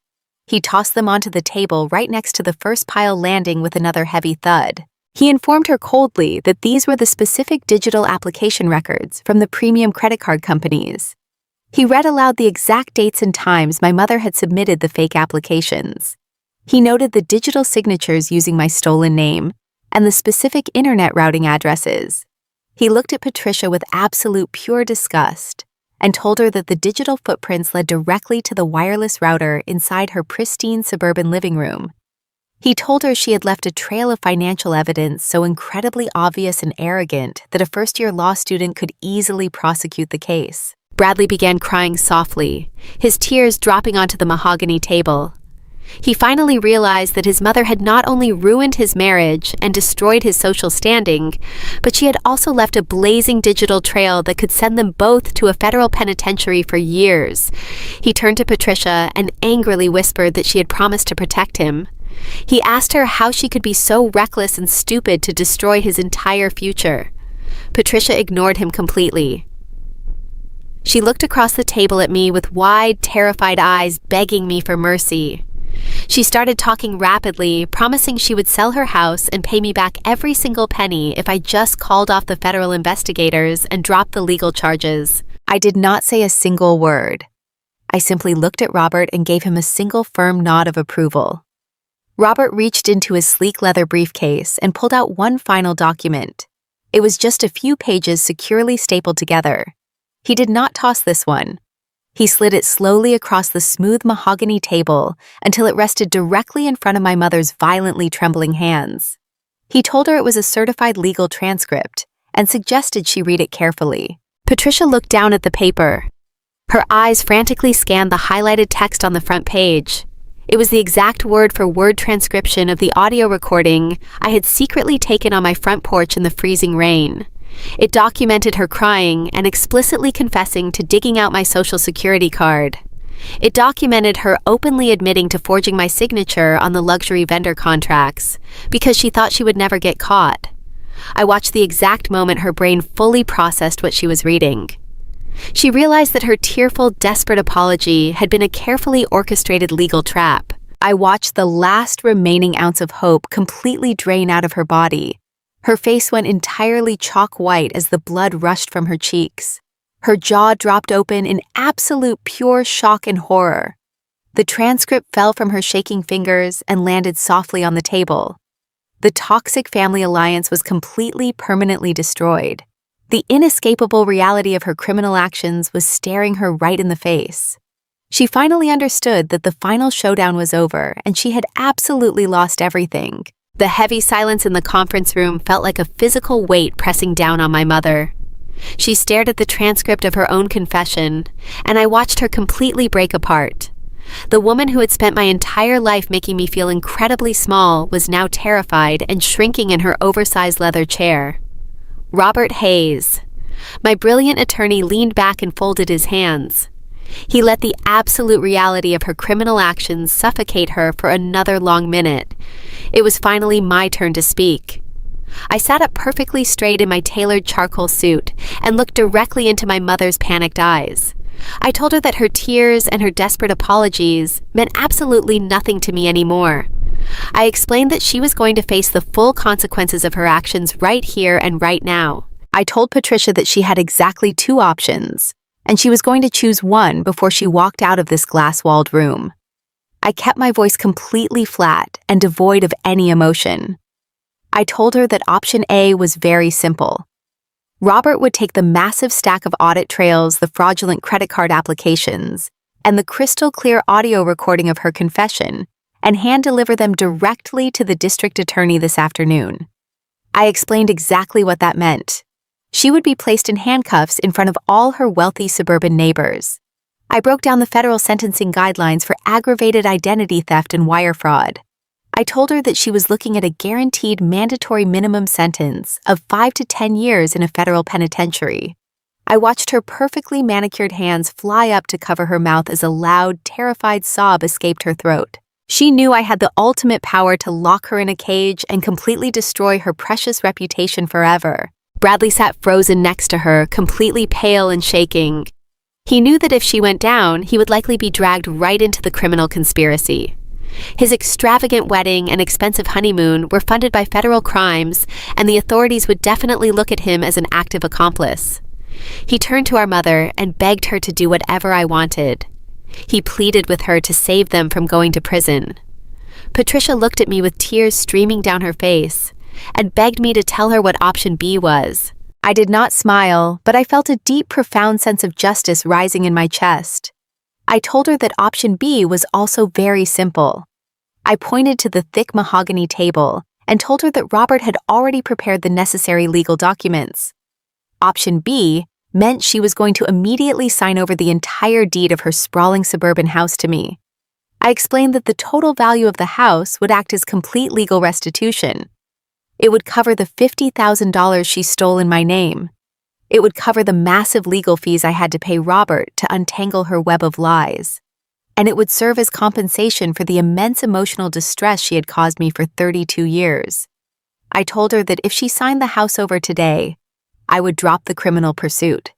He tossed them onto the table right next to the first pile, landing with another heavy thud. He informed her coldly that these were the specific digital application records from the premium credit card companies. He read aloud the exact dates and times my mother had submitted the fake applications. He noted the digital signatures using my stolen name and the specific internet routing addresses. He looked at Patricia with absolute pure disgust and told her that the digital footprints led directly to the wireless router inside her pristine suburban living room. He told her she had left a trail of financial evidence so incredibly obvious and arrogant that a first-year law student could easily prosecute the case. Bradley began crying softly, his tears dropping onto the mahogany table. He finally realized that his mother had not only ruined his marriage and destroyed his social standing, but she had also left a blazing digital trail that could send them both to a federal penitentiary for years. He turned to Patricia and angrily whispered that she had promised to protect him. He asked her how she could be so reckless and stupid to destroy his entire future. Patricia ignored him completely. She looked across the table at me with wide, terrified eyes, begging me for mercy. She started talking rapidly, promising she would sell her house and pay me back every single penny if I just called off the federal investigators and dropped the legal charges. I did not say a single word. I simply looked at Robert and gave him a single firm nod of approval. Robert reached into his sleek leather briefcase and pulled out one final document. It was just a few pages securely stapled together. He did not toss this one. He slid it slowly across the smooth mahogany table until it rested directly in front of my mother's violently trembling hands. He told her it was a certified legal transcript and suggested she read it carefully. Patricia looked down at the paper. Her eyes frantically scanned the highlighted text on the front page. It was the exact word-for-word transcription of the audio recording I had secretly taken on my front porch in the freezing rain. It documented her crying and explicitly confessing to digging out my Social Security card. It documented her openly admitting to forging my signature on the luxury vendor contracts because she thought she would never get caught. I watched the exact moment her brain fully processed what she was reading. She realized that her tearful, desperate apology had been a carefully orchestrated legal trap. I watched the last remaining ounce of hope completely drain out of her body. Her face went entirely chalk white as the blood rushed from her cheeks. Her jaw dropped open in absolute pure shock and horror. The transcript fell from her shaking fingers and landed softly on the table. The toxic family alliance was completely, permanently destroyed. The inescapable reality of her criminal actions was staring her right in the face. She finally understood that the final showdown was over and she had absolutely lost everything. The heavy silence in the conference room felt like a physical weight pressing down on my mother. She stared at the transcript of her own confession, and I watched her completely break apart. The woman who had spent my entire life making me feel incredibly small was now terrified and shrinking in her oversized leather chair. Robert Hayes. My brilliant attorney leaned back and folded his hands. He let the absolute reality of her criminal actions suffocate her for another long minute. It was finally my turn to speak. I sat up perfectly straight in my tailored charcoal suit and looked directly into my mother's panicked eyes. I told her that her tears and her desperate apologies meant absolutely nothing to me anymore. I explained that she was going to face the full consequences of her actions right here and right now. I told Patricia that she had exactly two options, and she was going to choose one before she walked out of this glass-walled room. I kept my voice completely flat and devoid of any emotion. I told her that option A was very simple. Robert would take the massive stack of audit trails, the fraudulent credit card applications, and the crystal-clear audio recording of her confession, and hand-deliver them directly to the district attorney this afternoon. I explained exactly what that meant. She would be placed in handcuffs in front of all her wealthy suburban neighbors. I broke down the federal sentencing guidelines for aggravated identity theft and wire fraud. I told her that she was looking at a guaranteed mandatory minimum sentence of 5 to 10 years in a federal penitentiary. I watched her perfectly manicured hands fly up to cover her mouth as a loud, terrified sob escaped her throat. She knew I had the ultimate power to lock her in a cage and completely destroy her precious reputation forever. Bradley sat frozen next to her, completely pale and shaking. He knew that if she went down, he would likely be dragged right into the criminal conspiracy. His extravagant wedding and expensive honeymoon were funded by federal crimes, and the authorities would definitely look at him as an active accomplice. He turned to our mother and begged her to do whatever I wanted. He pleaded with her to save them from going to prison. Patricia looked at me with tears streaming down her face and begged me to tell her what option B was. I did not smile, but I felt a deep, profound sense of justice rising in my chest. I told her that option B was also very simple. I pointed to the thick mahogany table and told her that Robert had already prepared the necessary legal documents. Option B meant she was going to immediately sign over the entire deed of her sprawling suburban house to me. I explained that the total value of the house would act as complete legal restitution. It would cover the $50,000 she stole in my name. It would cover the massive legal fees I had to pay Robert to untangle her web of lies. And it would serve as compensation for the immense emotional distress she had caused me for 32 years. I told her that if she signed the house over today, I would drop the criminal pursuit.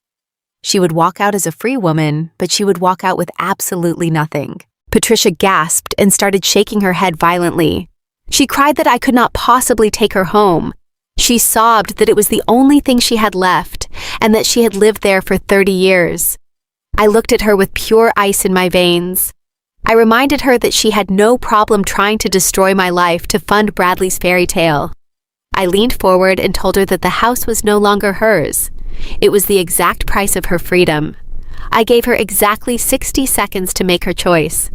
She would walk out as a free woman, but she would walk out with absolutely nothing. Patricia gasped and started shaking her head violently. She cried that I could not possibly take her home. She sobbed that it was the only thing she had left and that she had lived there for 30 years. I looked at her with pure ice in my veins. I reminded her that she had no problem trying to destroy my life to fund Bradley's fairy tale. I leaned forward and told her that the house was no longer hers. It was the exact price of her freedom. I gave her exactly 60 seconds to make her choice.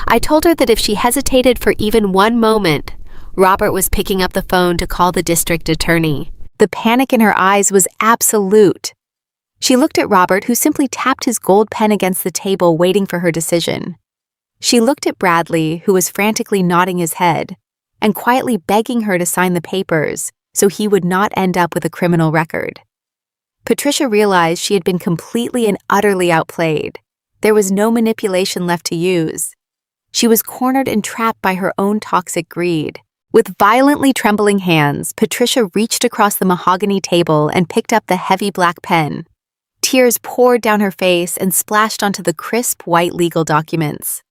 I told her that if she hesitated for even one moment, Robert was picking up the phone to call the district attorney. The panic in her eyes was absolute. She looked at Robert, who simply tapped his gold pen against the table, waiting for her decision. She looked at Bradley, who was frantically nodding his head, and quietly begging her to sign the papers so he would not end up with a criminal record. Patricia realized she had been completely and utterly outplayed. There was no manipulation left to use. She was cornered and trapped by her own toxic greed. With violently trembling hands, Patricia reached across the mahogany table and picked up the heavy black pen. Tears poured down her face and splashed onto the crisp white legal documents.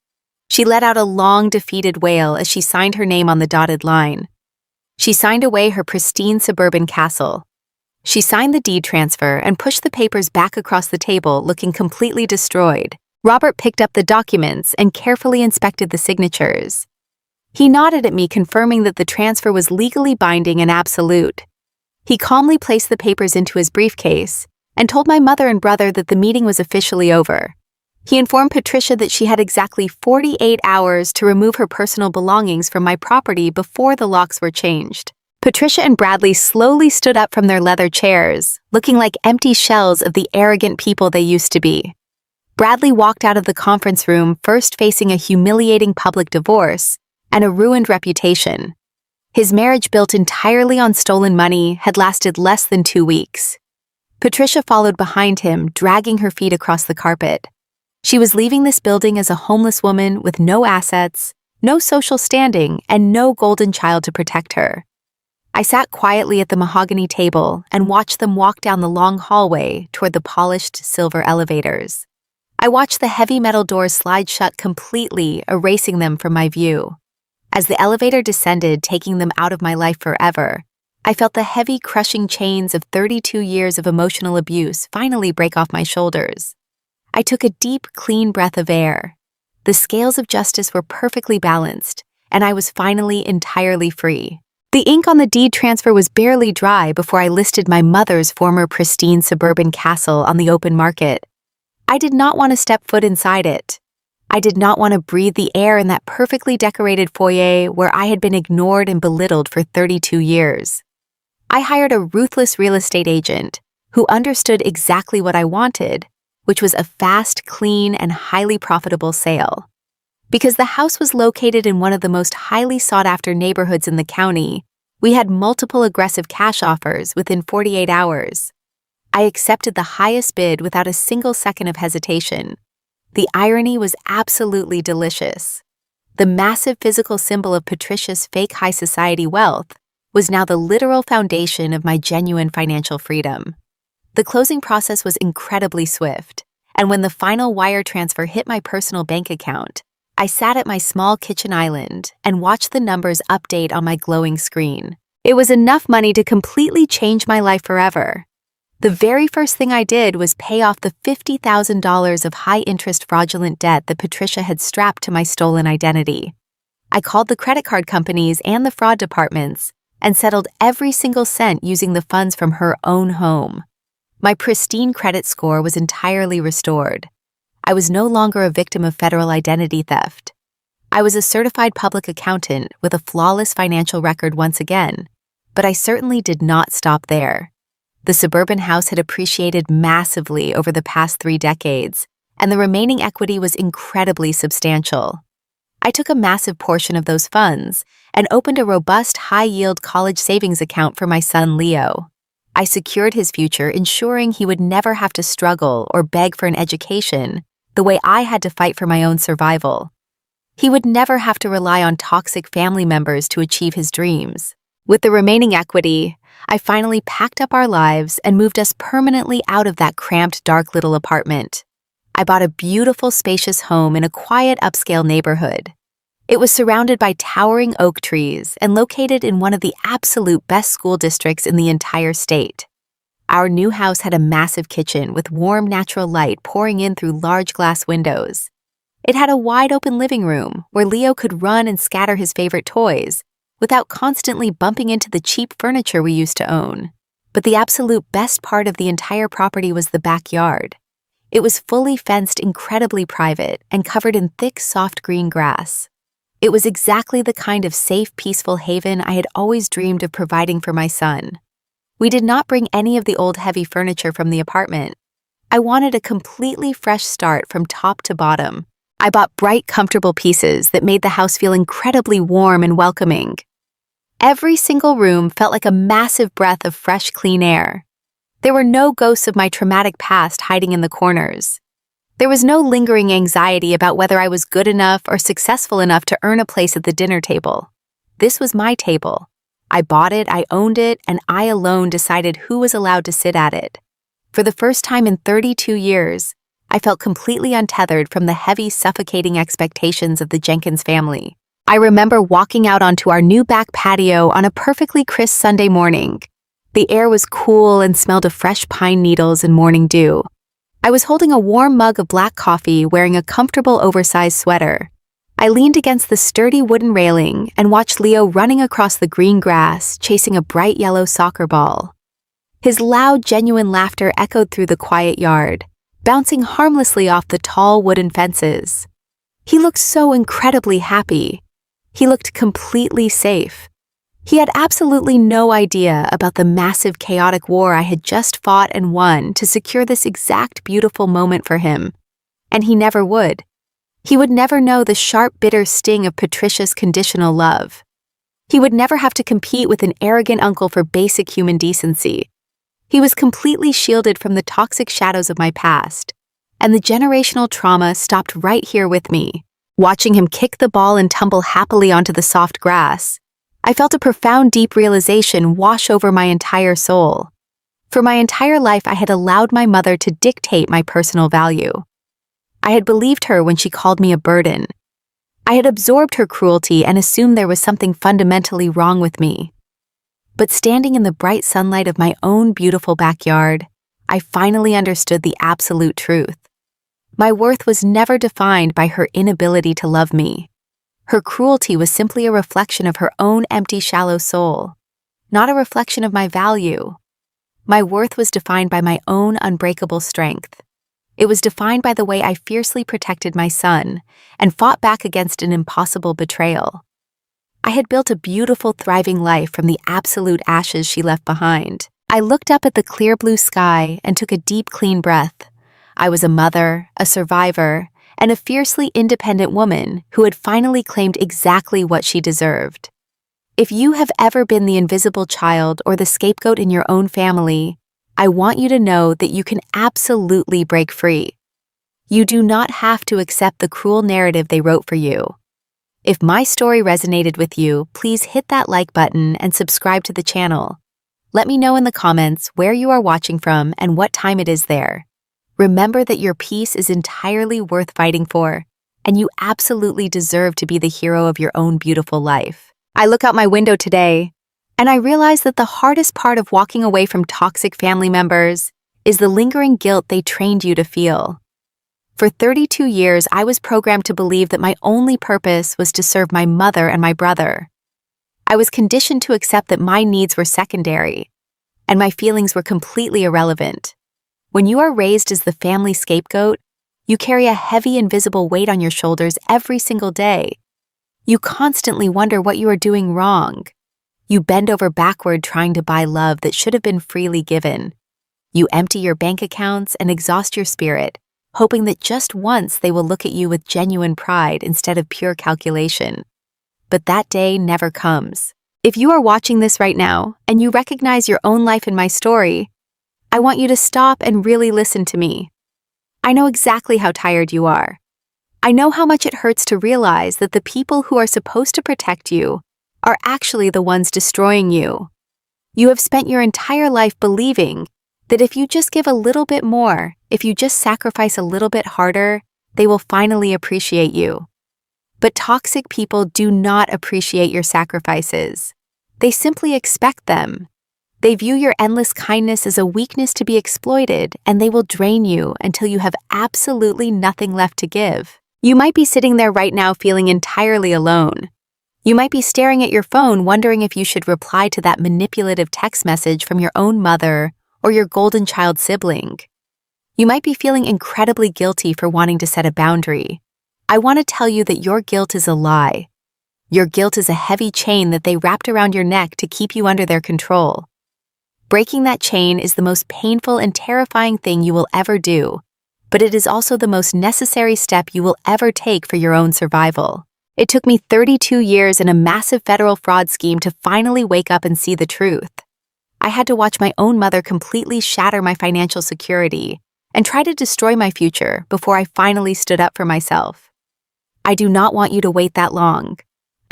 She let out a long, defeated wail as she signed her name on the dotted line. She signed away her pristine suburban castle. She signed the deed transfer and pushed the papers back across the table, looking completely destroyed. Robert picked up the documents and carefully inspected the signatures. He nodded at me, confirming that the transfer was legally binding and absolute. He calmly placed the papers into his briefcase and told my mother and brother that the meeting was officially over. He informed Patricia that she had exactly 48 hours to remove her personal belongings from my property before the locks were changed. Patricia and Bradley slowly stood up from their leather chairs, looking like empty shells of the arrogant people they used to be. Bradley walked out of the conference room first facing a humiliating public divorce and a ruined reputation. His marriage, built entirely on stolen money, had lasted less than 2 weeks. Patricia followed behind him, dragging her feet across the carpet. She was leaving this building as a homeless woman with no assets, no social standing, and no golden child to protect her. I sat quietly at the mahogany table and watched them walk down the long hallway toward the polished silver elevators. I watched the heavy metal doors slide shut completely, erasing them from my view. As the elevator descended, taking them out of my life forever, I felt the heavy, crushing chains of 32 years of emotional abuse finally break off my shoulders. I took a deep, clean breath of air. The scales of justice were perfectly balanced, and I was finally entirely free. The ink on the deed transfer was barely dry before I listed my mother's former pristine suburban castle on the open market. I did not want to step foot inside it. I did not want to breathe the air in that perfectly decorated foyer where I had been ignored and belittled for 32 years. I hired a ruthless real estate agent who understood exactly what I wanted, which was a fast, clean, and highly profitable sale. Because the house was located in one of the most highly sought-after neighborhoods in the county, we had multiple aggressive cash offers within 48 hours. I accepted the highest bid without a single second of hesitation. The irony was absolutely delicious. The massive physical symbol of Patricia's fake high society wealth was now the literal foundation of my genuine financial freedom. The closing process was incredibly swift, and when the final wire transfer hit my personal bank account, I sat at my small kitchen island and watched the numbers update on my glowing screen. It was enough money to completely change my life forever. The very first thing I did was pay off the $50,000 of high-interest fraudulent debt that Patricia had strapped to my stolen identity. I called the credit card companies and the fraud departments and settled every single cent using the funds from her own home. My pristine credit score was entirely restored. I was no longer a victim of federal identity theft. I was a certified public accountant with a flawless financial record once again, but I certainly did not stop there. The suburban house had appreciated massively over the past 3 decades, and the remaining equity was incredibly substantial. I took a massive portion of those funds and opened a robust, high-yield college savings account for my son, Leo. I secured his future, ensuring he would never have to struggle or beg for an education the way I had to fight for my own survival. He would never have to rely on toxic family members to achieve his dreams. With the remaining equity, I finally packed up our lives and moved us permanently out of that cramped, dark little apartment. I bought a beautiful, spacious home in a quiet, upscale neighborhood. It was surrounded by towering oak trees and located in one of the absolute best school districts in the entire state. Our new house had a massive kitchen with warm natural light pouring in through large glass windows. It had a wide-open living room where Leo could run and scatter his favorite toys without constantly bumping into the cheap furniture we used to own. But the absolute best part of the entire property was the backyard. It was fully fenced, incredibly private, and covered in thick, soft green grass. It was exactly the kind of safe, peaceful haven I had always dreamed of providing for my son. We did not bring any of the old heavy furniture from the apartment. I wanted a completely fresh start from top to bottom. I bought bright, comfortable pieces that made the house feel incredibly warm and welcoming. Every single room felt like a massive breath of fresh, clean air. There were no ghosts of my traumatic past hiding in the corners. There was no lingering anxiety about whether I was good enough or successful enough to earn a place at the dinner table. This was my table. I bought it, I owned it, and I alone decided who was allowed to sit at it. For the first time in 32 years, I felt completely untethered from the heavy, suffocating expectations of the Jenkins family. I remember walking out onto our new back patio on a perfectly crisp Sunday morning. The air was cool and smelled of fresh pine needles and morning dew. I was holding a warm mug of black coffee, wearing a comfortable oversized sweater. I leaned against the sturdy wooden railing and watched Leo running across the green grass, chasing a bright yellow soccer ball. His loud, genuine laughter echoed through the quiet yard, bouncing harmlessly off the tall wooden fences. He looked so incredibly happy. He looked completely safe. He had absolutely no idea about the massive chaotic war I had just fought and won to secure this exact beautiful moment for him. And he never would. He would never know the sharp, bitter sting of Patricia's conditional love. He would never have to compete with an arrogant uncle for basic human decency. He was completely shielded from the toxic shadows of my past, and the generational trauma stopped right here with me. Watching him kick the ball and tumble happily onto the soft grass, I felt a profound, deep realization wash over my entire soul. For my entire life, I had allowed my mother to dictate my personal value. I had believed her when she called me a burden. I had absorbed her cruelty and assumed there was something fundamentally wrong with me. But standing in the bright sunlight of my own beautiful backyard, I finally understood the absolute truth. My worth was never defined by her inability to love me. Her cruelty was simply a reflection of her own empty, shallow soul, not a reflection of my value. My worth was defined by my own unbreakable strength. It was defined by the way I fiercely protected my son and fought back against an impossible betrayal. I had built a beautiful, thriving life from the absolute ashes she left behind. I looked up at the clear blue sky and took a deep, clean breath. I was a mother, a survivor, and a fiercely independent woman who had finally claimed exactly what she deserved. If you have ever been the invisible child or the scapegoat in your own family, I want you to know that you can absolutely break free. You do not have to accept the cruel narrative they wrote for you. If my story resonated with you, please hit that like button and subscribe to the channel. Let me know in the comments where you are watching from and what time it is there. Remember that your peace is entirely worth fighting for, and you absolutely deserve to be the hero of your own beautiful life. I look out my window today, and I realize that the hardest part of walking away from toxic family members is the lingering guilt they trained you to feel. For 32 years, I was programmed to believe that my only purpose was to serve my mother and my brother. I was conditioned to accept that my needs were secondary, and my feelings were completely irrelevant. When you are raised as the family scapegoat, you carry a heavy, invisible weight on your shoulders every single day. You constantly wonder what you are doing wrong. You bend over backward trying to buy love that should have been freely given. You empty your bank accounts and exhaust your spirit, hoping that just once they will look at you with genuine pride instead of pure calculation. But that day never comes. If you are watching this right now and you recognize your own life in my story, I want you to stop and really listen to me. I know exactly how tired you are. I know how much it hurts to realize that the people who are supposed to protect you are actually the ones destroying you. You have spent your entire life believing that if you just give a little bit more, if you just sacrifice a little bit harder, they will finally appreciate you. But toxic people do not appreciate your sacrifices. They simply expect them. They view your endless kindness as a weakness to be exploited, and they will drain you until you have absolutely nothing left to give. You might be sitting there right now feeling entirely alone. You might be staring at your phone wondering if you should reply to that manipulative text message from your own mother or your golden child sibling. You might be feeling incredibly guilty for wanting to set a boundary. I want to tell you that your guilt is a lie. Your guilt is a heavy chain that they wrapped around your neck to keep you under their control. Breaking that chain is the most painful and terrifying thing you will ever do, but it is also the most necessary step you will ever take for your own survival. It took me 32 years and a massive federal fraud scheme to finally wake up and see the truth. I had to watch my own mother completely shatter my financial security and try to destroy my future before I finally stood up for myself. I do not want you to wait that long.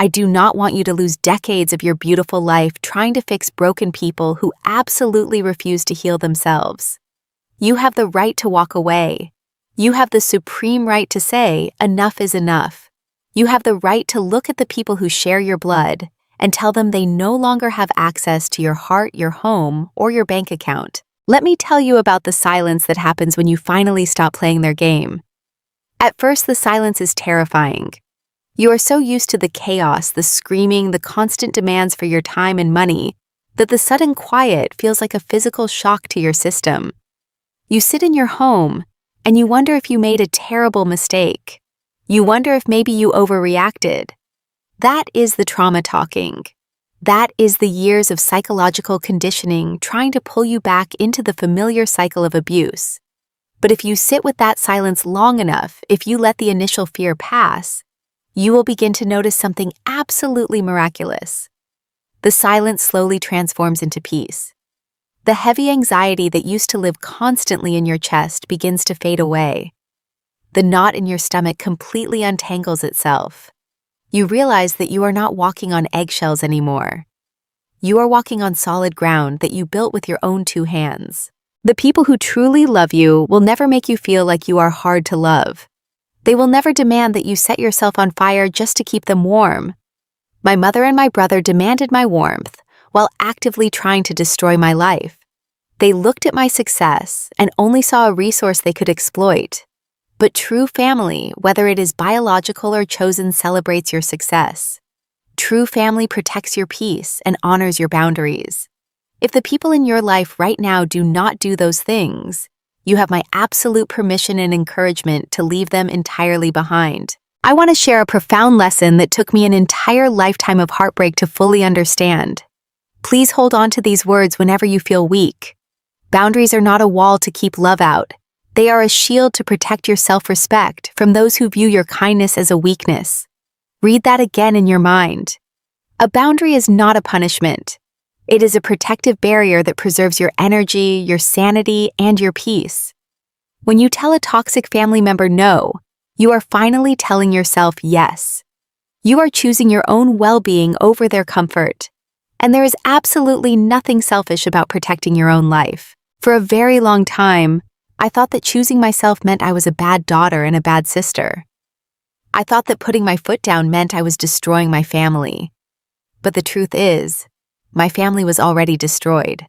I do not want you to lose decades of your beautiful life trying to fix broken people who absolutely refuse to heal themselves. You have the right to walk away. You have the supreme right to say, enough is enough. You have the right to look at the people who share your blood and tell them they no longer have access to your heart, your home, or your bank account. Let me tell you about the silence that happens when you finally stop playing their game. At first, the silence is terrifying. You are so used to the chaos, the screaming, the constant demands for your time and money, that the sudden quiet feels like a physical shock to your system. You sit in your home, and you wonder if you made a terrible mistake. You wonder if maybe you overreacted. That is the trauma talking. That is the years of psychological conditioning trying to pull you back into the familiar cycle of abuse. But if you sit with that silence long enough, if you let the initial fear pass, you will begin to notice something absolutely miraculous. The silence slowly transforms into peace. The heavy anxiety that used to live constantly in your chest begins to fade away. The knot in your stomach completely untangles itself. You realize that you are not walking on eggshells anymore. You are walking on solid ground that you built with your own two hands. The people who truly love you will never make you feel like you are hard to love. They will never demand that you set yourself on fire just to keep them warm. My mother and my brother demanded my warmth while actively trying to destroy my life. They looked at my success and only saw a resource they could exploit. But true family, whether it is biological or chosen, celebrates your success. True family protects your peace and honors your boundaries. If the people in your life right now do not do those things, you have my absolute permission and encouragement to leave them entirely behind. I want to share a profound lesson that took me an entire lifetime of heartbreak to fully understand. Please hold on to these words whenever you feel weak. Boundaries are not a wall to keep love out. They are a shield to protect your self-respect from those who view your kindness as a weakness. Read that again in your mind. A boundary is not a punishment. It is a protective barrier that preserves your energy, your sanity, and your peace. When you tell a toxic family member no, you are finally telling yourself yes. You are choosing your own well-being over their comfort. And there is absolutely nothing selfish about protecting your own life. For a very long time, I thought that choosing myself meant I was a bad daughter and a bad sister. I thought that putting my foot down meant I was destroying my family. But the truth is, my family was already destroyed.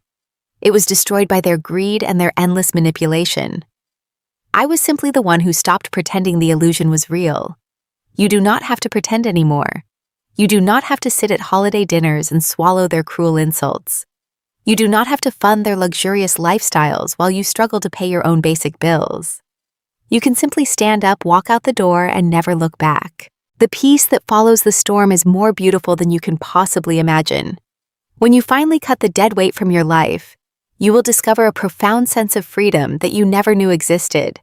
It was destroyed by their greed and their endless manipulation. I was simply the one who stopped pretending the illusion was real. You do not have to pretend anymore. You do not have to sit at holiday dinners and swallow their cruel insults. You do not have to fund their luxurious lifestyles while you struggle to pay your own basic bills. You can simply stand up, walk out the door, and never look back. The peace that follows the storm is more beautiful than you can possibly imagine. When you finally cut the dead weight from your life, you will discover a profound sense of freedom that you never knew existed.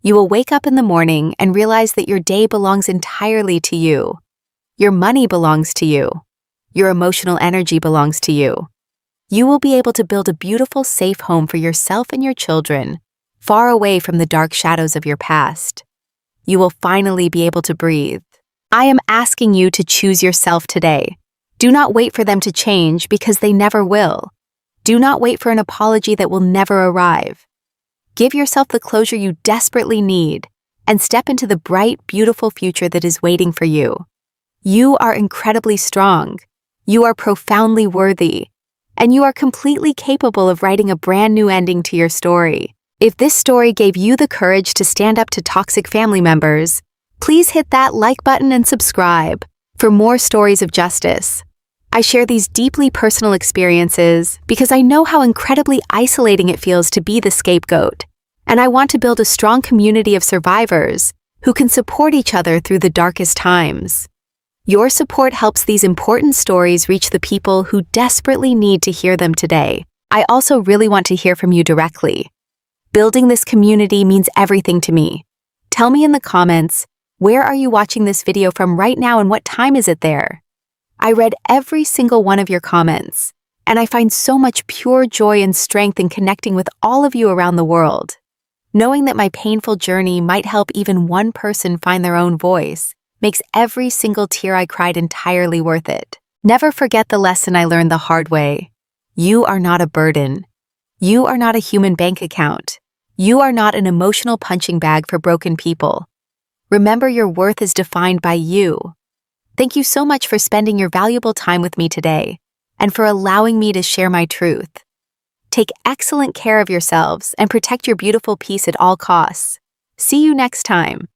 You will wake up in the morning and realize that your day belongs entirely to you. Your money belongs to you. Your emotional energy belongs to you. You will be able to build a beautiful, safe home for yourself and your children, far away from the dark shadows of your past. You will finally be able to breathe. I am asking you to choose yourself today. Do not wait for them to change because they never will. Do not wait for an apology that will never arrive. Give yourself the closure you desperately need and step into the bright, beautiful future that is waiting for you. You are incredibly strong. You are profoundly worthy. and you are completely capable of writing a brand new ending to your story. If this story gave you the courage to stand up to toxic family members, please hit that like button and subscribe for more stories of justice. I share these deeply personal experiences because I know how incredibly isolating it feels to be the scapegoat, and I want to build a strong community of survivors who can support each other through the darkest times. Your support helps these important stories reach the people who desperately need to hear them today. I also really want to hear from you directly. Building this community means everything to me. Tell me in the comments, where are you watching this video from right now and what time is it there? I read every single one of your comments, and I find so much pure joy and strength in connecting with all of you around the world. Knowing that my painful journey might help even one person find their own voice makes every single tear I cried entirely worth it. Never forget the lesson I learned the hard way. You are not a burden. You are not a human bank account. You are not an emotional punching bag for broken people. Remember, your worth is defined by you. Thank you so much for spending your valuable time with me today and for allowing me to share my truth. Take excellent care of yourselves and protect your beautiful peace at all costs. See you next time.